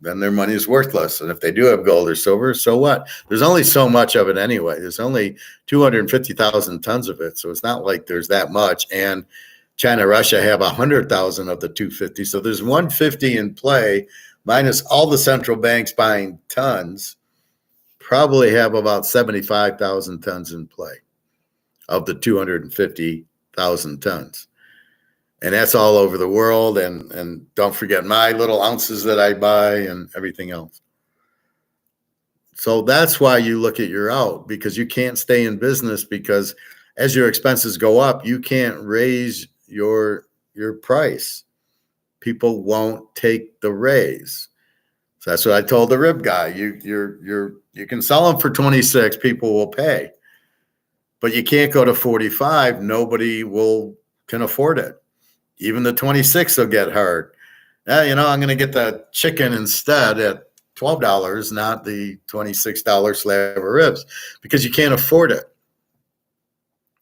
Then their money is worthless. And if they do have gold or silver, so what? There's only so much of it anyway. There's only 250,000 tons of it. So it's not like there's that much. And China, Russia have 100,000 of the 250. So there's 150 in play, minus all the central banks buying tons, probably have about 75,000 tons in play of the 250,000 tons. And that's all over the world. And don't forget my little ounces that I buy and everything else. So that's why you look at your out, because you can't stay in business, because as your expenses go up, you can't raise your price. People won't take the raise. So that's what I told the rib guy. You can sell them for 26, people will pay. But you can't go to 45, nobody can afford it. Even the 26 will get hard. I'm going to get the chicken instead at $12, not the $26 slab of ribs, because you can't afford it,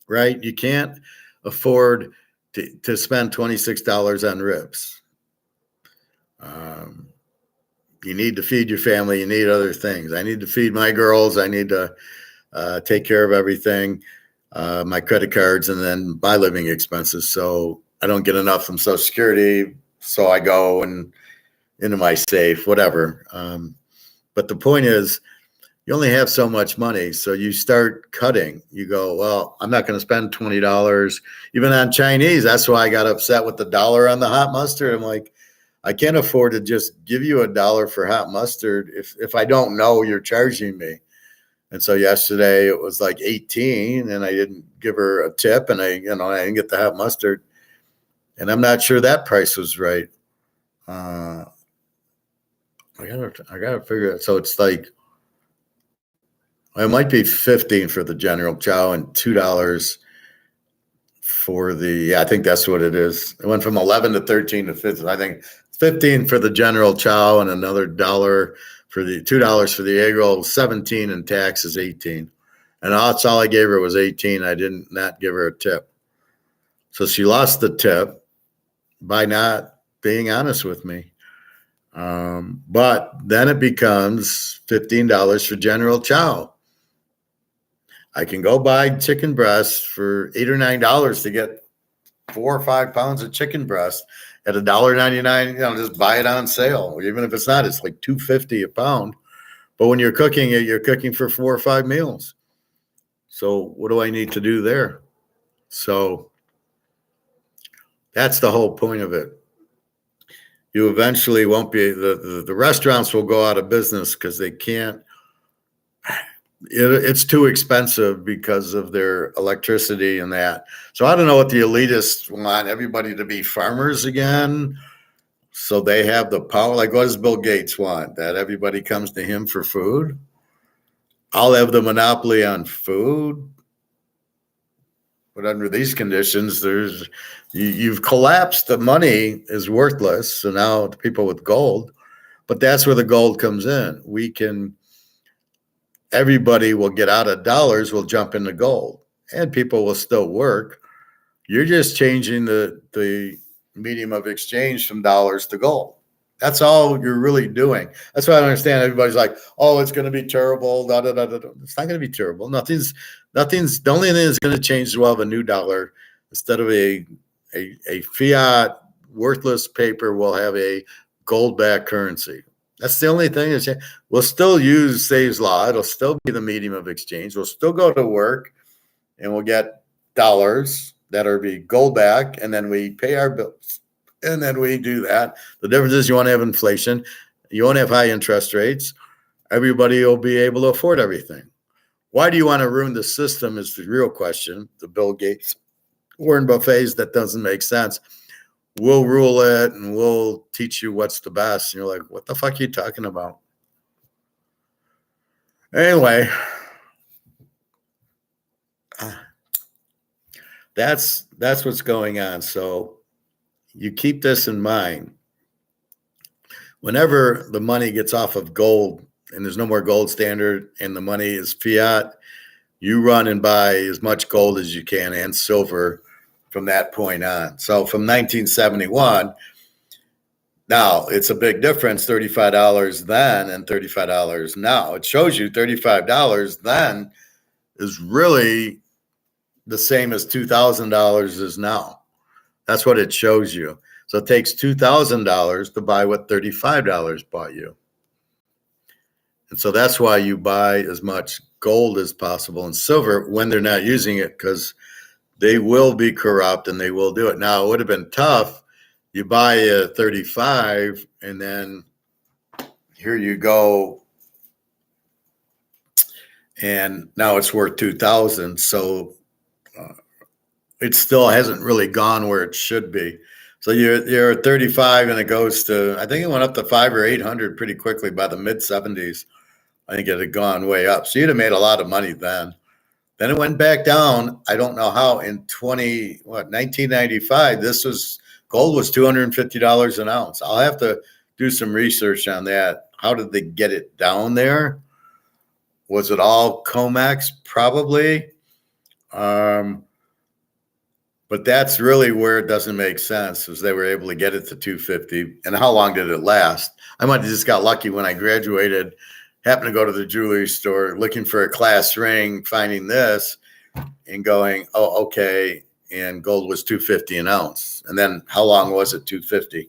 right? You can't afford to spend $26 on ribs. You need to feed your family. You need other things. I need to feed my girls. I need to take care of everything, my credit cards, and then my living expenses. So I don't get enough from Social Security, so I go and into my safe, whatever. But the point is, you only have so much money, so you start cutting. You go, well, I'm not going to spend $20, even on Chinese. That's why I got upset with the $1 on the hot mustard. I'm like, I can't afford to just give you $1 for hot mustard if I don't know you're charging me. And so yesterday it was like 18, and I didn't give her a tip, and I didn't get the hot mustard. And I'm not sure that price was right. I gotta figure it. So it's like, it might be 15 for the General Chow and $2 for I think that's what it is. It went from 11 to 13 to 15. I think 15 for the General Chow and another $2 for the egg roll. 17 and tax is 18. And that's all I gave her was 18. I did not give her a tip. So she lost the tip by not being honest with me. But then it becomes $15 for General Chow. I can go buy chicken breasts for $8 or $9 to get 4 or 5 pounds of chicken breast at $1.99. Just buy it on sale. Even if it's not, it's like $2.50 a pound. But when you're cooking it, you're cooking for 4 or 5 meals. So what do I need to do there? So that's the whole point of it. You eventually won't be, the restaurants will go out of business because they can't, it's too expensive because of their electricity and that. So I don't know what the elitists want everybody to be farmers again. So they have the power. Like, what does Bill Gates want? That everybody comes to him for food? I'll have the monopoly on food. But under these conditions, you've collapsed. The money is worthless. So now the people with gold, but that's where the gold comes in. Everybody will get out of dollars, will jump into gold, and people will still work. You're just changing the medium of exchange from dollars to gold. That's all you're really doing. That's why I don't understand. Everybody's like, "Oh, it's going to be terrible." Da, da, da, da. It's not going to be terrible. Nothing's. The only thing that's going to change is we'll have a new dollar instead of a fiat worthless paper. We'll have a gold-backed currency. That's the only thing. We'll still use Say's law. It'll still be the medium of exchange. We'll still go to work, and we'll get dollars that'll be gold back, and then we pay our bills, and then we do that. The difference is you won't have inflation. You won't have high interest rates. Everybody will be able to afford everything. Why do you want to ruin the system is the real question. The Bill Gates, Warren Buffets, that doesn't make sense. We'll rule it and we'll teach you what's the best. And you're like, what the fuck are you talking about? Anyway, that's what's going on. So you keep this in mind. Whenever the money gets off of gold and there's no more gold standard and the money is fiat, you run and buy as much gold as you can and silver from that point on. So from 1971, now it's a big difference, $35 then and $35 now. It shows you $35 then is really the same as $2,000 is now. That's what it shows you. So it takes $2,000 to buy what $35 bought you. And so that's why you buy as much gold as possible and silver when they're not using it, because they will be corrupt and they will do it. Now, it would have been tough. You buy a 35 and then here you go. And now it's worth 2,000. So it still hasn't really gone where it should be. So you're at 35 and it goes to, I think it went up to 500 or 800 pretty quickly by the mid 70s. I think it had gone way up. So you'd have made a lot of money then. Then it went back down. I don't know how. In 1995, gold was $250 an ounce. I'll have to do some research on that. How did they get it down there? Was it all COMEX? Probably. But that's really where it doesn't make sense, is they were able to get it to 250. And how long did it last? I might have just got lucky when I graduated. Happened to go to the jewelry store looking for a class ring, finding this and going, oh, okay. And gold was $250 an ounce. And then how long was it? $250?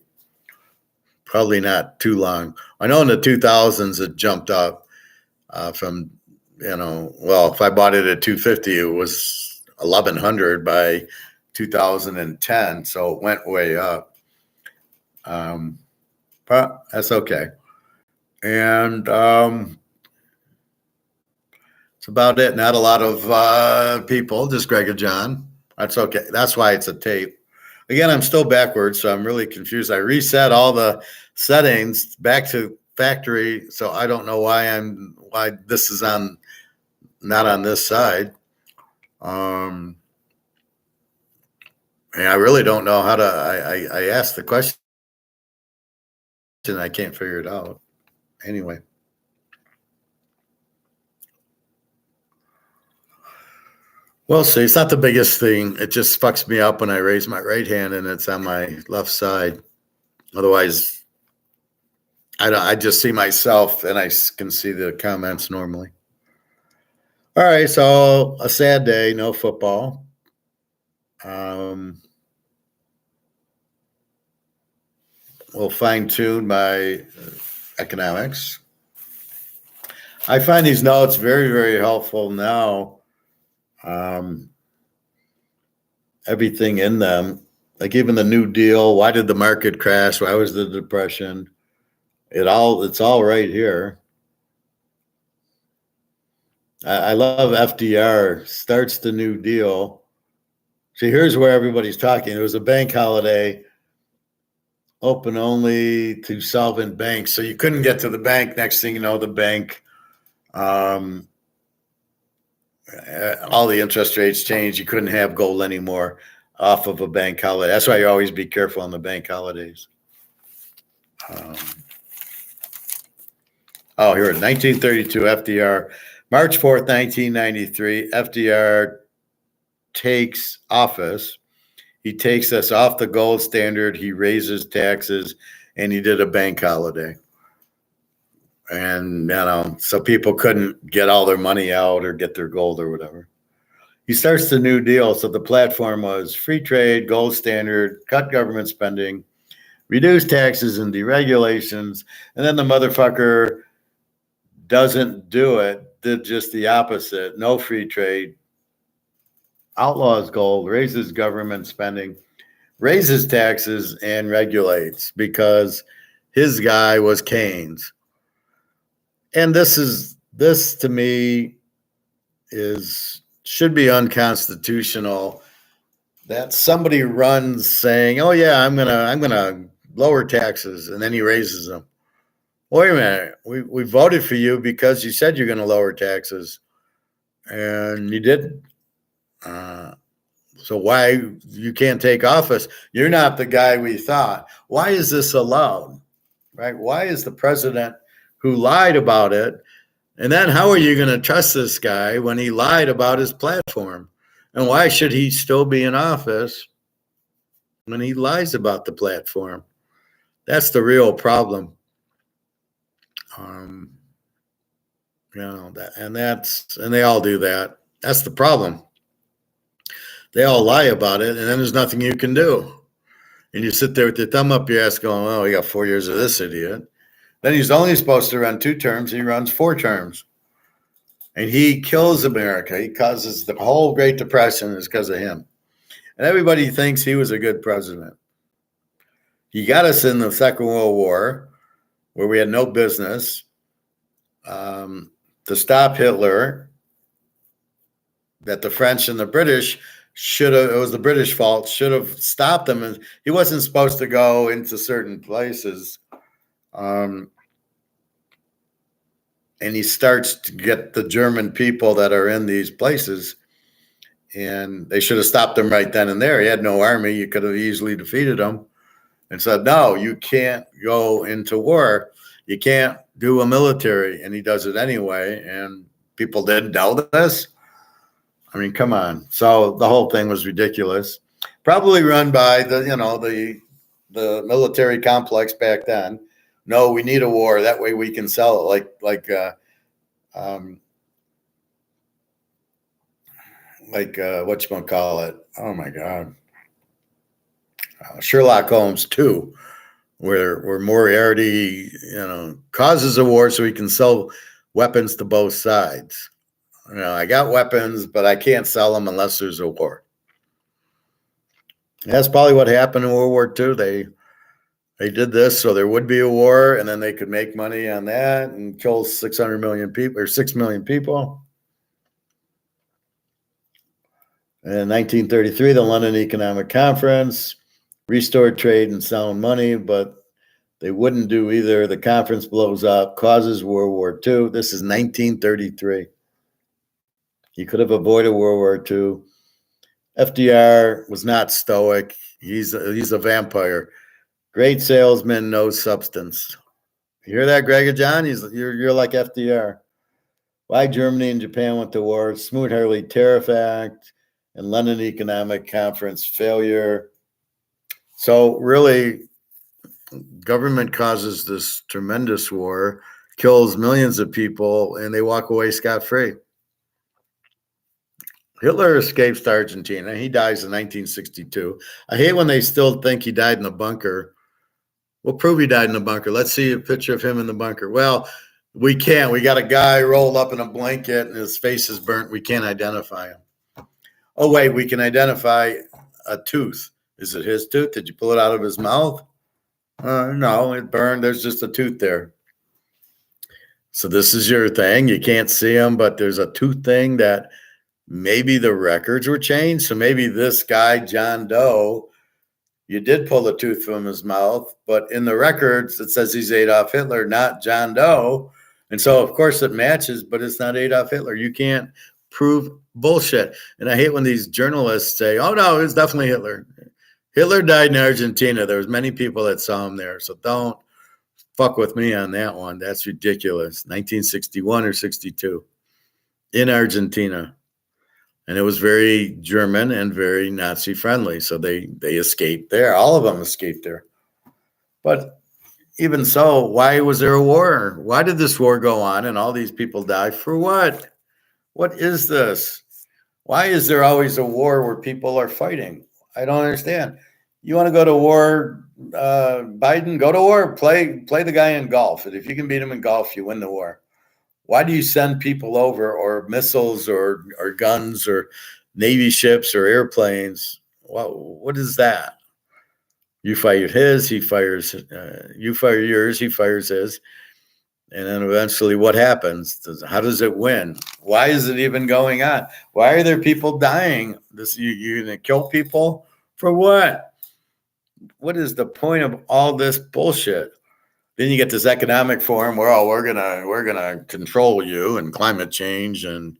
Probably not too long. I know in the 2000s it jumped up from, if I bought it at $250, it was $1,100 by 2010. So it went way up. But that's okay. And it's about it. Not a lot of people, just Greg and John. That's okay. That's why it's a tape. Again, I'm still backwards, so I'm really confused. I reset all the settings back to factory, so I don't know why this is not on this side. And I really don't know how to. I asked the question, and I can't figure it out. Anyway. Well, see, it's not the biggest thing. It just fucks me up when I raise my right hand and it's on my left side. Otherwise, I just see myself and I can see the comments normally. All right, so a sad day, no football. We'll fine tune my economics. I find these notes very, very helpful now. Everything in them, like even the New Deal. Why did the market crash? Why was the depression? It's all right here. I love FDR starts the New Deal. See, here's where everybody's talking. It was a bank holiday, open only to solvent banks. So you couldn't get to the bank. Next thing you know, the bank, all the interest rates changed. You couldn't have gold anymore off of a bank holiday. That's why you always be careful on the bank holidays. Here it is, 1932, FDR. March 4th, 1993, FDR takes office. He takes us off the gold standard. He raises taxes, and he did a bank holiday. And, so people couldn't get all their money out or get their gold or whatever. He starts the New Deal. So the platform was free trade, gold standard, cut government spending, reduce taxes and deregulations. And then the motherfucker doesn't do it, did just the opposite. No free trade, outlaws gold, raises government spending, raises taxes, and regulates because his guy was Keynes. And this to me should be unconstitutional that somebody runs saying, "Oh yeah, I'm gonna lower taxes," and then he raises them. Wait a minute, we voted for you because you said you're going to lower taxes, and you didn't. So why you can't take office? You're not the guy we thought. Why is this allowed? Right? Why is the president who lied about it? And then how are you going to trust this guy when he lied about his platform? And why should he still be in office when he lies about the platform? That's the real problem. And they all do that. That's the problem. They all lie about it, and then there's nothing you can do. And you sit there with your thumb up your ass going, "Oh, we got 4 years of this idiot." Then he's only supposed to run 2 terms. He runs 4 terms. And he kills America. He causes the whole Great Depression is because of him. And everybody thinks he was a good president. He got us in the Second World War, where we had no business. To stop Hitler, that the French and the British it was the British fault, should have stopped him. And he wasn't supposed to go into certain places. And he starts to get the German people that are in these places, and they should have stopped him right then and there. He had no army. You could have easily defeated him and said, "No, you can't go into war. You can't do a military." And he does it anyway. And people didn't know this. I mean, come on. So the whole thing was ridiculous. Probably run by the military complex back then. No, we need a war. That way we can sell it. Like whatchamacallit? Oh my God. Sherlock Holmes 2, where Moriarty, causes a war so he can sell weapons to both sides. I got weapons, but I can't sell them unless there's a war. And that's probably what happened in World War II. They did this so there would be a war, and then they could make money on that and kill 600 million people or 6 million people. And in 1933, the London Economic Conference restored trade and sound money, but they wouldn't do either. The conference blows up, causes World War II. This is 1933. He could have avoided World War II. FDR was not stoic. He's a vampire. Great salesman, no substance. You hear that, Greg and John? You're like FDR. Why Germany and Japan went to war? Smoot-Hawley Tariff Act and London Economic Conference failure. So really, government causes this tremendous war, kills millions of people, and they walk away scot-free. Hitler escapes to Argentina. He dies in 1962. I hate when they still think he died in the bunker. We'll prove he died in the bunker. Let's see a picture of him in the bunker. Well, we can't. We got a guy rolled up in a blanket and his face is burnt. We can't identify him. Oh, wait, we can identify a tooth. Is it his tooth? Did you pull it out of his mouth? No, it burned. There's just a tooth there. So this is your thing. You can't see him, but there's a tooth thing that maybe the records were changed. So maybe this guy, John Doe, you did pull the tooth from his mouth, but in the records, it says he's Adolf Hitler, not John Doe. And so, of course, it matches, but it's not Adolf Hitler. You can't prove bullshit. And I hate when these journalists say, oh, no, it's definitely Hitler. Hitler died in Argentina. There was many people that saw him there. So don't fuck with me on that one. That's ridiculous. 1961 or 62 in Argentina. And it was very German and very Nazi friendly. So they escaped there. All of them escaped there. But even so, why was there a war? Why did this war go on and all these people die? For what? What is this? Why is there always a war where people are fighting? I don't understand. You want to go to war, Biden, go to war, play the guy in golf. And if you can beat him in golf, you win the war. Why do you send people over, or missiles or guns or Navy ships or airplanes? What is that? You fire his, he fires, you fire yours, he fires his. And then eventually what happens? How does it win? Why is it even going on? Why are there people dying? You're going to kill people? For what? What is the point of all this bullshit? Then you get this economic forum where, oh, we're gonna control you and climate change, and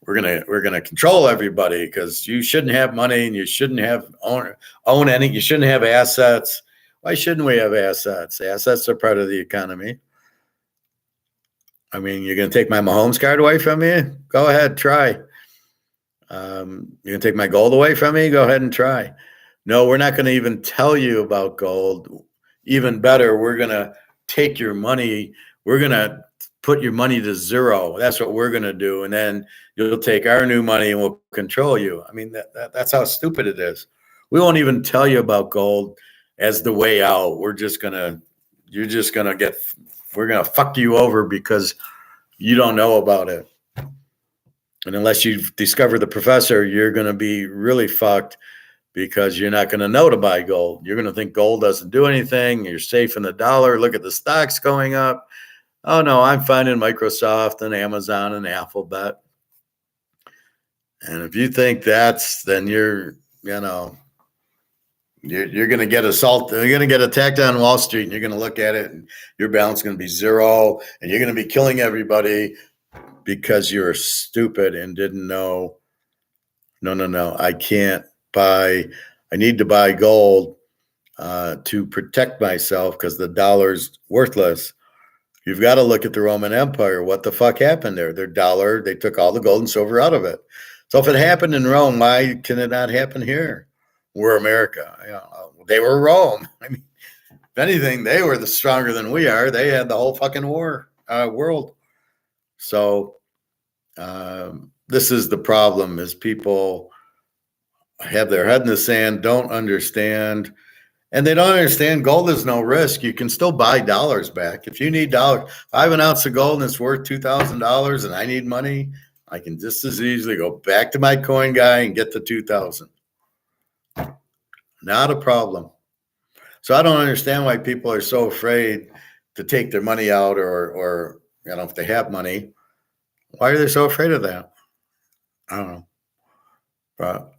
we're gonna control everybody because you shouldn't have money and you shouldn't have own any. You shouldn't have assets. Why shouldn't we have assets? Assets are part of the economy. I mean, you're gonna take my Mahomes card away from me? Go ahead, try. You're gonna take my gold away from me? Go ahead and try. No, we're not gonna even tell you about gold. Even better, we're gonna take your money. We're gonna put your money to zero. That's what we're gonna do, and then you'll take our new money and we'll control you. I mean, that's how stupid it is. We won't even tell you about gold as the way out. We're gonna fuck you over because you don't know about it. And unless you discover the professor, you're gonna be really fucked, because you're not going to know to buy gold. You're going to think gold doesn't do anything. You're safe in the dollar. Look at the stocks going up. Oh, no, I'm finding Microsoft and Amazon and Alphabet. And if you think then you're going to get assaulted. You're going to get attacked on Wall Street, and you're going to look at it, and your balance is going to be zero, and you're going to be killing everybody because you're stupid and didn't know. No, I can't. I need to buy gold to protect myself because the dollar's worthless. You've got to look at the Roman Empire. What the fuck happened there? Their dollar, they took all the gold and silver out of it. So if it happened in Rome, why can it not happen here? We're America. They were Rome. I mean, if anything, they were stronger than we are. They had the whole fucking world. So this is the problem: is people have their head in the sand, don't understand, and they don't understand gold is no risk. You can still buy dollars back. If you need dollars, if I have an ounce of gold and it's worth $2,000 and I need money, I can just as easily go back to my coin guy and get the 2,000. Not a problem. So I don't understand why people are so afraid to take their money out, or if they have money, why are they so afraid of that? I don't know. But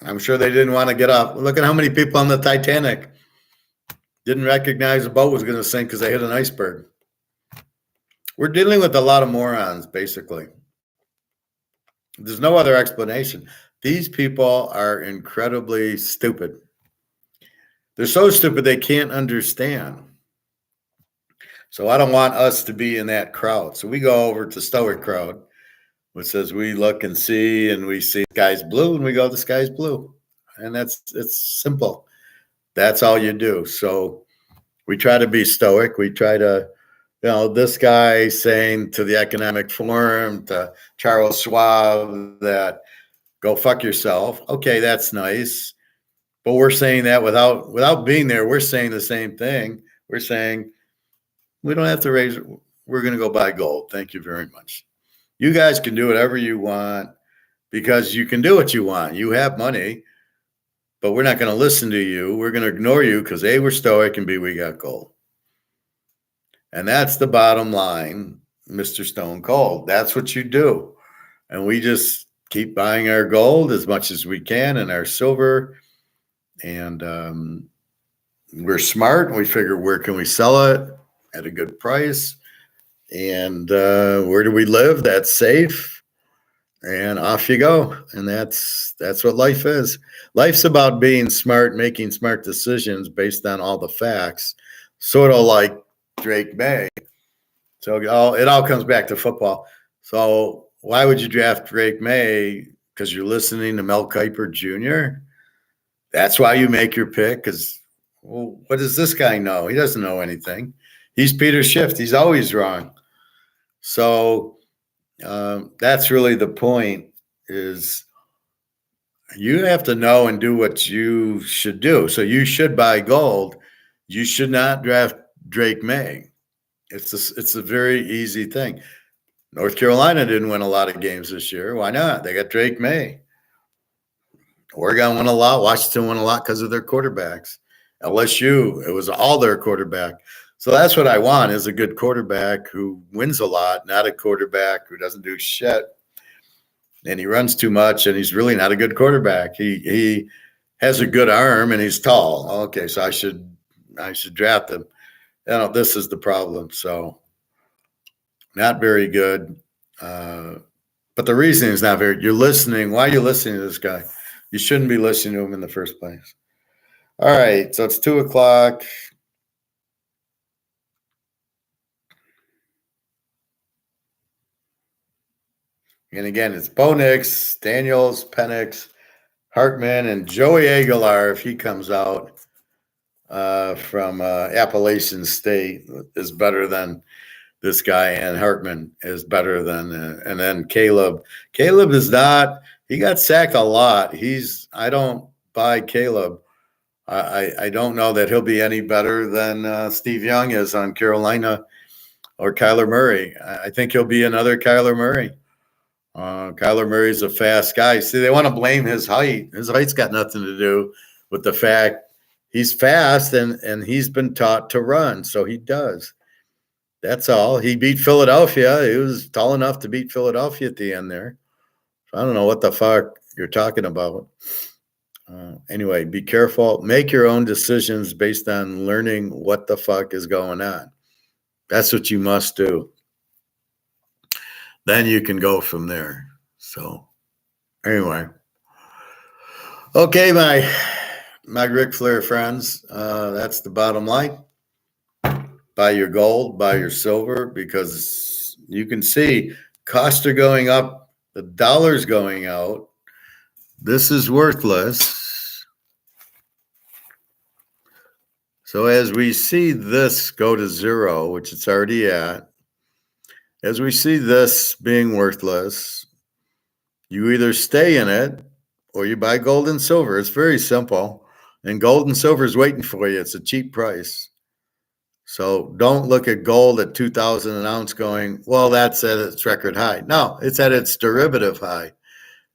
I'm sure they didn't want to get off. Look at how many people on the Titanic didn't recognize the boat was going to sink because they hit an iceberg. We're dealing with a lot of morons, basically. There's no other explanation. These people are incredibly stupid. They're so stupid they can't understand. So I don't want us to be in that crowd. So we go over to Stoic crowd, which says we look and see, and we see the sky's blue, and we go, the sky's blue. And it's simple. That's all you do. So we try to be stoic. We try to, this guy saying to the Economic Forum, to Charles Schwab, that go fuck yourself. Okay, that's nice. But we're saying that without being there, we're saying the same thing. We're saying we don't have to raise, we're going to go buy gold. Thank you very much. You guys can do whatever you want because you can do what you want. You have money, but we're not going to listen to you. We're going to ignore you because A, we're stoic, and B, we got gold. And that's the bottom line, Mr. Stone Cold. That's what you do. And we just keep buying our gold as much as we can and our silver. And we're smart. And we figure where can we sell it at a good price? And where do we live? That's safe. And off you go. And that's what life is. Life's about being smart, making smart decisions based on all the facts, sort of like Drake May. So it all comes back to football. So why would you draft Drake May? Because you're listening to Mel Kiper Jr.? That's why you make your pick? Because, well, what does this guy know? He doesn't know anything. He's Peter Schiff. He's always wrong. So that's really the point, is you have to know and do what you should do. So you should buy gold. You should not draft Drake May. It's a very easy thing. North Carolina didn't win a lot of games this year. Why not? They got Drake May. Oregon won a lot. Washington won a lot because of their quarterbacks. LSU, it was all their quarterback. So that's what I want, is a good quarterback who wins a lot, not a quarterback who doesn't do shit. And he runs too much, and he's really not a good quarterback. He has a good arm, and he's tall. Okay, so I should draft him. This is the problem. So not very good. But the reason is not very, you're listening. Why are you listening to this guy? You shouldn't be listening to him in the first place. All right. So it's 2:00. And again, it's Bo Nix, Daniels, Penix, Hartman, and Joey Aguilar, if he comes out from Appalachian State, is better than this guy, and Hartman is better than, and then Caleb. Caleb is not, he got sacked a lot. I don't buy Caleb. I don't know that he'll be any better than Steve Young is on Carolina or Kyler Murray. I think he'll be another Kyler Murray. Kyler Murray's a fast guy. See, they want to blame his height. His height's got nothing to do with the fact he's fast and he's been taught to run, so he does. That's all. He beat Philadelphia. He was tall enough to beat Philadelphia at the end there. I don't know what the fuck you're talking about. Anyway, be careful. Make your own decisions based on learning what the fuck is going on. That's what you must do. Then you can go from there. So anyway. Okay, my Ric Flair friends, that's the bottom line. Buy your gold, buy your silver, because you can see costs are going up, the dollar's going out. This is worthless. So as we see this go to zero, which it's already at, as we see this being worthless, you either stay in it or you buy gold and silver. It's very simple. And gold and silver is waiting for you. It's a cheap price. So don't look at gold at 2,000 an ounce going, well, that's at its record high. No, it's at its derivative high,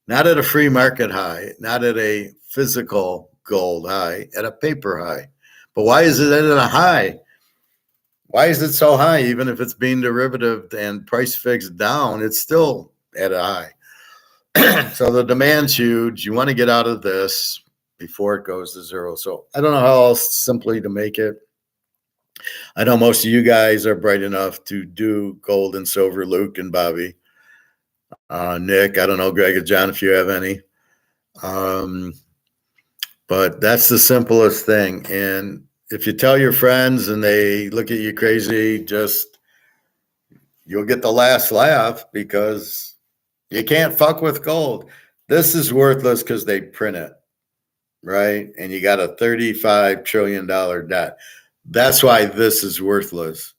not at a free market high, not at a physical gold high, at a paper high. But why is it at a high? Why is it so high? Even if it's being derivative and price fixed down, it's still at a high. So the demand's huge. You want to get out of this before it goes to zero. So I don't know how else simply to make it. I know most of you guys are bright enough to do gold and silver, Luke and Bobby. Nick, I don't know, Greg and John, if you have any. But that's the simplest thing. And if you tell your friends and they look at you crazy, you'll get the last laugh, because you can't fuck with gold. This is worthless because they print it, right? And you got a $35 trillion debt. That's why this is worthless.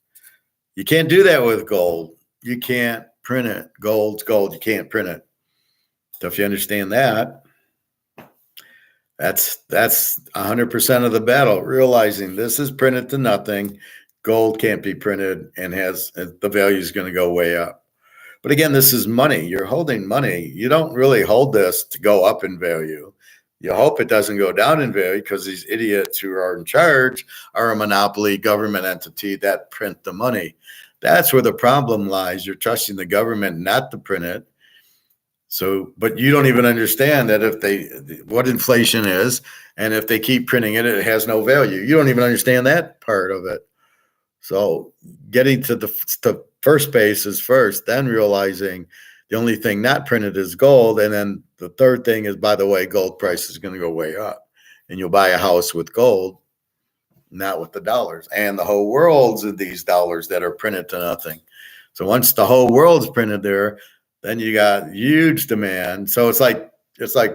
You can't do that with gold. You can't print it. Gold's gold. You can't print it. So if you understand that, that's 100% of the battle, realizing this is printed to nothing. Gold can't be printed and the value is going to go way up. But again, this is money. You're holding money. You don't really hold this to go up in value. You hope it doesn't go down in value because these idiots who are in charge are a monopoly government entity that print the money. That's where the problem lies. You're trusting the government not to print it. So, but you don't even understand that what inflation is, and if they keep printing it, it has no value. You don't even understand that part of it. So getting to the first base is first, then realizing the only thing not printed is gold. And then the third thing is, by the way, gold price is going to go way up. And you'll buy a house with gold, not with the dollars. And the whole world's of these dollars that are printed to nothing. So once the whole world's printed there, then you got huge demand. So it's like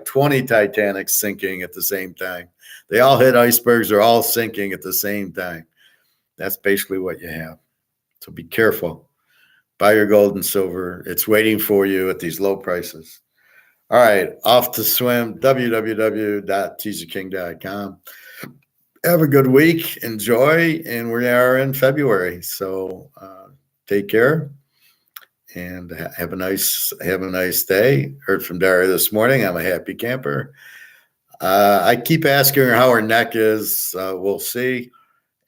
20 Titanics sinking at the same time. They all hit icebergs. They're all sinking at the same time. That's basically what you have. So be careful. Buy your gold and silver. It's waiting for you at these low prices. All right, off to swim, www.teaserking.com. Have a good week. Enjoy. And we are in February. So take care and have a nice day. Heard from Daria this morning. I'm a happy camper. I keep asking her how her neck is. We'll see.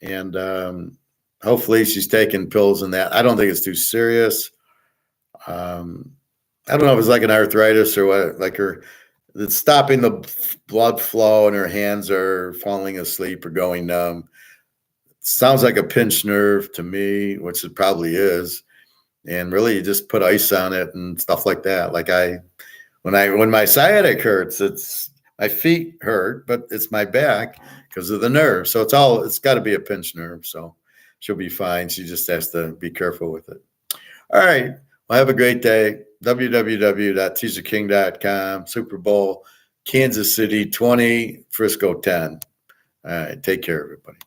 And hopefully she's taking pills and that. I don't think it's too serious. I don't know if it's like an arthritis or what, like it's stopping the blood flow and her hands are falling asleep or going numb. Sounds like a pinched nerve to me, which it probably is. And really you just put ice on it and stuff like that. Like when my sciatic hurts, it's my feet hurt, but it's my back because of the nerve. So it's got to be a pinched nerve. So she'll be fine. She just has to be careful with it. All right. Well, have a great day. www.teaserking.com. Super Bowl, Kansas City 20, Frisco 10. All right. Take care, everybody.